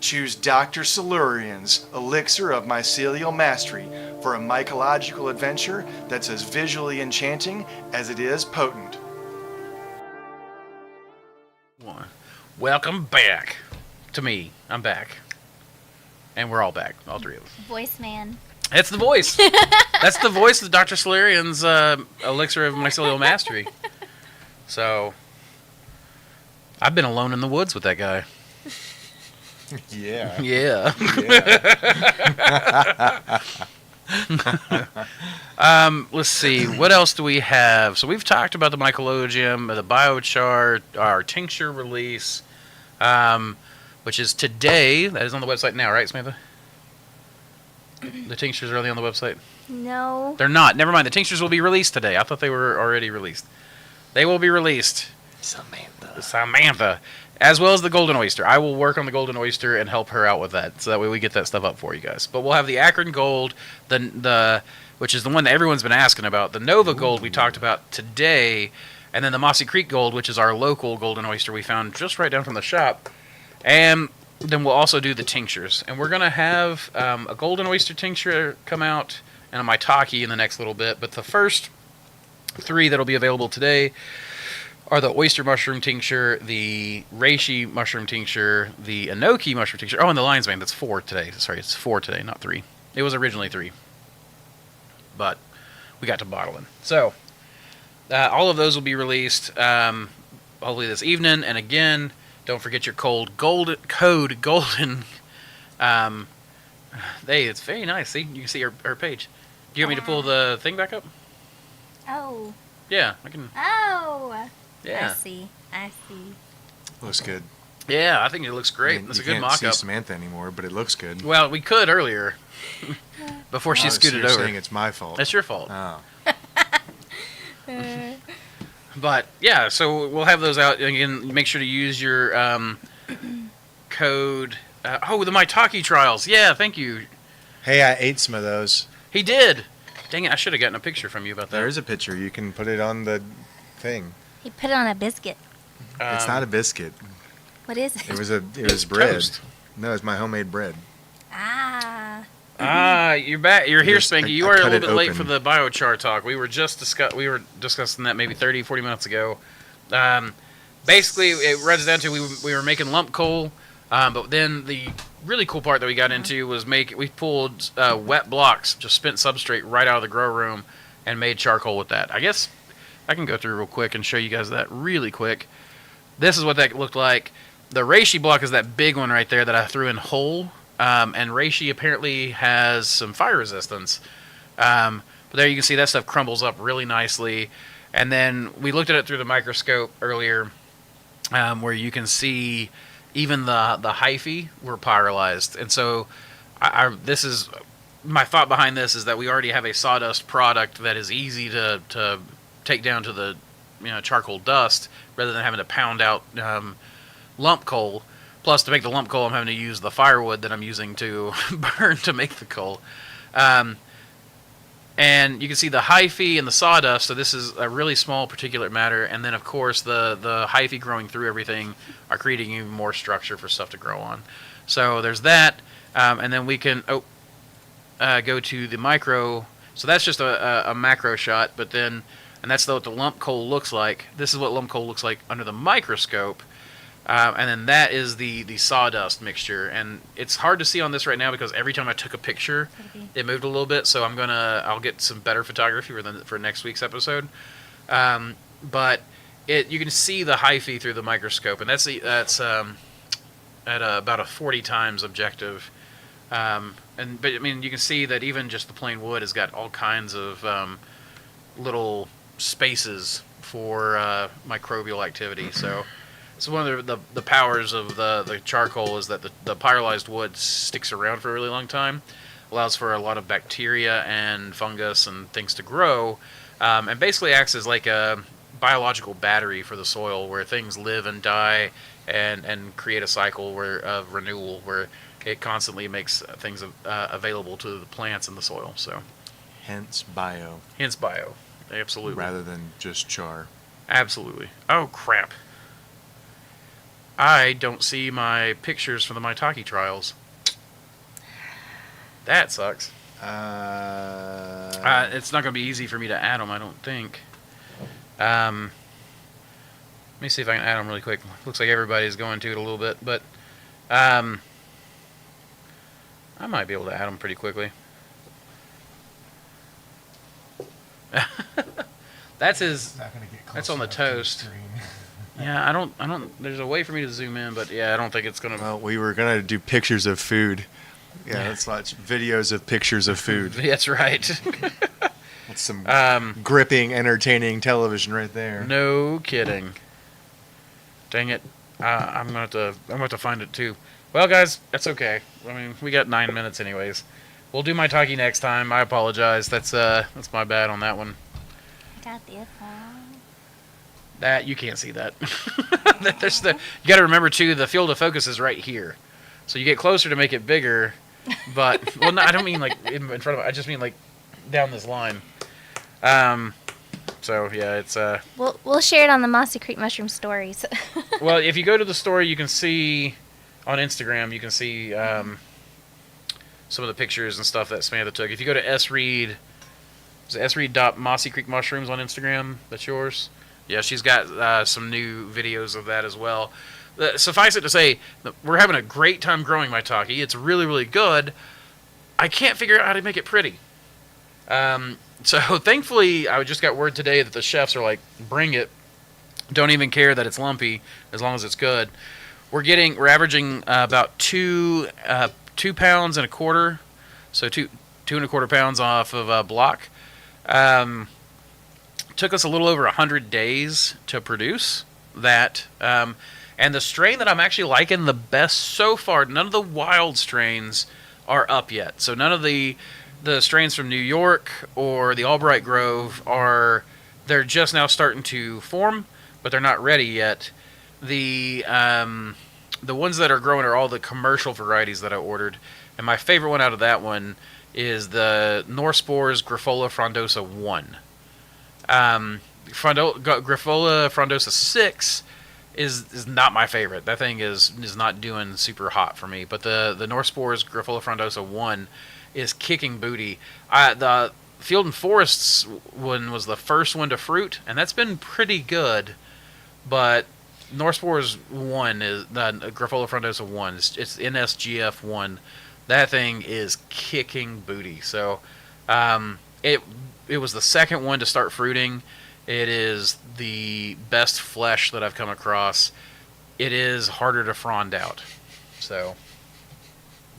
Choose Dr. Silurian's Elixir of Mycelial Mastery for a mycological adventure that's as visually enchanting as it is potent. Welcome back to me. I'm back. And we're all back, all three of us. Voice man. That's the voice. That's the voice of Dr. Silurian's Elixir of Mycelial Mastery. So, I've been alone in the woods with that guy. Yeah. Yeah. Let's see. What else do we have? So we've talked about the Mycology, the Biochar, our tincture release, which is today. That is on the website now, right, Samantha? The tinctures are only on the website? No. They're not. Never mind. The tinctures will be released today. I thought they were already released. They will be released. Samantha. As well as the Golden Oyster. I will work on the Golden Oyster and help her out with that, so that way we get that stuff up for you guys. But we'll have the Akron Gold, the which is the one that everyone's been asking about. The Nova Gold we talked about today, and then the Mossy Creek Gold, which is our local Golden Oyster we found just right down from the shop. And then we'll also do the tinctures. And we're going to have a Golden Oyster tincture come out and a Maitake in the next little bit. But the first three that'll be available today are the Oyster Mushroom Tincture, the Reishi Mushroom Tincture, the Enoki Mushroom Tincture. Oh, and the Lion's Mane. That's 4 today. Sorry, it's 4 today, not 3. It was originally 3. But we got to bottling. So, all of those will be released hopefully this evening. And again, don't forget your code GOLDEN. Hey, it's very nice. See, you can see her page. Do you want me to pull the thing back up? Oh. Yeah, I can. Oh. Yeah. I see. Looks good. Yeah, I think it looks great. I mean, That's a you good can't mock-up. see Samantha anymore, but it looks good. Well, we could earlier. Before she scooted so you're over. saying it's my fault. That's your fault. Oh. But, yeah, so we'll have those out. Again, make sure to use your code. The Maitake Trials. Yeah, thank you. Hey, I ate some of those. He did. Dang it, I should have gotten a picture from you about that. There is a picture. You can put it on the thing. He put it on a biscuit. It's not a biscuit. What is it? It was bread. Toast. No, it's my homemade bread. Ah. You're back. You're here, Just- Spanky. You I are a cut little it bit late open. for the biochar talk. We were discussing that maybe 30, 40 minutes ago. Basically, it runs down to we were making lump coal, but then the really cool part that we got into was we pulled wet blocks, just spent substrate right out of the grow room, and made charcoal with that. I guess I can go through real quick and show you guys that really quick. This is what that looked like. The reishi block is that big one right there that I threw in whole. And reishi apparently has some fire resistance. But there you can see that stuff crumbles up really nicely. And then we looked at it through the microscope earlier, where you can see even the hyphae were pyrolized. And so this is my thought behind this is that we already have a sawdust product that is easy to take down to the charcoal dust rather than having to pound out lump coal. Plus, to make the lump coal, I'm having to use the firewood that I'm using to burn to make the coal. And you can see the hyphae and the sawdust. So this is a really small particulate matter. And then, of course, the hyphae growing through everything are creating even more structure for stuff to grow on. So there's that. And then we can go to the micro. So that's just a macro shot, but then, and that's what the lump coal looks like. This is what lump coal looks like under the microscope. And then that is the sawdust mixture, and it's hard to see on this right now because every time I took a picture, it moved a little bit. So I'll get some better photography for next week's episode. But you can see the hyphae through the microscope, and that's at about a 40 times objective. But I mean, you can see that even just the plain wood has got all kinds of little spaces for microbial activity. So. So one of the powers of the charcoal is that the pyrolyzed wood sticks around for a really long time, allows for a lot of bacteria and fungus and things to grow, and basically acts as like a biological battery for the soil where things live and die and create a cycle of renewal where it constantly makes things available to the plants in the soil. So, Hence bio. Absolutely. Rather than just char. Absolutely. Oh, crap. I don't see my pictures for the Maitake Trials. That sucks. It's not going to be easy for me to add them, I don't think. Let me see if I can add them really quick. Looks like everybody's going to it a little bit, but I might be able to add them pretty quickly. That's on the toast. Yeah, I don't. There's a way for me to zoom in, but yeah, I don't think it's gonna. Well, we were gonna do pictures of food. Yeah, let's watch videos of pictures of food. That's right. That's some gripping, entertaining television right there. No kidding. Dang it! I'm gonna have to find it too. Well, guys, that's okay. I mean, we got 9 minutes anyways. We'll do Maitake next time. I apologize. That's my bad on that one. I got this one. That you can't see that. You got to remember too. The field of focus is right here, so you get closer to make it bigger. But well, no, I don't mean like in front of it. I just mean like down this line. So yeah, it's We'll share it on the Mossy Creek Mushroom Stories. Well, if you go to the story, you can see on Instagram. You can see some of the pictures and stuff that Samantha took. If you go to sreed, is it sreed.mossy creek mushrooms on Instagram? That's yours. Yeah, she's got some new videos of that as well. Suffice it to say, we're having a great time growing Maitake. It's really, really good. I can't figure out how to make it pretty. So thankfully, I just got word today that the chefs are like, bring it. Don't even care that it's lumpy, as long as it's good. We're averaging about 2 pounds and a quarter, so 2.25 pounds off of a block. Took us a little over 100 days to produce that. And the strain that I'm actually liking the best so far, none of the wild strains are up yet. So none of the strains from New York or the Albright Grove they're just now starting to form, but they're not ready yet. The ones that are growing are all the commercial varieties that I ordered. And my favorite one out of that one is the Norspor's Griffola Frondosa 1. Griffola Frondosa 6 is not my favorite. That thing is not doing super hot for me. But the Norspor's Griffola Frondosa 1 is kicking booty. The Field and Forests one was the first one to fruit, and that's been pretty good. But Norspor's 1 is the Griffola Frondosa 1. It's NSGF 1. That thing is kicking booty. So it was the second one to start fruiting. It is the best flesh that I've come across. It is harder to frond out. So,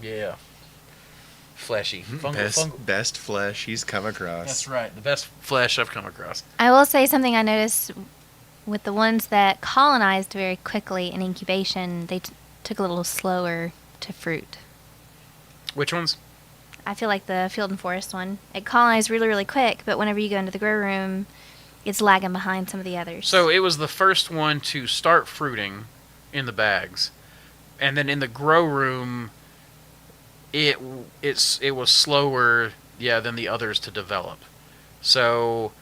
yeah. Fleshy. Best flesh he's come across. That's right. The best flesh I've come across. I will say something I noticed with the ones that colonized very quickly in incubation, they took a little slower to fruit. Which ones? I feel like the Field and Forest one. It colonized really, really quick, but whenever you go into the grow room, it's lagging behind some of the others. So it was the first one to start fruiting in the bags. And then in the grow room, it was slower, than the others to develop. So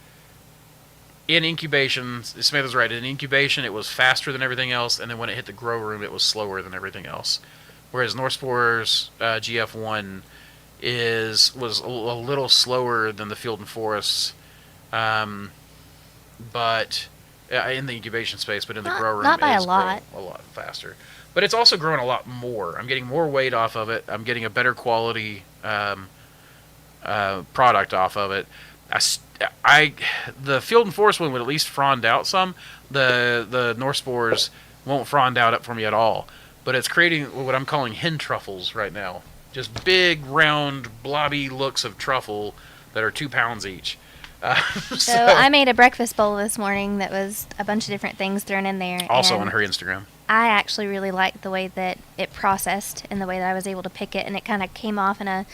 in incubation, Samantha's right, in incubation it was faster than everything else, and then when it hit the grow room, it was slower than everything else. Whereas Norspor's GF1 was a little slower than the field and forests, but in the incubation space, but in the grow room, not by a it's lot. growing a lot faster. But it's also growing a lot more. I'm getting more weight off of it. I'm getting a better quality product off of it. The field and forest one would at least frond out some. The North spores won't frond out for me at all. But it's creating what I'm calling hen truffles right now. Just big, round, blobby looks of truffle that are 2 pounds each. So I made a breakfast bowl this morning that was a bunch of different things thrown in there. Also and on her Instagram. I actually really liked the way that it processed and the way that I was able to pick it, and it kind of came off in a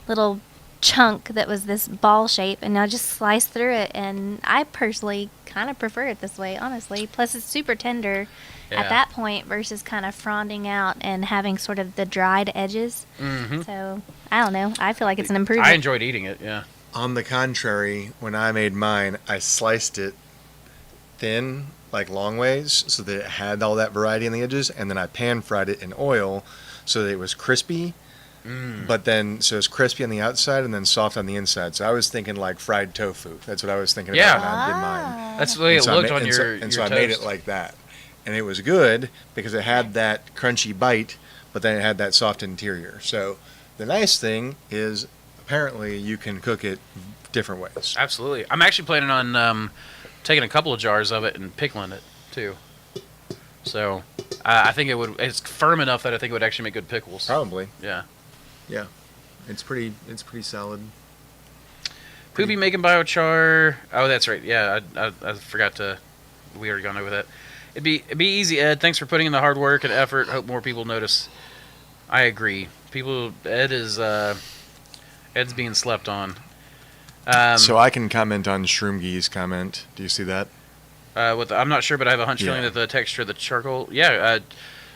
little chunk that was this ball shape, and I just sliced through it, and I personally kind of prefer it this way, honestly. Plus, it's super tender at that point versus kind of fronding out and having sort of the dried edges. Mm-hmm. So, I don't know. I feel like it's an improvement. I enjoyed eating it, yeah. On the contrary, when I made mine, I sliced it thin, like long ways, so that it had all that variety on the edges, and then I pan fried it in oil so that it was crispy. But then, so it's crispy on the outside and then soft on the inside. So I was thinking like fried tofu. That's what I was thinking about when I did mine. That's the way And it so I looked ma- on and your so, and so I toast. made it like that. And it was good because it had that crunchy bite, but then it had that soft interior. So the nice thing is apparently you can cook it different ways. Absolutely. I'm actually planning on taking a couple of jars of it and pickling it, too. So I think it's firm enough that I think it would actually make good pickles. Probably. Yeah. Yeah. It's pretty solid. Poopy making biochar. Oh, that's right. Yeah, I forgot to. We already gone over that. It'd be easy, Ed. Thanks for putting in the hard work and effort. Hope more people notice. I agree. Ed's being slept on. So I can comment on Shroomgee's comment. Do you see that? I'm not sure, but I have a hunch feeling that the texture of the charcoal.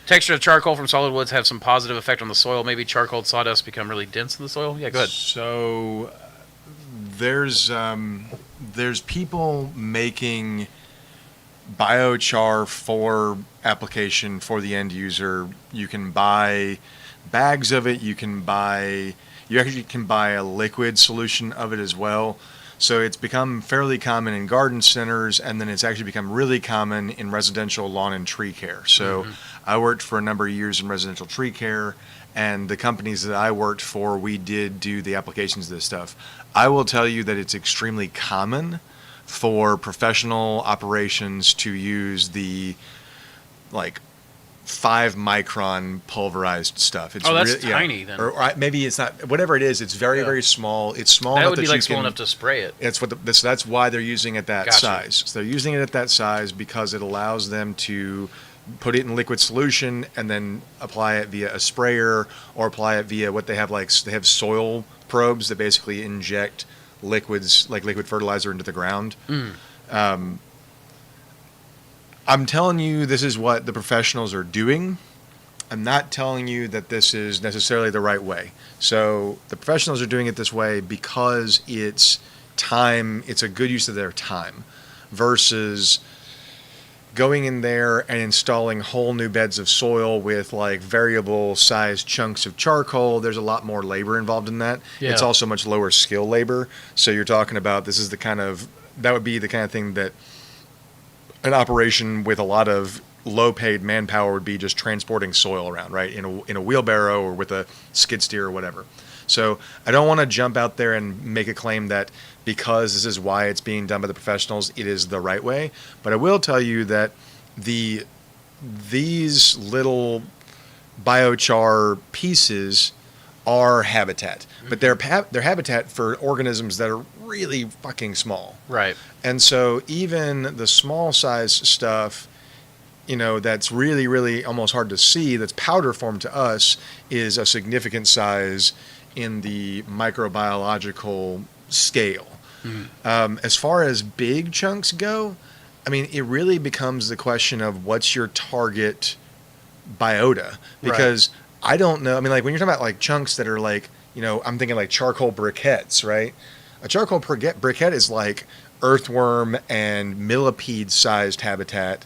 Texture of charcoal from solid woods have some positive effect on the soil. Maybe charcoal and sawdust become really dense in the soil. Yeah, go ahead. So there's people making biochar for application for the end user. You can buy bags of it. You actually can buy a liquid solution of it as well. So it's become fairly common in garden centers, and then it's actually become really common in residential lawn and tree care. So I worked for a number of years in residential tree care, and the companies that I worked for, we did do the applications of this stuff. I will tell you that it's extremely common for professional operations to use the 5-micron pulverized stuff. It's that's tiny then. Or maybe it's not. Whatever it is, it's very very small. It's small That enough would be that you small can. enough to spray it. That's why they're using it that Gotcha. size. So they're using it at that size because it allows them to put it in liquid solution and then apply it via a sprayer or apply it via what they have they have soil probes that basically inject liquids like liquid fertilizer into the ground. I'm telling you this is what the professionals are doing. I'm not telling you that this is necessarily the right way. So the professionals are doing it this way because it's a good use of their time versus going in there and installing whole new beds of soil with variable sized chunks of charcoal. There's a lot more labor involved in that. Yeah. It's also much lower skill labor. So you're talking about that would be the kind of thing that an operation with a lot of low-paid manpower would be just transporting soil around, right, in a wheelbarrow or with a skid steer or whatever. So I don't want to jump out there and make a claim that because this is why it's being done by the professionals, it is the right way. But I will tell you that these little biochar pieces are habitat, but they're habitat for organisms that are really fucking small. Right. And so even the small size stuff, that's really, really almost hard to see, that's powder form to us, is a significant size in the microbiological scale. As far as big chunks go, I mean, it really becomes the question of what's your target biota, because I don't know. I mean, when you're talking about chunks that are I'm thinking charcoal briquettes, right? A charcoal briquette is earthworm and millipede sized habitat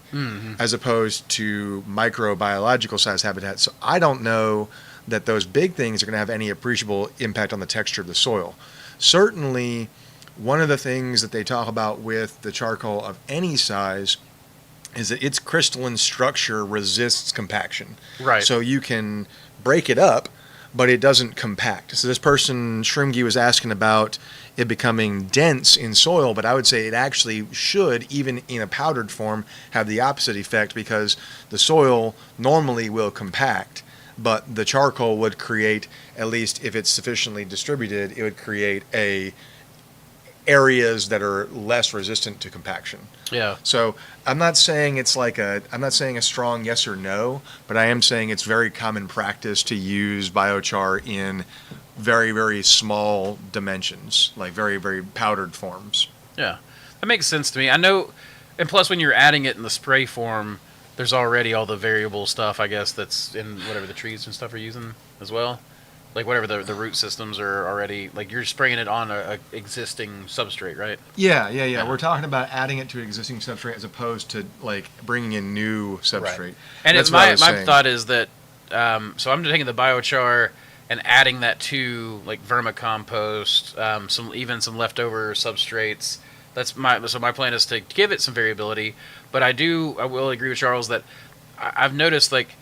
as opposed to microbiological sized habitat. So I don't know that those big things are going to have any appreciable impact on the texture of the soil. Certainly, one of the things that they talk about with the charcoal of any size is that its crystalline structure resists compaction. Right. So you can break it up, but it doesn't compact. So this person, Shrimgi, was asking about it becoming dense in soil, but I would say it actually should, even in a powdered form, have the opposite effect, because the soil normally will compact, but the charcoal would create, at least if it's sufficiently distributed, it would create areas that are less resistant to compaction. Yeah. So I'm not saying I'm not saying a strong yes or no, but I am saying it's very common practice to use biochar in very, very small dimensions, like very, very powdered forms. Yeah. That makes sense to me. I know, and plus when you're adding it in the spray form, there's already all the variable stuff, I guess, that's in whatever the trees and stuff are using as well. Like whatever the root systems are already, like you're spraying it on a existing substrate, right? Yeah. We're talking about adding it to an existing substrate as opposed to like bringing in new substrate. Right. And That's it's what I my was saying. thought is that, so I'm taking the biochar and adding that to like vermicompost, some leftover substrates. So my plan is to give it some variability, but I will agree with Charles that I've noticed, like,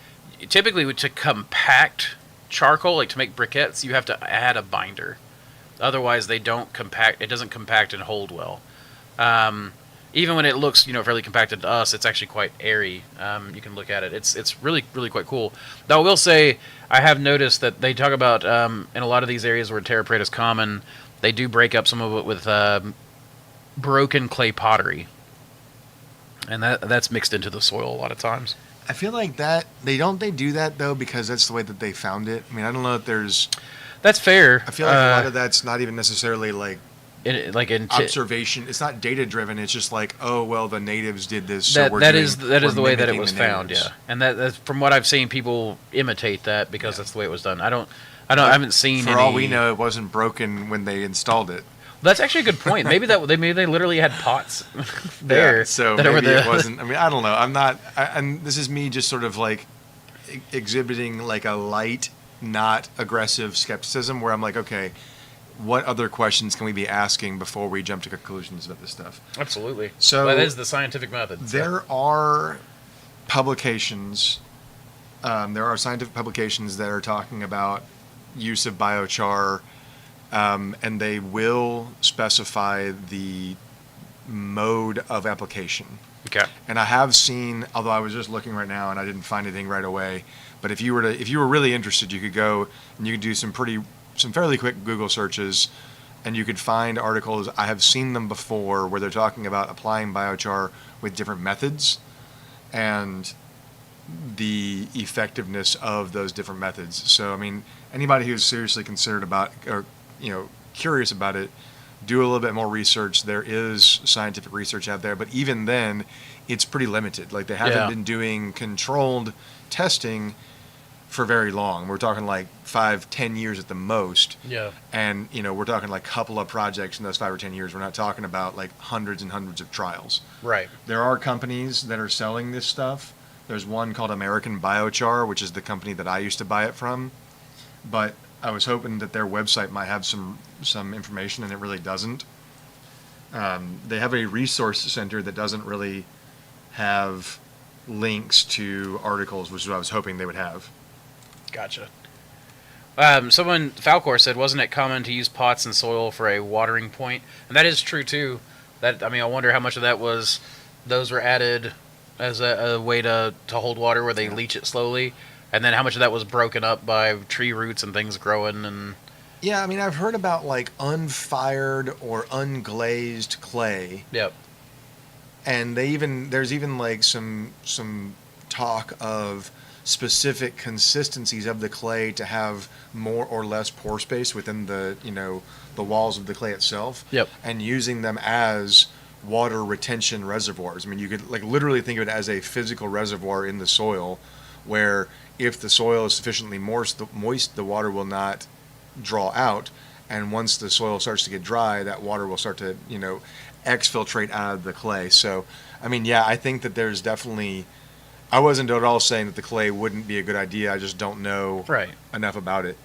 typically to compact charcoal, like to make briquettes, you have to add a binder. Otherwise, they don't compact. It doesn't compact and hold well. Even when it looks, fairly compacted to us, it's actually quite airy. You can look at it. It's really, really quite cool. Though I will say, I have noticed that they talk about in a lot of these areas where terra preta is common, they do break up some of it with broken clay pottery, and that's mixed into the soil a lot of times. I feel like that they do that though because that's the way that they found it. I mean, I don't know if there's. That's fair. I feel like a lot of that's not even necessarily like observation. It's not data driven. It's just like, oh well, the natives did this. So that is the way that it was found. Natives. Yeah, and that's from what I've seen, people imitate that because that's the way it was done. I haven't seen. For all we know, it wasn't broken when they installed it. That's actually a good point. Maybe they literally had pots there. Yeah, so that maybe it wasn't. I mean, I don't know. And this is me just sort of like exhibiting like a light, not aggressive skepticism, where I'm like, okay, what other questions can we be asking before we jump to conclusions about this stuff? Absolutely. So that is the scientific method. There are publications. There are scientific publications that are talking about use of biochar. And they will specify the mode of application. Okay. And I have seen, although I was just looking right now and I didn't find anything right away, but if you were really interested, you could go and you could do some fairly quick Google searches, and you could find articles. I have seen them before where they're talking about applying biochar with different methods and the effectiveness of those different methods. So, I mean, anybody who's seriously considered about or curious about it, do a little bit more research. There is scientific research out there, but even then, it's pretty limited. Like, they haven't been doing controlled testing for very long. We're talking like 5-10 years at the most. Yeah. And, we're talking like a couple of projects in those 5 or 10 years. We're not talking about like hundreds and hundreds of trials. Right. There are companies that are selling this stuff. There's one called American Biochar, which is the company that I used to buy it from. But I was hoping that their website might have some information, and it really doesn't. They have a resource center that doesn't really have links to articles, which is what I was hoping they would have. Gotcha. Someone, Falcor, said, wasn't it common to use pots and soil for a watering point? And that is true, too. I wonder how much of that was those were added as a way to hold water where they leach it slowly. And then how much of that was broken up by tree roots and things growing and... Yeah, I've heard about like unfired or unglazed clay. Yep. And there's even like some talk of specific consistencies of the clay to have more or less pore space within the walls of the clay itself. Yep. And using them as water retention reservoirs. You could like literally think of it as a physical reservoir in the soil, where if the soil is sufficiently moist, the water will not draw out. And once the soil starts to get dry, that water will start to, exfiltrate out of the clay. So, I think that there's definitely I wasn't at all saying that the clay wouldn't be a good idea. I just don't know Right. enough about it.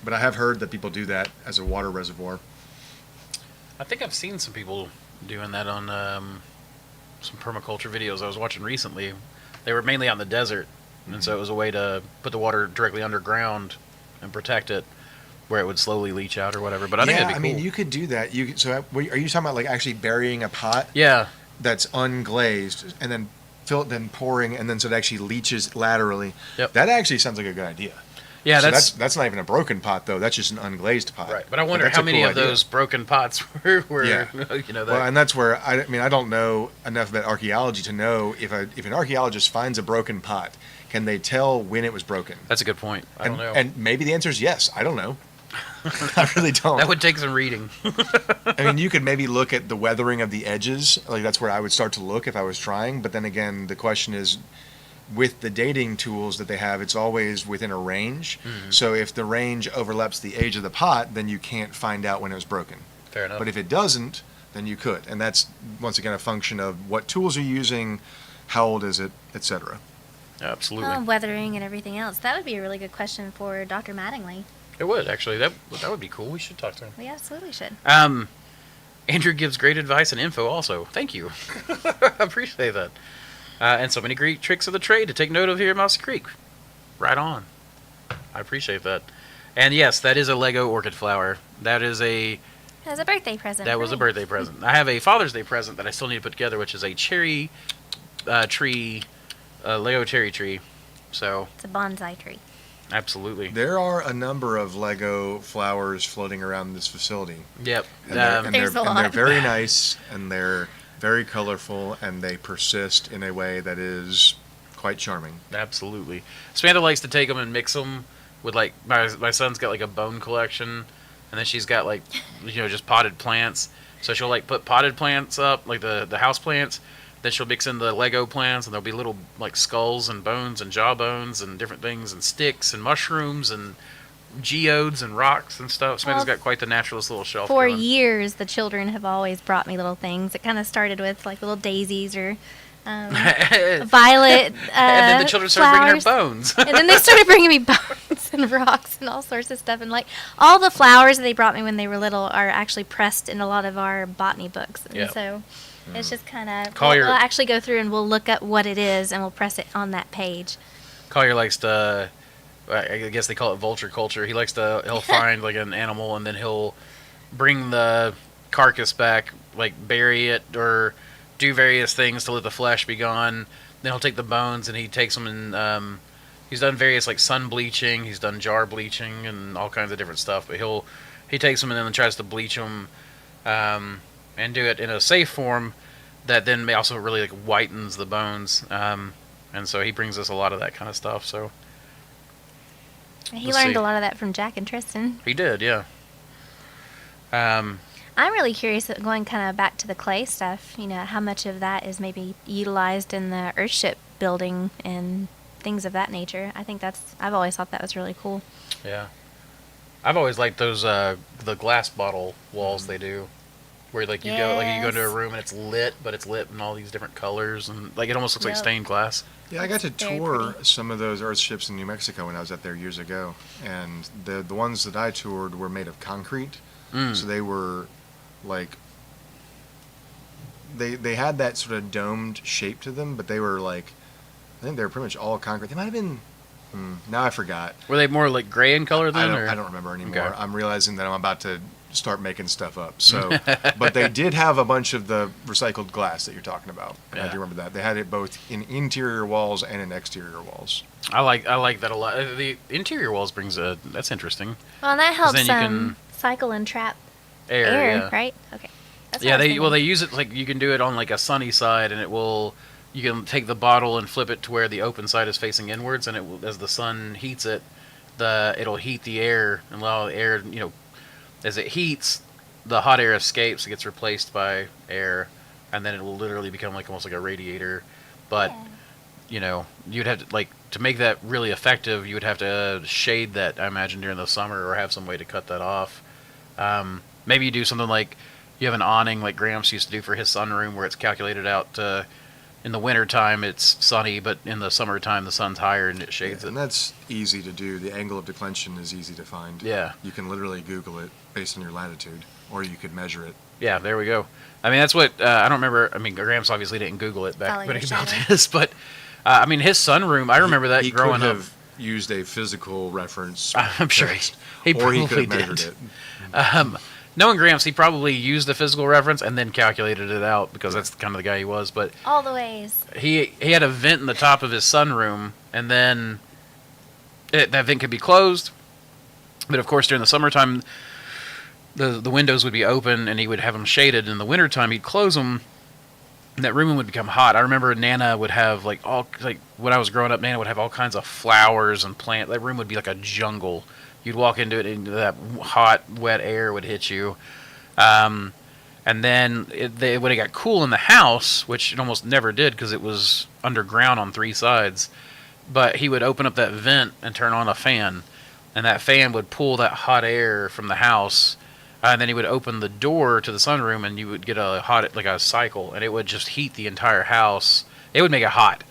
But I have heard that people do that as a water reservoir. I think I've seen some people doing that on some permaculture videos I was watching recently. They were mainly out in the desert, and so it was a way to put the water directly underground and protect it, where it would slowly leach out or whatever. But I think that'd be cool. mean, you could do that. So are you talking about like actually burying a pot Yeah, that's unglazed and then then pouring, and then so it actually leaches laterally? Yep. That actually sounds like a good idea. yeah, So that's that's not even a broken pot though. That's just an unglazed pot. right. But I wonder that's how a many cool of idea. those broken pots were Yeah. that. Well, and that's where I mean I don't know enough about archaeology to know if an archaeologist finds a broken pot, can they tell when it was broken? That's a good point. I don't know. And maybe the answer is yes. I don't know. I really don't. That would take some reading. I mean, you could maybe look at the weathering of the edges. Like that's where I would start to look if I was trying. But then again, the question is, with the dating tools that they have, it's always within a range. Mm-hmm. So if the range overlaps the age of the pot, then you can't find out when it was broken. Fair enough. But if it doesn't, then you could. And that's, once again, a function of what tools you're using, how old is it, etc. Absolutely, Weathering and everything else. That would be a really good question for Dr. Mattingly. it would actually. That would be cool. We should talk to him. We absolutely should. Andrew gives great advice and info also. Thank you. I appreciate that. And so many great tricks of the trade to take note of here at Mossy Creek. Right on. I appreciate that. And yes, that is a Lego orchid flower. That is a As a birthday present. that for was a me. birthday present. I have a Father's Day present that I still need to put together, which is a cherry tree, Lego cherry tree. So It's a bonsai tree. absolutely. There are a number of Lego flowers floating around this facility. Yep. There's a and lot. they're very nice, and they're very colorful, and they persist in a way that is quite charming. Absolutely. Samantha likes to take them and mix them with, like, my son's got like a bone collection, and then she's got like, just potted plants. So she'll like put potted plants up, like the house plants. Then she'll mix in the Lego plants, and there'll be little like skulls and bones and jawbones and different things and sticks and mushrooms and geodes and rocks and stuff. Samantha's Well, got quite the naturalist little shelf. For going. years, the children have always brought me little things. It kind of started with like little daisies or and violet then the children started bringing her flowers. bones. And then they started bringing me bones and rocks and all sorts of stuff. And like all the flowers that they brought me when they were little are actually pressed in a lot of our botany books. And Yeah. so it's just kind of, Collier- we'll actually go through and we'll look up what it is and we'll press it on that page. Collier likes to, I guess they call it vulture culture. He'll find like an animal, and then he'll bring the carcass back, like bury it or do various things to let the flesh be gone. Then he'll take the bones and he takes them and he's done various like sun bleaching. He's done jar bleaching and all kinds of different stuff. But he takes them and then tries to bleach them and do it in a safe form that then also really like whitens the bones. And so he brings us a lot of that kind of stuff. So He Let's learned see. a lot of that from Jack and Tristan. he did, yeah. I'm really curious, going kind of back to the clay stuff, how much of that is maybe utilized in the Earthship building and things of that nature. I've always thought that was really cool. Yeah, I've always liked those the glass bottle walls they do, where like you go into a Yes. room and it's lit, but it's lit in all these different colors and like it almost looks like Yep. stained glass. Yeah, I got to Very tour pretty. some of those Earth ships in New Mexico when I was out there years ago, and the ones that I toured were made of concrete, so they were like they had that sort of domed shape to them, but they were like I think they were pretty much all concrete. They might have been now I forgot. Were they more like gray in color then? I don't remember anymore. Okay. I'm realizing that I'm about to start making stuff up. So, but they did have a bunch of the recycled glass that you're talking about. And I Yeah. do remember that. They had it both in interior walls and in exterior walls. I like that a lot. The interior walls that's interesting. Well, and that helps then you can- cycle and trap Air, air, yeah. right? Okay. That's what Yeah, I was they thinking. use it like you can do it on like a sunny side, and you can take the bottle and flip it to where the open side is facing inwards, and as the sun heats it, it'll heat the air and allow the air, as it heats, the hot air escapes, it gets replaced by air, and then it will literally become like almost like a radiator. But you'd have to to make that really effective, you would have to shade that, I imagine, during the summer, or have some way to cut that off. Maybe you do something like you have an awning like Gramps used to do for his sunroom, where it's calculated out to in the wintertime it's sunny, but in the summertime the sun's higher and it shades And it. that's easy to do. The angle of declension is easy to find. Yeah. You can literally Google it based on your latitude, or you could measure it. Yeah, there we go. I mean, that's what I don't remember. I mean, Gramps obviously didn't Google it back Follow when your he built shadow. this, but I mean, his sunroom. I remember that he growing could up. have used a physical reference. I'm sure text, he or he probably could have measured did. it. Knowing Gramps, he probably used the physical reference and then calculated it out because that's kind of the guy he was. But All the ways. he had a vent in the top of his sunroom, and then that vent could be closed. But of course, during the summertime, the windows would be open, and he would have them shaded. In the wintertime, he'd close them, and that room would become hot. I remember Nana would have when I was growing up, Nana would have all kinds of flowers and plants. That room would be like a jungle. You'd walk into it, and that hot, wet air would hit you. And then when it got cool in the house, which it almost never did because it was underground on 3 sides, but he would open up that vent and turn on a fan, and that fan would pull that hot air from the house, and then he would open the door to the sunroom, and you would get a cycle, and it would just heat the entire house. It would make it hot.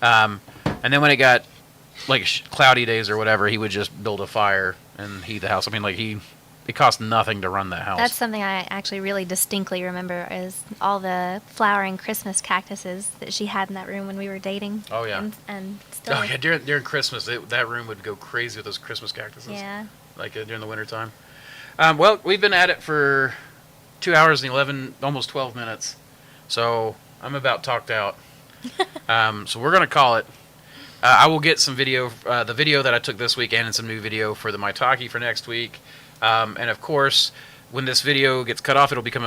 And then when it got like cloudy days or whatever, he would just build a fire and heat the house. I mean, it cost nothing to run that house. That's something I actually really distinctly remember is all the flowering Christmas cactuses that she had in that room when we were dating. Oh, yeah. And still. Oh yeah, during Christmas, that room would go crazy with those Christmas cactuses. Yeah. Like during the wintertime. Well, we've been at it for 2 hours and 11, almost 12 minutes. So I'm about talked out. So we're going to call it. I will get some video, the video that I took this week, and some new video for the Maitake for next week. And of course, when this video gets cut off, it'll become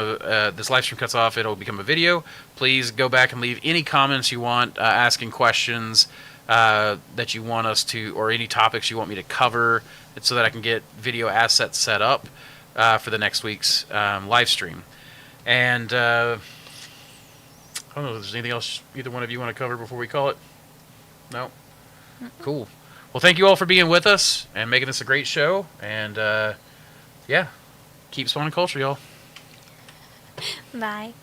this live stream cuts off, it'll become a video. Please go back and leave any comments you want, asking questions that you want us to, or any topics you want me to cover, so that I can get video assets set up for the next week's live stream. And I don't know if there's anything else either one of you want to cover before we call it. No? Cool. Well, thank you all for being with us and making this a great show. And, yeah, keep spawning culture, y'all. Bye.